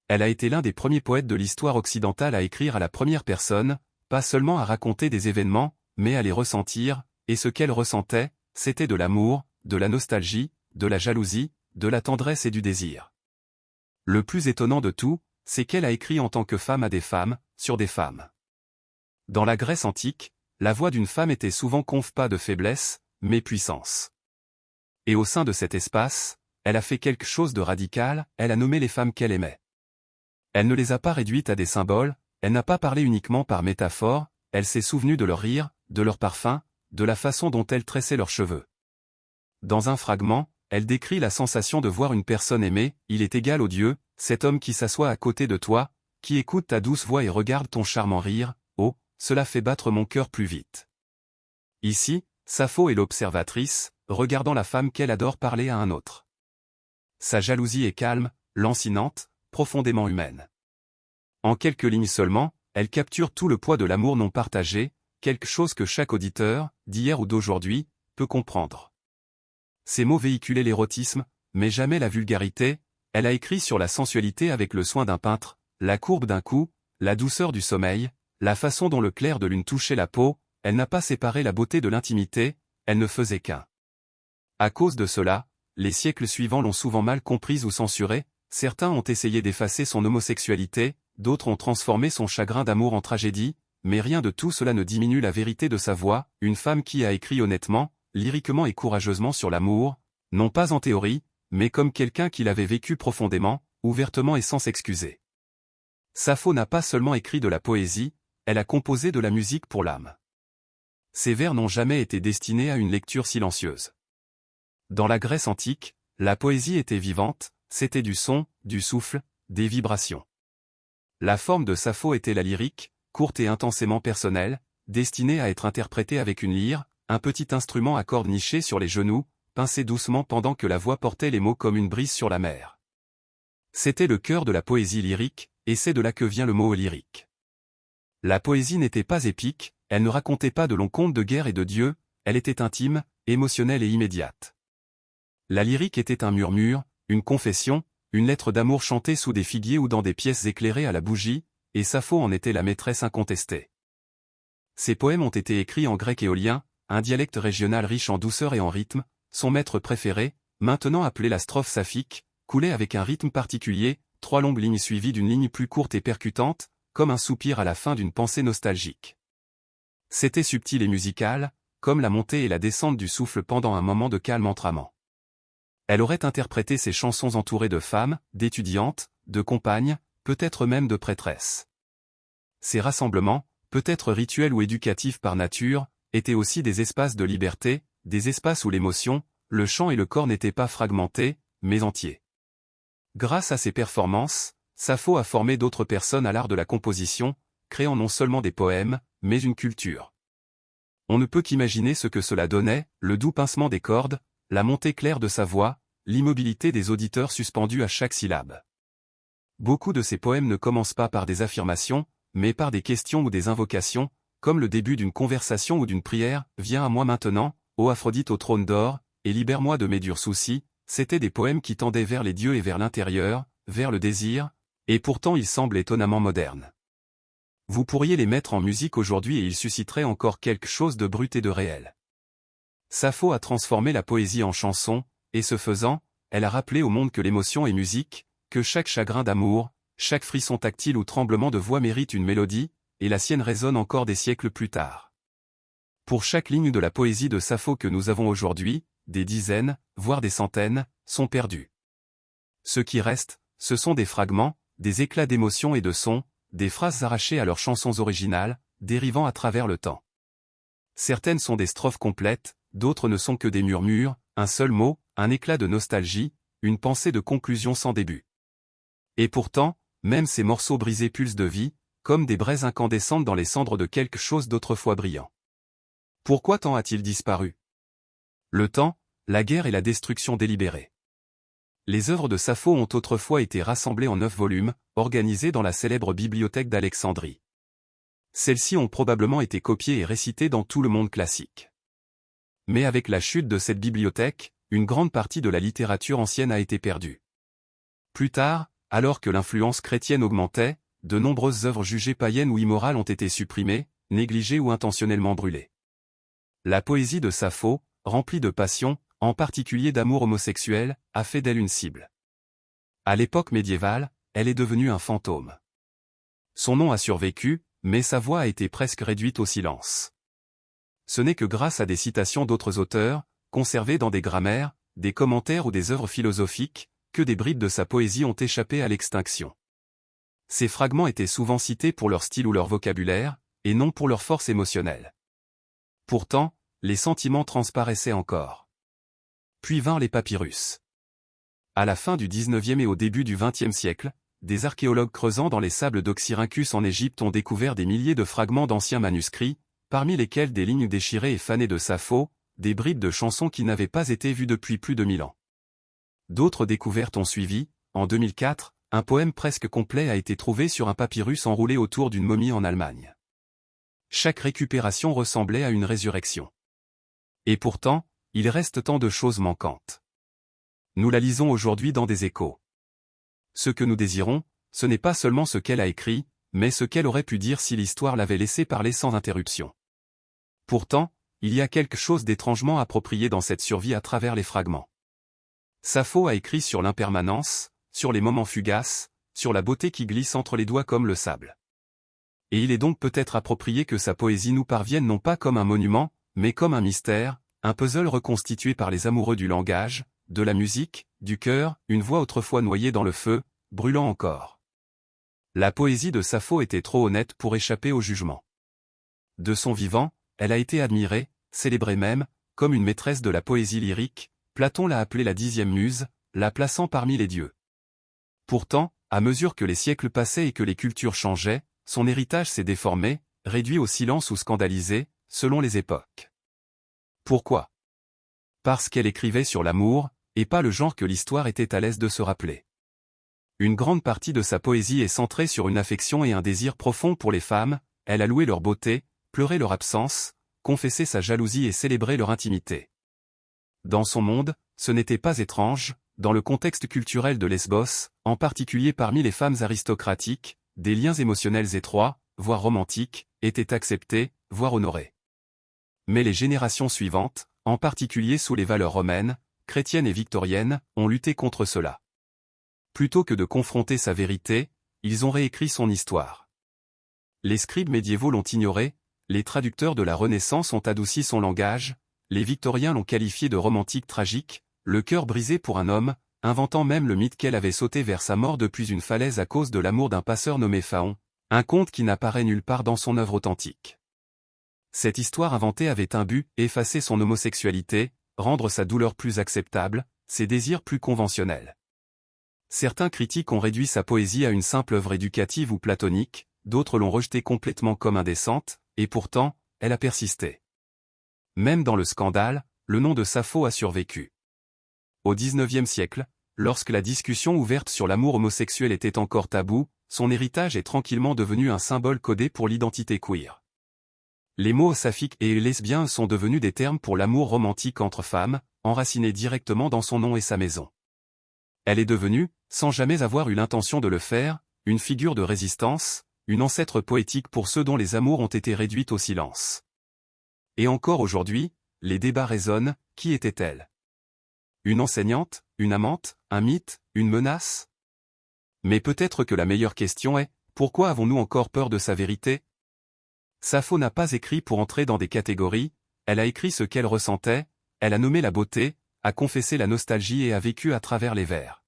Elle a été l'un des premiers poètes de l'histoire occidentale à écrire à la première personne, pas seulement à raconter des événements, mais à les ressentir, et ce qu'elle ressentait, c'était de l'amour, de la nostalgie, de la jalousie, de la tendresse et du désir. Le plus étonnant de tout, c'est qu'elle a écrit en tant que femme à des femmes, sur des femmes. Dans la Grèce antique, la voix d'une femme était souvent conf pas de faiblesse, mais puissance. Et au sein de cet espace, elle a fait quelque chose de radical, elle a nommé les femmes qu'elle aimait. Elle ne les a pas réduites à des symboles, elle n'a pas parlé uniquement par métaphore, elle s'est souvenue de leur rire, de leur parfum, de la façon dont elle tressait leurs cheveux. Dans un fragment, elle décrit la sensation de voir une personne aimée, il est égal au Dieu, cet homme qui s'assoit à côté de toi, qui écoute ta douce voix et regarde ton charmant rire, oh, cela fait battre mon cœur plus vite. Ici, Sappho est l'observatrice, regardant la femme qu'elle adore parler à un autre. Sa jalousie est calme, lancinante, profondément humaine. En quelques lignes seulement, elle capture tout le poids de l'amour non partagé, quelque chose que chaque auditeur, d'hier ou d'aujourd'hui, peut comprendre. Ces mots véhiculaient l'érotisme, mais jamais la vulgarité. Elle a écrit sur la sensualité avec le soin d'un peintre, la courbe d'un cou, la douceur du sommeil, la façon dont le clair de lune touchait la peau. Elle n'a pas séparé la beauté de l'intimité, elle ne faisait qu'un. À cause de cela, les siècles suivants l'ont souvent mal comprise ou censurée. Certains ont essayé d'effacer son homosexualité, d'autres ont transformé son chagrin d'amour en tragédie, mais rien de tout cela ne diminue la vérité de sa voix, une femme qui a écrit honnêtement, lyriquement et courageusement sur l'amour, non pas en théorie, mais comme quelqu'un qui l'avait vécu profondément, ouvertement et sans s'excuser. Sappho n'a pas seulement écrit de la poésie, elle a composé de la musique pour l'âme. Ses vers n'ont jamais été destinés à une lecture silencieuse. Dans la Grèce antique, la poésie était vivante, c'était du son, du souffle, des vibrations. La forme de Sappho était la lyrique, courte et intensément personnelle, destinée à être interprétée avec une lyre, un petit instrument à cordes niché sur les genoux, pincé doucement pendant que la voix portait les mots comme une brise sur la mer. C'était le cœur de la poésie lyrique, et c'est de là que vient le mot lyrique. La poésie n'était pas épique, elle ne racontait pas de longs contes de guerre et de dieux, elle était intime, émotionnelle et immédiate. La lyrique était un murmure, une confession, une lettre d'amour chantée sous des figuiers ou dans des pièces éclairées à la bougie, et Sappho en était la maîtresse incontestée. Ses poèmes ont été écrits en grec éolien, un dialecte régional riche en douceur et en rythme. Son maître préféré, maintenant appelé la strophe saphique, coulait avec un rythme particulier, 3 longues lignes suivies d'une ligne plus courte et percutante, comme un soupir à la fin d'une pensée nostalgique. C'était subtil et musical, comme la montée et la descente du souffle pendant un moment de calme entre amants. Elle aurait interprété ses chansons entourées de femmes, d'étudiantes, de compagnes, peut-être même de prêtresses. Ces rassemblements, peut-être rituels ou éducatifs par nature, étaient aussi des espaces de liberté, des espaces où l'émotion, le chant et le corps n'étaient pas fragmentés, mais entiers. Grâce à ses performances, Sappho a formé d'autres personnes à l'art de la composition, créant non seulement des poèmes, mais une culture. On ne peut qu'imaginer ce que cela donnait, le doux pincement des cordes, la montée claire de sa voix, l'immobilité des auditeurs suspendus à chaque syllabe. Beaucoup de ces poèmes ne commencent pas par des affirmations, mais par des questions ou des invocations, comme le début d'une conversation ou d'une prière, « Viens à moi maintenant, ô Aphrodite au trône d'or, et libère-moi de mes durs soucis », c'étaient des poèmes qui tendaient vers les dieux et vers l'intérieur, vers le désir, et pourtant ils semblent étonnamment modernes. Vous pourriez les mettre en musique aujourd'hui et ils susciteraient encore quelque chose de brut et de réel. Sappho a transformé la poésie en chanson, et ce faisant, elle a rappelé au monde que l'émotion est musique, que chaque chagrin d'amour, chaque frisson tactile ou tremblement de voix mérite une mélodie, et la sienne résonne encore des siècles plus tard. Pour chaque ligne de la poésie de Sappho que nous avons aujourd'hui, des dizaines, voire des centaines, sont perdues. Ce qui reste, ce sont des fragments, des éclats d'émotion et de son, des phrases arrachées à leurs chansons originales, dérivant à travers le temps. Certaines sont des strophes complètes, d'autres ne sont que des murmures, un seul mot, un éclat de nostalgie, une pensée de conclusion sans début. Et pourtant, même ces morceaux brisés pulsent de vie, comme des braises incandescentes dans les cendres de quelque chose d'autrefois brillant. Pourquoi tant a-t-il disparu? Le temps, la guerre et la destruction délibérée. Les œuvres de Sappho ont autrefois été rassemblées en 9 volumes, organisés dans la célèbre bibliothèque d'Alexandrie. Celles-ci ont probablement été copiées et récitées dans tout le monde classique. Mais avec la chute de cette bibliothèque, une grande partie de la littérature ancienne a été perdue. Plus tard, alors que l'influence chrétienne augmentait, de nombreuses œuvres jugées païennes ou immorales ont été supprimées, négligées ou intentionnellement brûlées. La poésie de Sappho, remplie de passion, en particulier d'amour homosexuel, a fait d'elle une cible. À l'époque médiévale, elle est devenue un fantôme. Son nom a survécu, mais sa voix a été presque réduite au silence. Ce n'est que grâce à des citations d'autres auteurs, conservées dans des grammaires, des commentaires ou des œuvres philosophiques, que des bribes de sa poésie ont échappé à l'extinction. Ces fragments étaient souvent cités pour leur style ou leur vocabulaire, et non pour leur force émotionnelle. Pourtant, les sentiments transparaissaient encore. Puis vinrent les papyrus. À la fin du XIXe et au début du XXe siècle, des archéologues creusant dans les sables d'Oxyrhynchus en Égypte ont découvert des milliers de fragments d'anciens manuscrits, parmi lesquels des lignes déchirées et fanées de Sappho, des bribes de chansons qui n'avaient pas été vues depuis plus de 1000 ans. D'autres découvertes ont suivi. En 2004, un poème presque complet a été trouvé sur un papyrus enroulé autour d'une momie en Allemagne. Chaque récupération ressemblait à une résurrection. Et pourtant, il reste tant de choses manquantes. Nous la lisons aujourd'hui dans des échos. Ce que nous désirons, ce n'est pas seulement ce qu'elle a écrit, mais ce qu'elle aurait pu dire si l'histoire l'avait laissé parler sans interruption. Pourtant, il y a quelque chose d'étrangement approprié dans cette survie à travers les fragments. Sappho a écrit sur l'impermanence, sur les moments fugaces, sur la beauté qui glisse entre les doigts comme le sable. Et il est donc peut-être approprié que sa poésie nous parvienne non pas comme un monument, mais comme un mystère, un puzzle reconstitué par les amoureux du langage, de la musique, du cœur, une voix autrefois noyée dans le feu, brûlant encore. La poésie de Sappho était trop honnête pour échapper au jugement. De son vivant, elle a été admirée, célébrée même, comme une maîtresse de la poésie lyrique. Platon l'a appelée la 10e muse, la plaçant parmi les dieux. Pourtant, à mesure que les siècles passaient et que les cultures changeaient, son héritage s'est déformé, réduit au silence ou scandalisé, selon les époques. Pourquoi? Parce qu'elle écrivait sur l'amour, et pas le genre que l'histoire était à l'aise de se rappeler. Une grande partie de sa poésie est centrée sur une affection et un désir profond pour les femmes, elle a loué leur beauté, pleuré leur absence, confessé sa jalousie et célébré leur intimité. Dans son monde, ce n'était pas étrange, dans le contexte culturel de Lesbos, en particulier parmi les femmes aristocratiques, des liens émotionnels étroits, voire romantiques, étaient acceptés, voire honorés. Mais les générations suivantes, en particulier sous les valeurs romaines, chrétiennes et victoriennes, ont lutté contre cela. Plutôt que de confronter sa vérité, ils ont réécrit son histoire. Les scribes médiévaux l'ont ignoré, les traducteurs de la Renaissance ont adouci son langage, les victoriens l'ont qualifié de romantique tragique, le cœur brisé pour un homme, inventant même le mythe qu'elle avait sauté vers sa mort depuis une falaise à cause de l'amour d'un passeur nommé Phaon, un conte qui n'apparaît nulle part dans son œuvre authentique. Cette histoire inventée avait un but, effacer son homosexualité, rendre sa douleur plus acceptable, ses désirs plus conventionnels. Certains critiques ont réduit sa poésie à une simple œuvre éducative ou platonique, d'autres l'ont rejetée complètement comme indécente, et pourtant, elle a persisté. Même dans le scandale, le nom de Sappho a survécu. Au XIXe siècle, lorsque la discussion ouverte sur l'amour homosexuel était encore tabou, son héritage est tranquillement devenu un symbole codé pour l'identité queer. Les mots saphique et lesbien sont devenus des termes pour l'amour romantique entre femmes, enracinés directement dans son nom et sa maison. Elle est devenue, sans jamais avoir eu l'intention de le faire, une figure de résistance, une ancêtre poétique pour ceux dont les amours ont été réduites au silence. Et encore aujourd'hui, les débats résonnent, qui était-elle? Une enseignante, une amante, un mythe, une menace? Mais peut-être que la meilleure question est, pourquoi avons-nous encore peur de sa vérité? Sappho n'a pas écrit pour entrer dans des catégories, elle a écrit ce qu'elle ressentait, elle a nommé la beauté, a confessé la nostalgie et a vécu à travers les vers.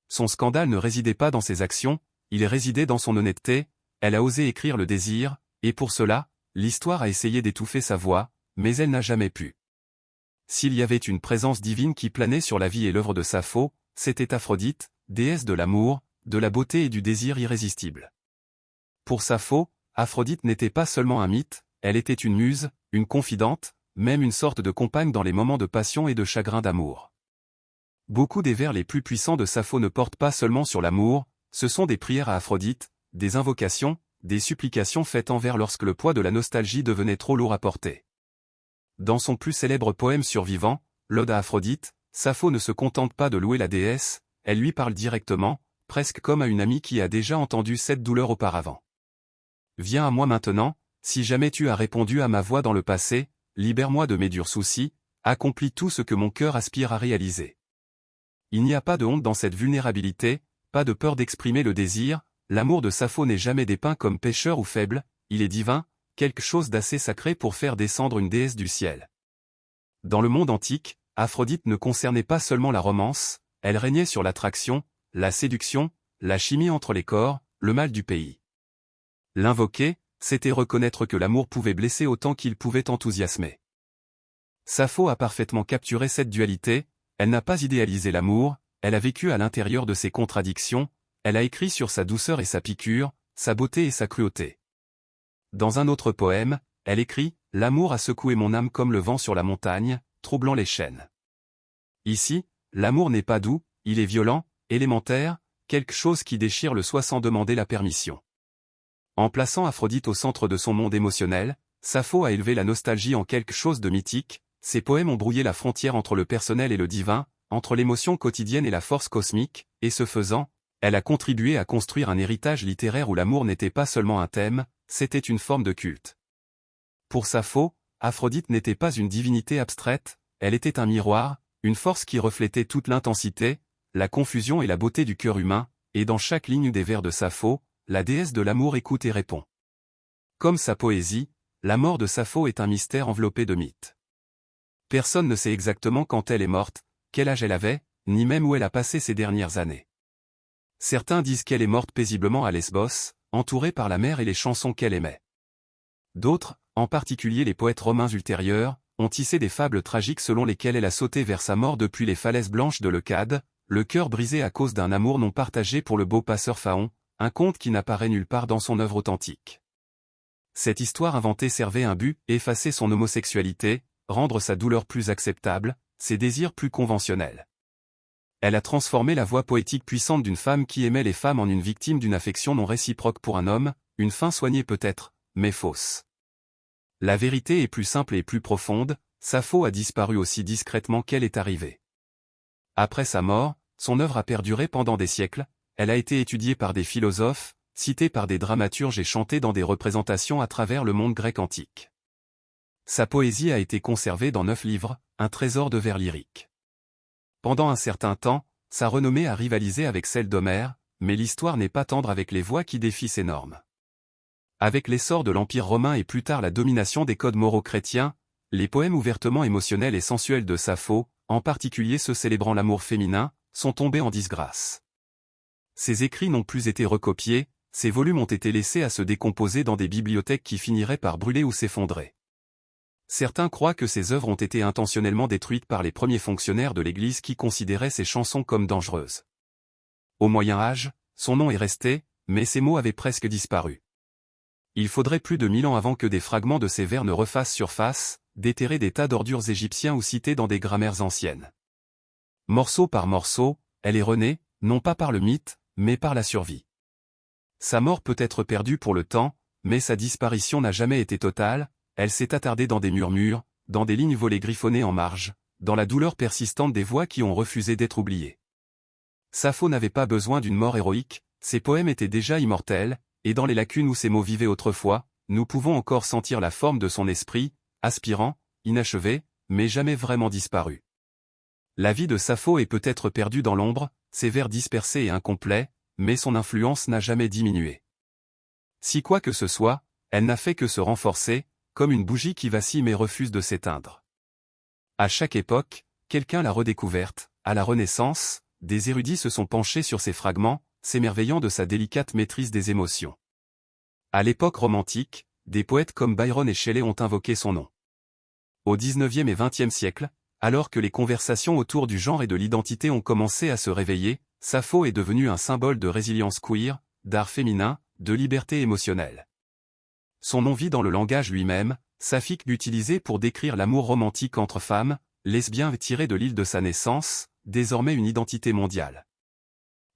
Son scandale ne résidait pas dans ses actions, il résidait dans son honnêteté, elle a osé écrire le désir, et pour cela, l'histoire a essayé d'étouffer sa voix, mais elle n'a jamais pu. S'il y avait une présence divine qui planait sur la vie et l'œuvre de Sappho, c'était Aphrodite, déesse de l'amour, de la beauté et du désir irrésistible. Pour Sappho, Aphrodite n'était pas seulement un mythe, elle était une muse, une confidente, même une sorte de compagne dans les moments de passion et de chagrin d'amour. Beaucoup des vers les plus puissants de Sappho ne portent pas seulement sur l'amour, ce sont des prières à Aphrodite, des invocations, des supplications faites envers lorsque le poids de la nostalgie devenait trop lourd à porter. Dans son plus célèbre poème survivant, l'Ode à Aphrodite, Sappho ne se contente pas de louer la déesse, elle lui parle directement, presque comme à une amie qui a déjà entendu cette douleur auparavant. Viens à moi maintenant, si jamais tu as répondu à ma voix dans le passé, libère-moi de mes durs soucis, accomplis tout ce que mon cœur aspire à réaliser. Il n'y a pas de honte dans cette vulnérabilité, pas de peur d'exprimer le désir, l'amour de Sappho n'est jamais dépeint comme pécheur ou faible, il est divin, quelque chose d'assez sacré pour faire descendre une déesse du ciel. Dans le monde antique, Aphrodite ne concernait pas seulement la romance, elle régnait sur l'attraction, la séduction, la chimie entre les corps, le mal du pays. L'invoquer, c'était reconnaître que l'amour pouvait blesser autant qu'il pouvait enthousiasmer. Sappho a parfaitement capturé cette dualité, elle n'a pas idéalisé l'amour, elle a vécu à l'intérieur de ses contradictions, elle a écrit sur sa douceur et sa piqûre, sa beauté et sa cruauté. Dans un autre poème, elle écrit « L'amour a secoué mon âme comme le vent sur la montagne, troublant les chênes ». Ici, l'amour n'est pas doux, il est violent, élémentaire, quelque chose qui déchire le soi sans demander la permission. En plaçant Aphrodite au centre de son monde émotionnel, Sappho a élevé la nostalgie en quelque chose de mythique, ses poèmes ont brouillé la frontière entre le personnel et le divin, entre l'émotion quotidienne et la force cosmique, et ce faisant, elle a contribué à construire un héritage littéraire où l'amour n'était pas seulement un thème, c'était une forme de culte. Pour Sappho, Aphrodite n'était pas une divinité abstraite, elle était un miroir, une force qui reflétait toute l'intensité, la confusion et la beauté du cœur humain, et dans chaque ligne des vers de Sappho, la déesse de l'amour écoute et répond. Comme sa poésie, la mort de Sappho est un mystère enveloppé de mythes. Personne ne sait exactement quand elle est morte, quel âge elle avait, ni même où elle a passé ses dernières années. Certains disent qu'elle est morte paisiblement à Lesbos, entourée par la mer et les chansons qu'elle aimait. D'autres, en particulier les poètes romains ultérieurs, ont tissé des fables tragiques selon lesquelles elle a sauté vers sa mort depuis les falaises blanches de Leucade, le cœur brisé à cause d'un amour non partagé pour le beau passeur Phaon, un conte qui n'apparaît nulle part dans son œuvre authentique. Cette histoire inventée servait un but, effacer son homosexualité, rendre sa douleur plus acceptable, ses désirs plus conventionnels. Elle a transformé la voix poétique puissante d'une femme qui aimait les femmes en une victime d'une affection non réciproque pour un homme, une fin soignée peut-être, mais fausse. La vérité est plus simple et plus profonde, Sappho a disparu aussi discrètement qu'elle est arrivée. Après sa mort, son œuvre a perduré pendant des siècles, elle a été étudiée par des philosophes, citée par des dramaturges et chantée dans des représentations à travers le monde grec antique. Sa poésie a été conservée dans 9 livres, un trésor de vers lyriques. Pendant un certain temps, sa renommée a rivalisé avec celle d'Homère, mais l'histoire n'est pas tendre avec les voix qui défient ces normes. Avec l'essor de l'Empire romain et plus tard la domination des codes moraux chrétiens, les poèmes ouvertement émotionnels et sensuels de Sappho, en particulier ceux célébrant l'amour féminin, sont tombés en disgrâce. Ses écrits n'ont plus été recopiés, ses volumes ont été laissés à se décomposer dans des bibliothèques qui finiraient par brûler ou s'effondrer. Certains croient que ses œuvres ont été intentionnellement détruites par les premiers fonctionnaires de l'Église qui considéraient ses chansons comme dangereuses. Au Moyen Âge, son nom est resté, mais ses mots avaient presque disparu. Il faudrait plus de 1000 ans avant que des fragments de ses vers ne refassent surface, déterrer des tas d'ordures égyptiens ou cités dans des grammaires anciennes. Morceau par morceau, elle est renée, non pas par le mythe, mais par la survie. Sa mort peut être perdue pour le temps, mais sa disparition n'a jamais été totale, elle s'est attardée dans des murmures, dans des lignes volées griffonnées en marge, dans la douleur persistante des voix qui ont refusé d'être oubliées. Sappho n'avait pas besoin d'une mort héroïque, ses poèmes étaient déjà immortels, et dans les lacunes où ses mots vivaient autrefois, nous pouvons encore sentir la forme de son esprit, aspirant, inachevé, mais jamais vraiment disparu. La vie de Sappho est peut-être perdue dans l'ombre, ses vers dispersés et incomplets, mais son influence n'a jamais diminué. Si quoi que ce soit, elle n'a fait que se renforcer, comme une bougie qui vacille mais refuse de s'éteindre. À chaque époque, quelqu'un l'a redécouverte, à la Renaissance, des érudits se sont penchés sur ses fragments, s'émerveillant de sa délicate maîtrise des émotions. À l'époque romantique, des poètes comme Byron et Shelley ont invoqué son nom. Au XIXe et XXe siècle, alors que les conversations autour du genre et de l'identité ont commencé à se réveiller, Sappho est devenue un symbole de résilience queer, d'art féminin, de liberté émotionnelle. Son nom vit dans le langage lui-même, saphique utilisé pour décrire l'amour romantique entre femmes, lesbien tiré de l'île de sa naissance, désormais une identité mondiale.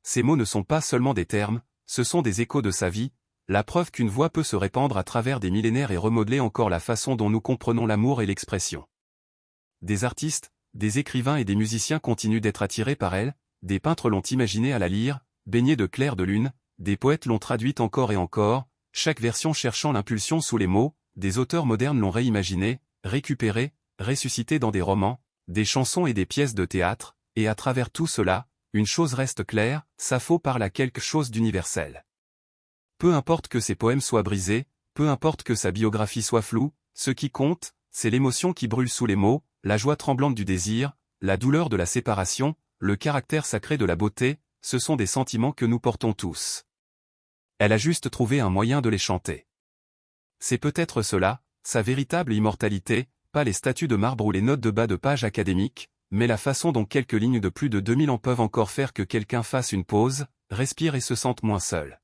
Ces mots ne sont pas seulement des termes, ce sont des échos de sa vie, la preuve qu'une voix peut se répandre à travers des millénaires et remodeler encore la façon dont nous comprenons l'amour et l'expression. Des artistes, des écrivains et des musiciens continuent d'être attirés par elle, des peintres l'ont imaginée à la lyre, baignée de clair de lune, des poètes l'ont traduite encore et encore, chaque version cherchant l'impulsion sous les mots, des auteurs modernes l'ont réimaginée, récupérée, ressuscitée dans des romans, des chansons et des pièces de théâtre, et à travers tout cela, une chose reste claire, Sappho parle à quelque chose d'universel. Peu importe que ses poèmes soient brisés, peu importe que sa biographie soit floue, ce qui compte, c'est l'émotion qui brûle sous les mots, la joie tremblante du désir, la douleur de la séparation, le caractère sacré de la beauté, ce sont des sentiments que nous portons tous. Elle a juste trouvé un moyen de les chanter. C'est peut-être cela, sa véritable immortalité, pas les statues de marbre ou les notes de bas de page académiques, mais la façon dont quelques lignes de plus de 2000 ans peuvent encore faire que quelqu'un fasse une pause, respire et se sente moins seul.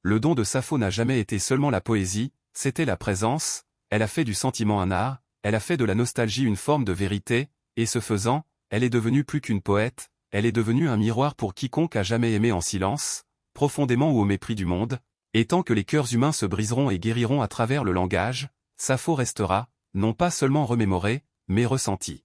Le don de Sappho n'a jamais été seulement la poésie, c'était la présence, elle a fait du sentiment un art, elle a fait de la nostalgie une forme de vérité, et ce faisant, elle est devenue plus qu'une poète, elle est devenue un miroir pour quiconque a jamais aimé en silence, profondément ou au mépris du monde, et tant que les cœurs humains se briseront et guériront à travers le langage, Sappho restera, non pas seulement remémorée, mais ressentie.